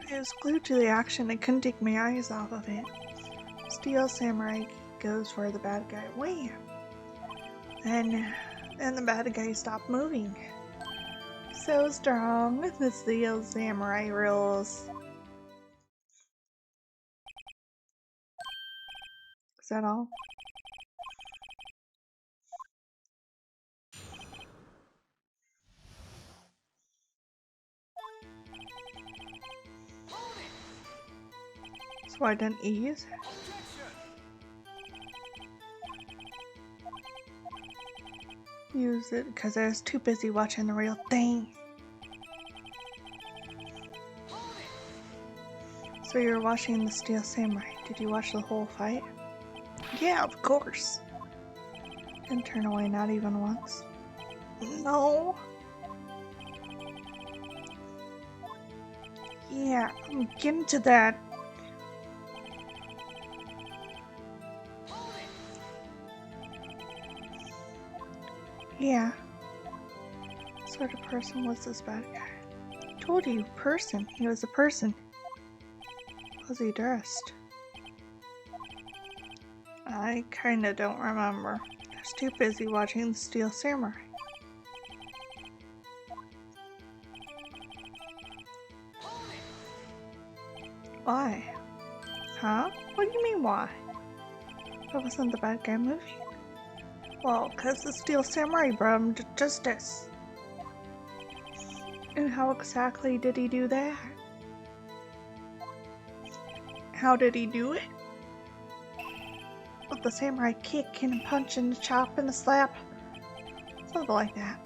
I was glued to the action and couldn't take my eyes off of it. Steel Samurai goes where the bad guy went. And the bad guy stopped moving. So strong, the Steel Samurai rules. Is that all? So I didn't use it. Use it because I was too busy watching the real thing. So you were watching the Steel Samurai. Did you watch the whole fight? Yeah, of course. Didn't turn away, not even once. No. Yeah, I'm getting to that. Yeah. What sort of person was this bad guy? I told you, person. He was a person. How was he dressed? I kinda don't remember. I was too busy watching the Steel Samurai. Why? Huh? What do you mean why? That wasn't the bad guy movie. Well, 'cause the Steel Samurai brought him to justice. And how exactly did he do that? How did he do it? With the samurai kick and a punch and a chop and a slap. Something like that.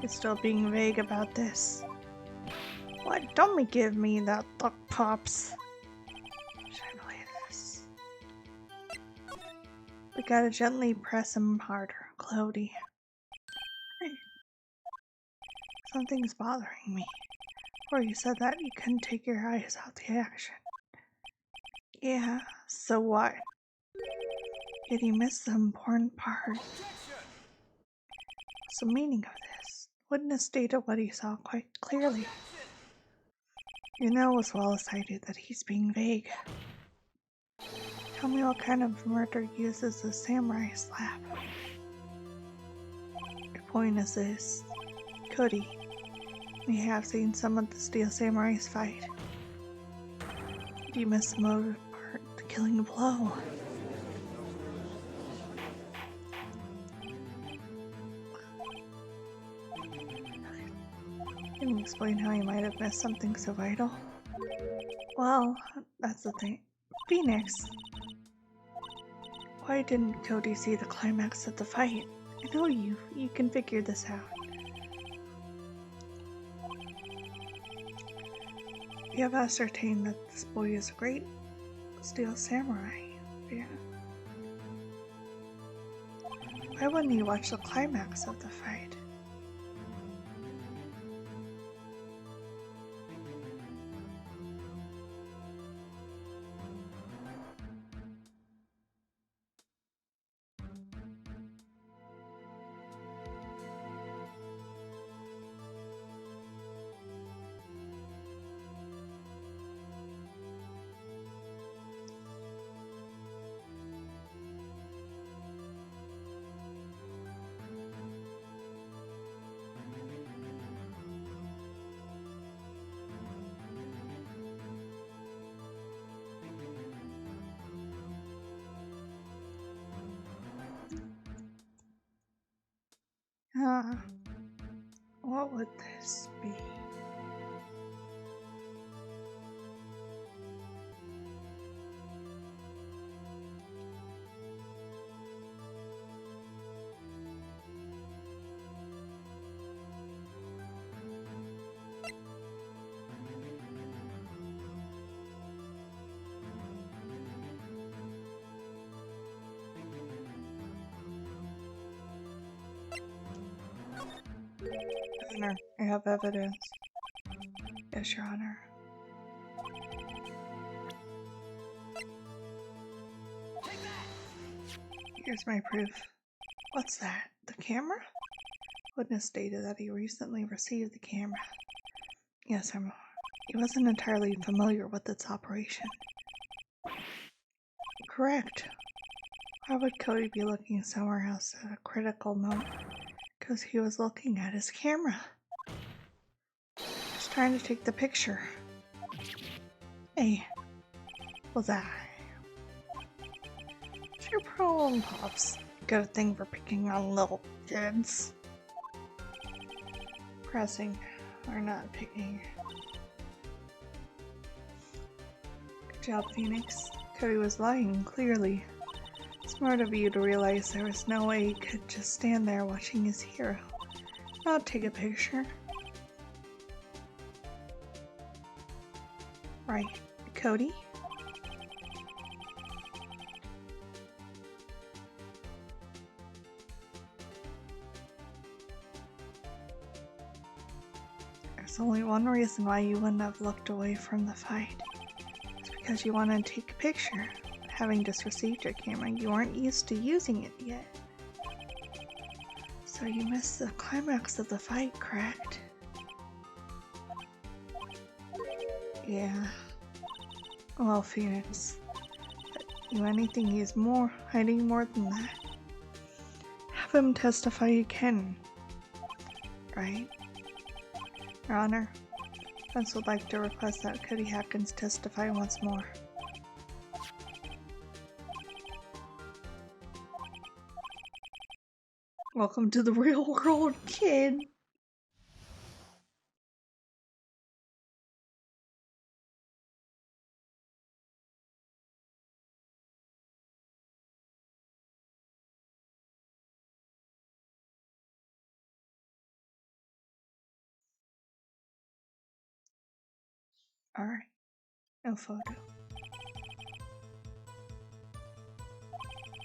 You're still being vague about this. What? Don't give me that look, Pops. Should I believe this? We gotta gently press him harder, Cloudy. Hey. Something's bothering me. Before you said that, you couldn't take your eyes off the action. Yeah, so what? Did you miss the important part? What's the meaning of this? Witness stated what he saw quite clearly. You know as well as I do that he's being vague. Tell me what kind of murder uses the samurai slap. Your point is this. Cody, we have seen some of the Steel Samurais fight. Did you miss the motive part, the killing blow? Can you explain how you might have missed something so vital? Well, that's the thing. Phoenix. Why didn't Cody see the climax of the fight? I know you can figure this out. We have ascertained that this boy is a great Steel Samurai. Yeah. Why wouldn't you watch the climax of the fight? What would this be? Honor, I have evidence. Yes, Your Honor. Here's my proof. What's that? The camera? Witness stated that he recently received the camera. Yes, he wasn't entirely familiar with its operation. Correct. Why would Cody be looking somewhere else at a critical moment? Because he was looking at his camera. Just trying to take the picture. Hey, was that? It's your problem, Pops. Got a thing for picking on little kids. Pressing, or not picking. Good job, Phoenix. Cody was lying, clearly. Smart of you to realize there was no way he could just stand there watching his hero. I'll take a picture. Right. Cody? There's only one reason why you wouldn't have looked away from the fight. It's because you wanted to take a picture. Having just received your camera, you weren't used to using it yet. So you missed the climax of the fight, correct? Yeah. Well, Phoenix, you anything he's hiding more than that. Have him testify again. Right? Your Honor, defense would like to request that Cody Hopkins testify once more. Welcome to the real world, kid. Alright, no photo.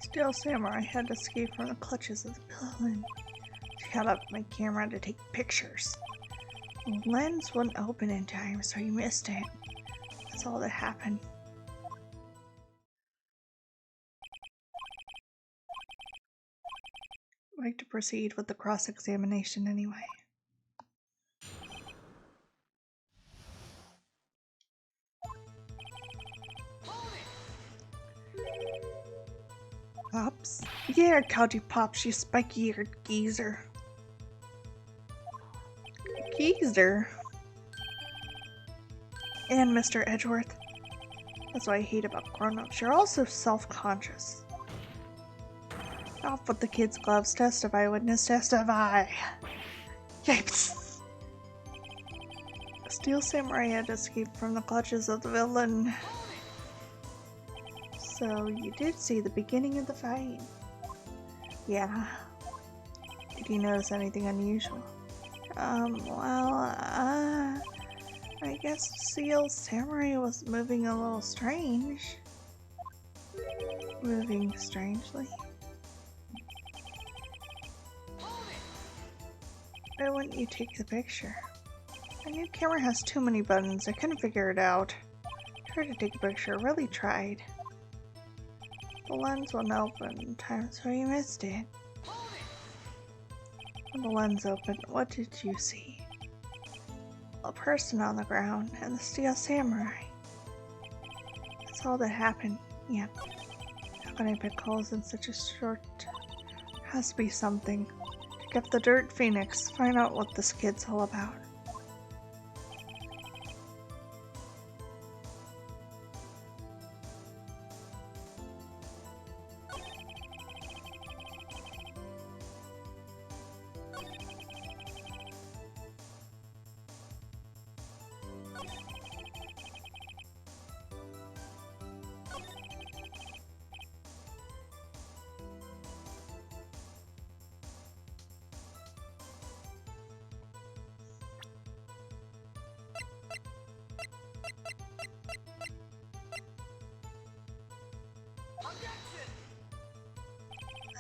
Steel Samurai had escaped from the clutches of the villain. She held up my camera to take pictures. The lens wouldn't open in time, so he missed it. That's all that happened. I'd like to proceed with the cross-examination anyway. Pops? Yeah, I called you Pops, you spiky-eared geezer. Geezer? And Mr. Edgeworth. That's what I hate about grown-ups. You're all so self-conscious. Off with the kids' gloves. Testify, witness, testify. Yipes! Steel Samurai had escaped from the clutches of the villain. So, you did see the beginning of the fight? Yeah. Did you notice anything unusual? I guess Steel Samurai was moving a little strange. Moving strangely? Why wouldn't you take the picture? My new camera has too many buttons, I couldn't figure it out. Tried to take a picture, really tried. The lens wouldn't open in time, so you missed it. When the lens opened, what did you see? A person on the ground and the Steel Samurai. That's all that happened. Yep. How can I pick holes in such a short... Has to be something. Pick up the Dirt Phoenix. Find out what this kid's all about.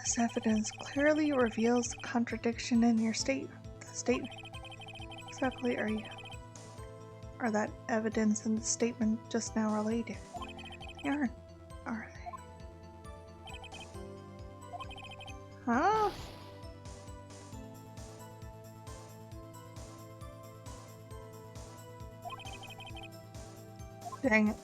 This evidence clearly reveals the contradiction in your statement. Exactly are that evidence and the statement just now related? They aren't, are they? Huh? Dang it.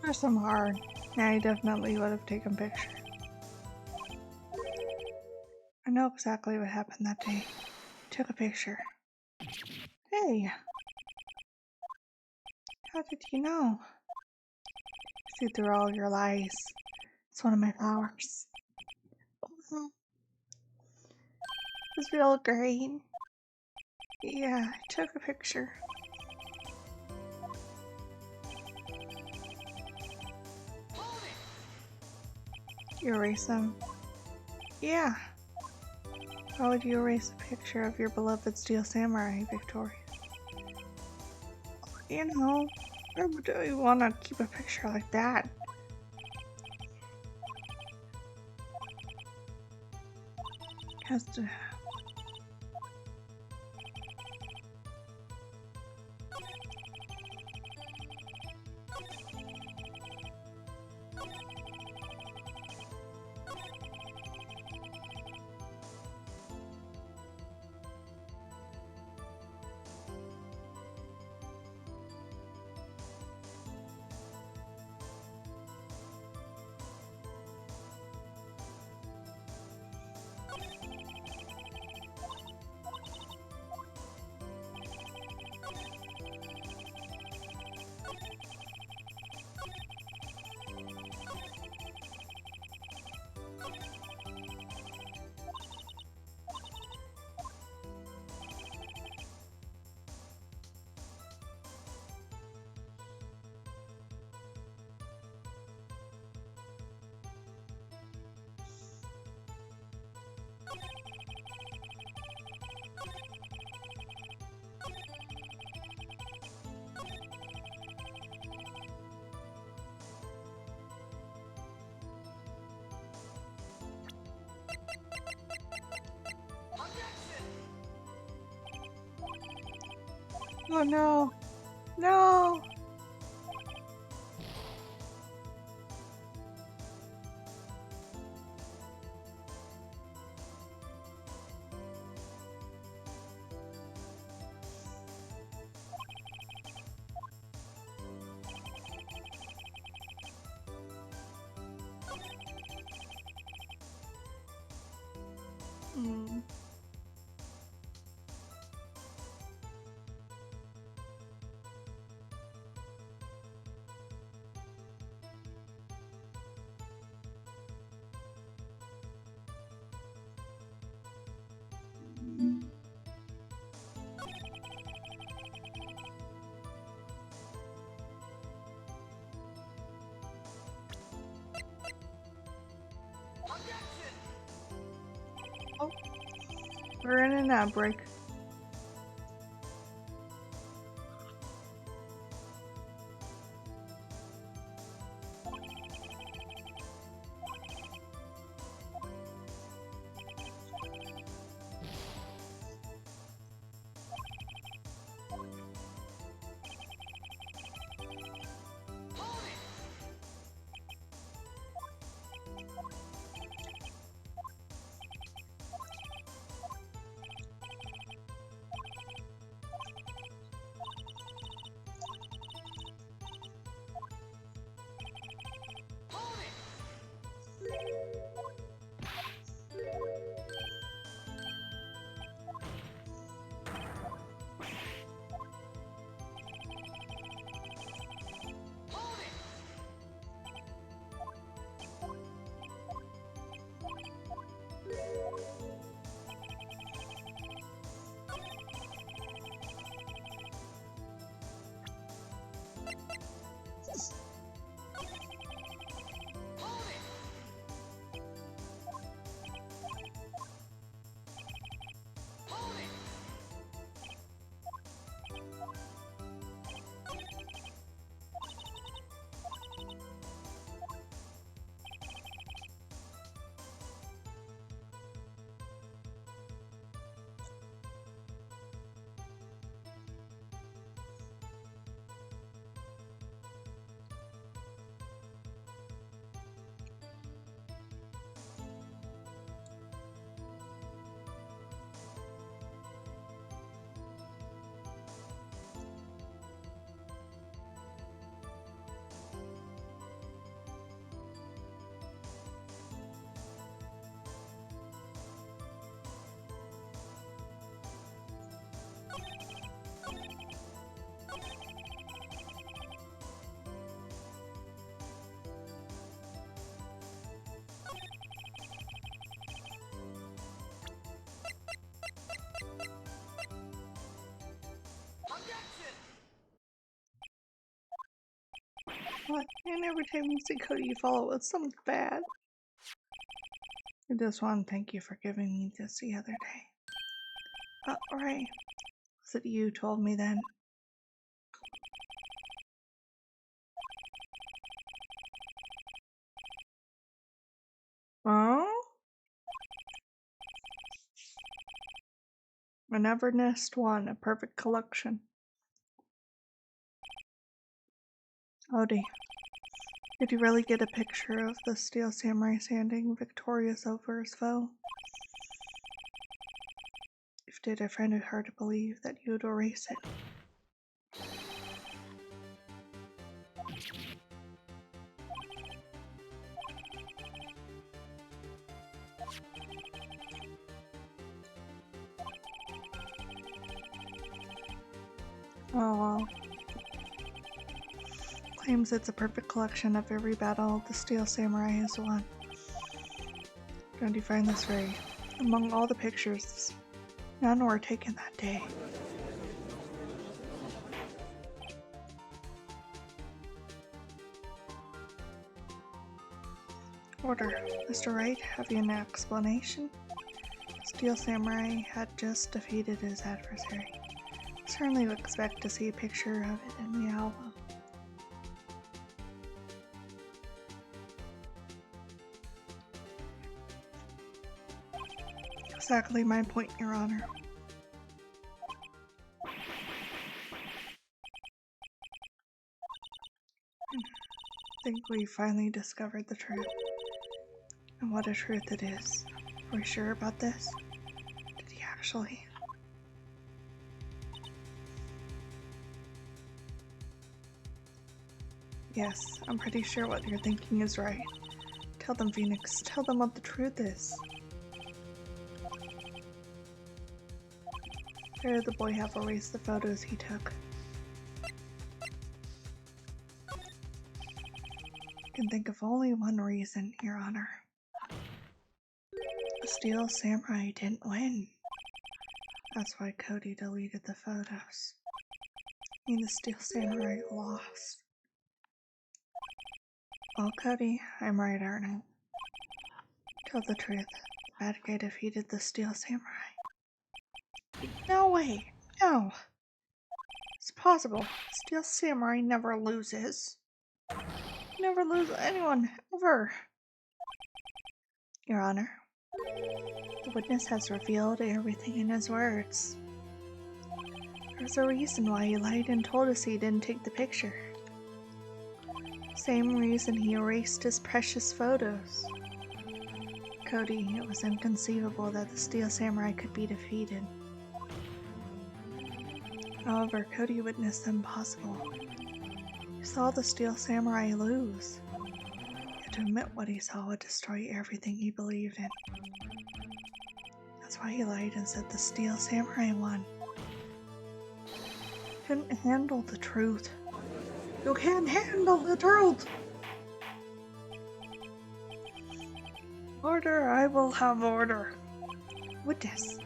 There's some hard. Yeah, I definitely would have taken a picture. I know exactly what happened that day. Took a picture. Hey! How did you know? See through all your lies. It's one of my flowers. It's real great. Yeah, I took a picture. You erase them? Yeah. How would you erase a picture of your beloved Steel Samurai, Victoria? You know, why would I want to keep a picture like that? Has to... Oh no. No! Hmm. Oh, we're in an outbreak. What? And every time you see Cody, you follow with something bad. I just want to thank you for giving me this the other day. Right. Was it you told me then? Oh? I never missed one, a perfect collection. Odie, did you really get a picture of the Steel Samurai standing victorious over his foe? If you did, I find it hard to believe that you would erase it. Oh well. Claims it's a perfect collection of every battle the Steel Samurai has won. Don't you find this very... Among all the pictures, none were taken that day. Order. Mr. Wright, have you an explanation? Steel Samurai had just defeated his adversary. Certainly would expect to see a picture of it in the album. Exactly my point, Your Honor. think we finally discovered the truth. And what a truth it is. Are we sure about this? Did he actually? Yes, I'm pretty sure what you're thinking is right. Tell them, Phoenix. Tell them what the truth is. Where did the boy have erased the photos he took? I can think of only one reason, Your Honor. The Steel Samurai didn't win. That's why Cody deleted the photos. I mean, the Steel Samurai lost. Well, Cody, I'm right, aren't I? Tell the truth. The bad guy defeated the Steel Samurai. No way! No! It's possible. Steel Samurai never loses. Never lose anyone, ever. Your Honor, the witness has revealed everything in his words. There's a reason why he lied and told us he didn't take the picture. Same reason he erased his precious photos. Cody, it was inconceivable that the Steel Samurai could be defeated. However, Cody witnessed the impossible. He saw the Steel Samurai lose. Yet to admit what he saw would destroy everything he believed in. That's why he lied and said the Steel Samurai won. Couldn't handle the truth. You can't handle the truth! Order, I will have order. Witness.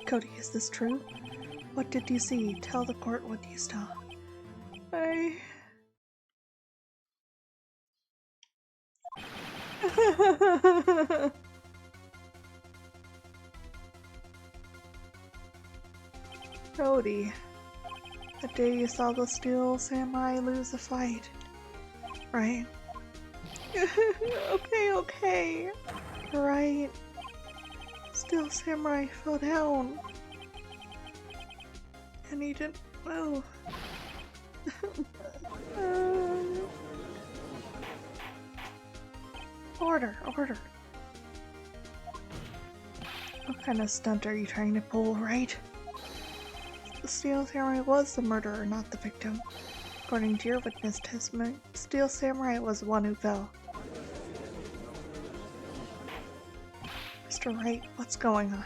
Cody, is this true? What did you see? Tell the court what you saw. Cody, the day you saw the Steel Samurai lose the fight, right? Okay. Right. Steel Samurai fell down. And he didn't move. Order. What kind of stunt are you trying to pull, right? The Steel Samurai was the murderer, not the victim. According to your witness testimony, Steel Samurai was the one who fell. Mr. Wright, what's going on?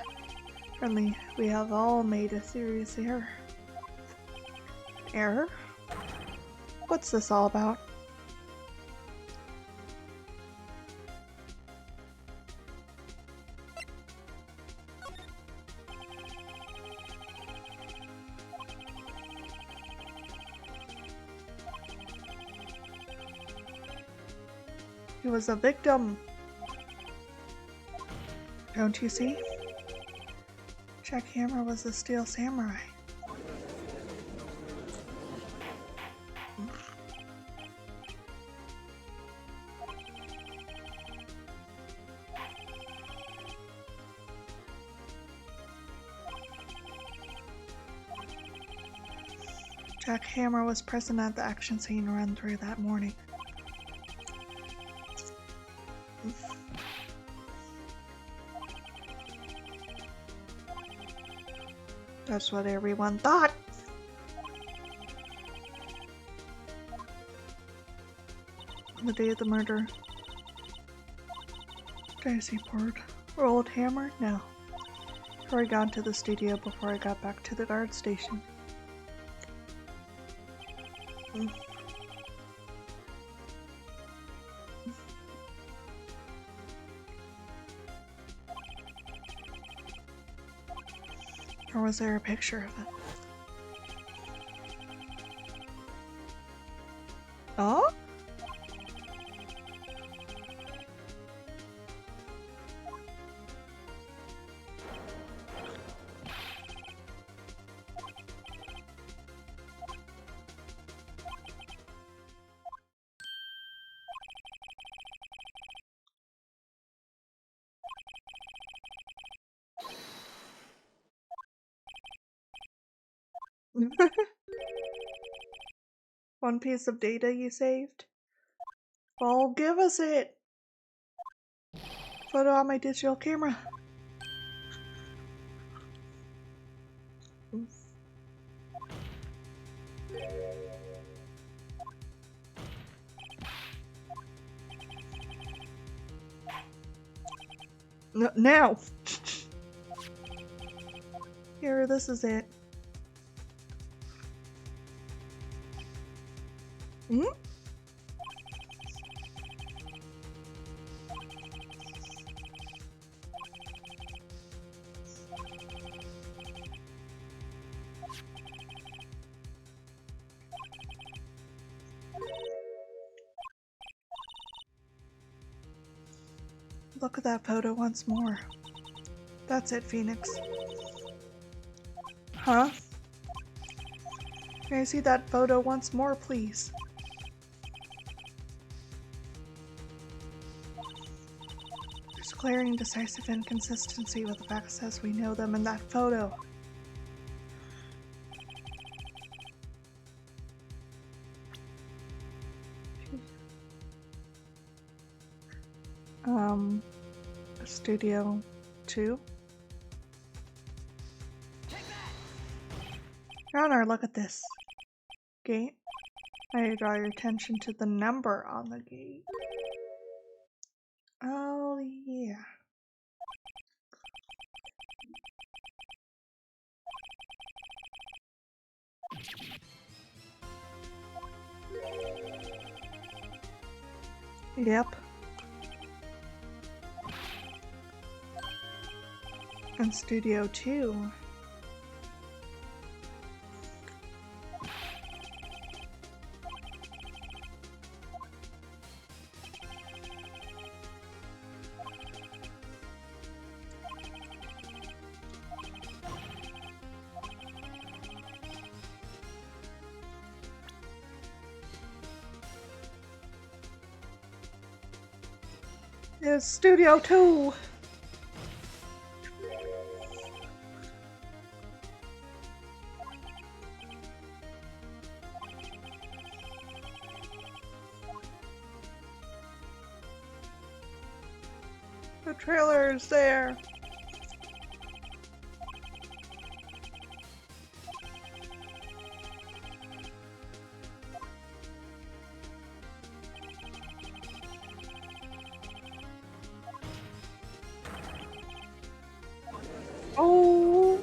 Apparently, we have all made a serious error. Error? What's this all about? He was a victim. Don't you see? Jackhammer was the Steel Samurai. Jackhammer was present at the action scene run through that morning. That's what everyone thought. On the day of the murder, Daisy poured rolled hammer? No. Troy got to the studio before I got back to the guard station. Or was there a picture of it? Oh? One piece of data you saved? Oh, give us it! Photo on my digital camera. No, now! Here, this is it. Hmm? Look at that photo once more. That's it, Phoenix. Huh? Can I see that photo once more, please? There's glaring decisive inconsistency with the facts as we know them in that photo. Studio 2. Your Honor, look at this. Gate. I draw your attention to the number on the gate. Oh, yeah. Yep. And Studio 2. It's Studio 2! The trailer is there! Oh!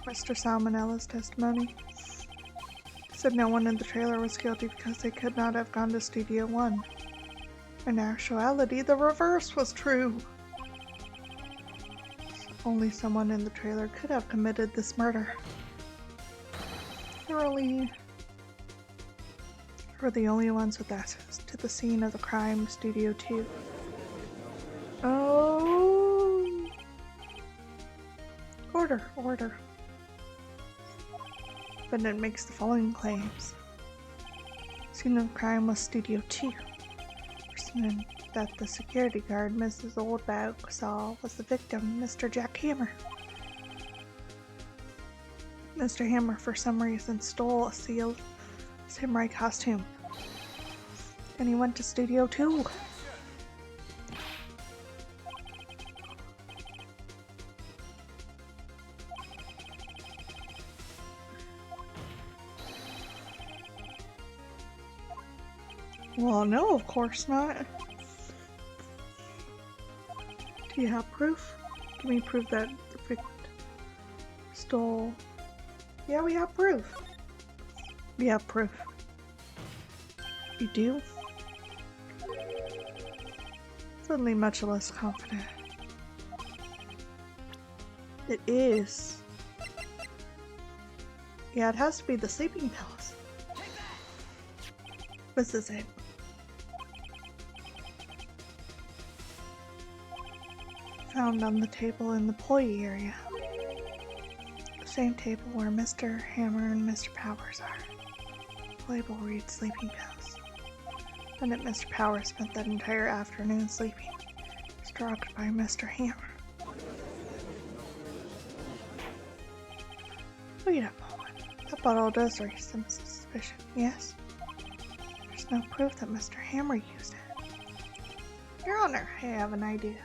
Mr. Salmonella's testimony said no one in the trailer was guilty because they could not have gone to Studio 1. In actuality, the reverse was true. Only someone in the trailer could have committed this murder. We're the only ones with access to the scene of the crime, Studio 2. Oh! Order. Defendant makes the following claims. Scene of crime was Studio 2. Person that the security guard, Mrs. Oldbaugh, saw was the victim, Mr. Jack Hammer. Mr. Hammer, for some reason, stole a sealed samurai costume. Then he went to Studio 2. Well, no, of course not. Do you have proof? Can we prove that the victim stole? Yeah, we have proof. We have proof. You do? Suddenly much less confident. It is. Yeah, it has to be the sleeping pills. This is it. Found on the table in the employee area. Same table where Mr. Hammer and Mr. Powers are. The label reads sleeping pills. Then Mr. Powers spent that entire afternoon sleeping. He was drugged by Mr. Hammer. Wait a moment. That bottle does raise some suspicion, yes? There's no proof that Mr. Hammer used it. Your Honor, I have an idea.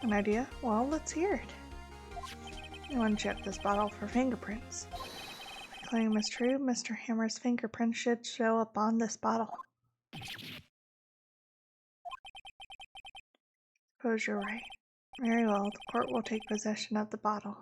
An idea? Well, let's hear it. You want to check this bottle for fingerprints. If the claim is true, Mr. Hammer's fingerprints should show up on this bottle. Suppose you're right. Very well, the court will take possession of the bottle.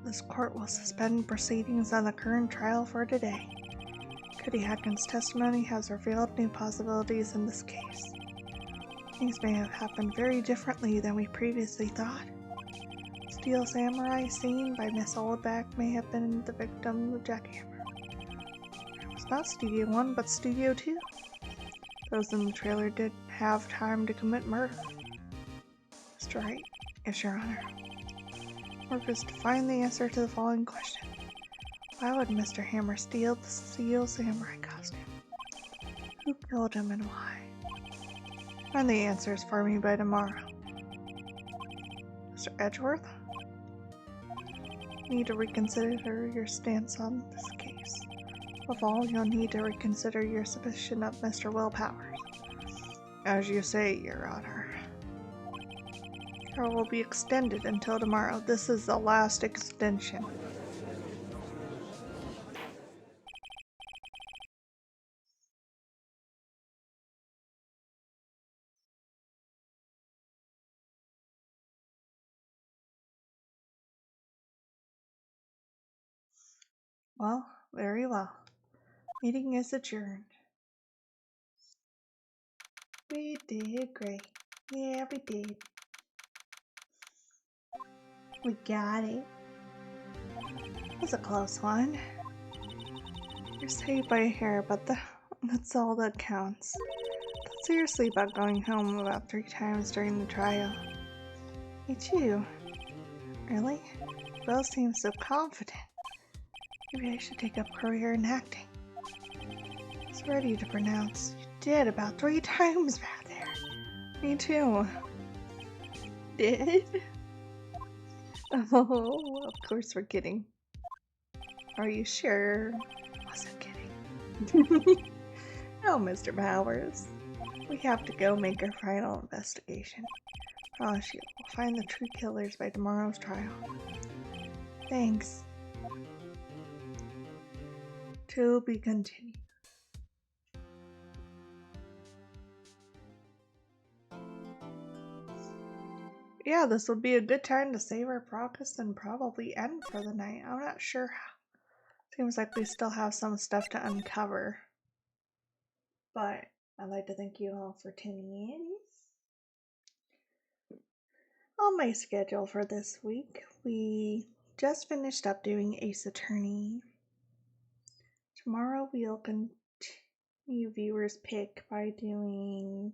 This court will suspend proceedings on the current trial for today. Cody Hadkin's testimony has revealed new possibilities in this case. Things may have happened very differently than we previously thought. Steel Samurai seen by Miss Oldback may have been the victim of Jackhammer. It was not Studio 1, but Studio 2. Those in the trailer did have time to commit murder. Mr. Wright, yes, Your Honor. Work is to find the answer to the following question. Why would Mr. Hammer steal the Steel Samurai costume? Who killed him and why? Find the answers for me by tomorrow. Mr. Edgeworth? You need to reconsider your stance on this case. Above all, you'll need to reconsider your suspicion of Mr. Willpower. As you say, Your Honor. Trial will be extended until tomorrow. This is the last extension. Well, very well. Meeting is adjourned. We did great. Yeah, we did. We got it. It was a close one. You're saved by a hair, but that's all that counts. Don't seriously about going home about 3 times during the trial. Me too. Really? You both seem so confident. Maybe I should take up a career in acting. I was ready to pronounce you did about 3 times back there. Me too. Did? Oh, of course we're kidding. Are you sure? Wasn't kidding. No, Mr. Powers. We have to go make our final investigation. Promise you, we'll find the true killers by tomorrow's trial. Thanks. To be continued. Yeah, this would be a good time to save our progress and probably end for the night. I'm not sure how. Seems like we still have some stuff to uncover. But I'd like to thank you all for tuning in. On my schedule for this week, we just finished up doing Ace Attorney. Tomorrow we'll continue Viewer's Pick by doing...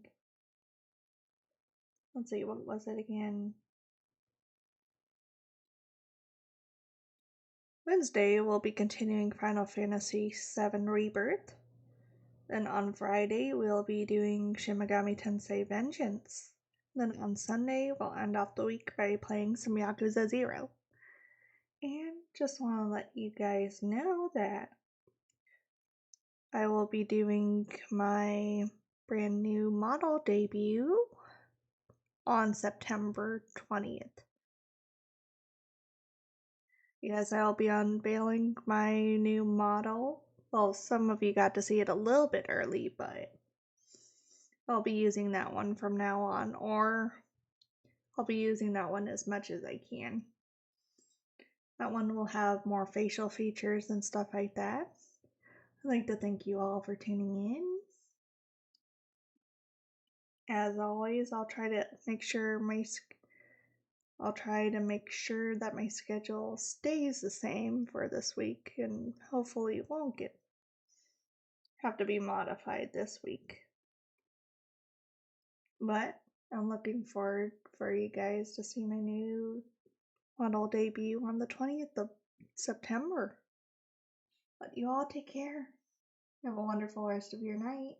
Let's see, what was it again? Wednesday, we'll be continuing Final Fantasy VII Rebirth. Then on Friday, we'll be doing Shin Megami Tensei Vengeance. Then on Sunday, we'll end off the week by playing some Yakuza 0. And just want to let you guys know that I will be doing my brand new model debut on September 20th. Yes, I'll be unveiling my new model. Well, some of you got to see it a little bit early, but I'll be using that one from now on, or I'll be using that one as much as I can. That one will have more facial features and stuff like that. I'd like to thank you all for tuning in. As always, I'll try to make sure that my schedule stays the same for this week, and hopefully it won't have to be modified this week. But I'm looking forward for you guys to see my new model debut on the 20th of September. But you all take care. Have a wonderful rest of your night.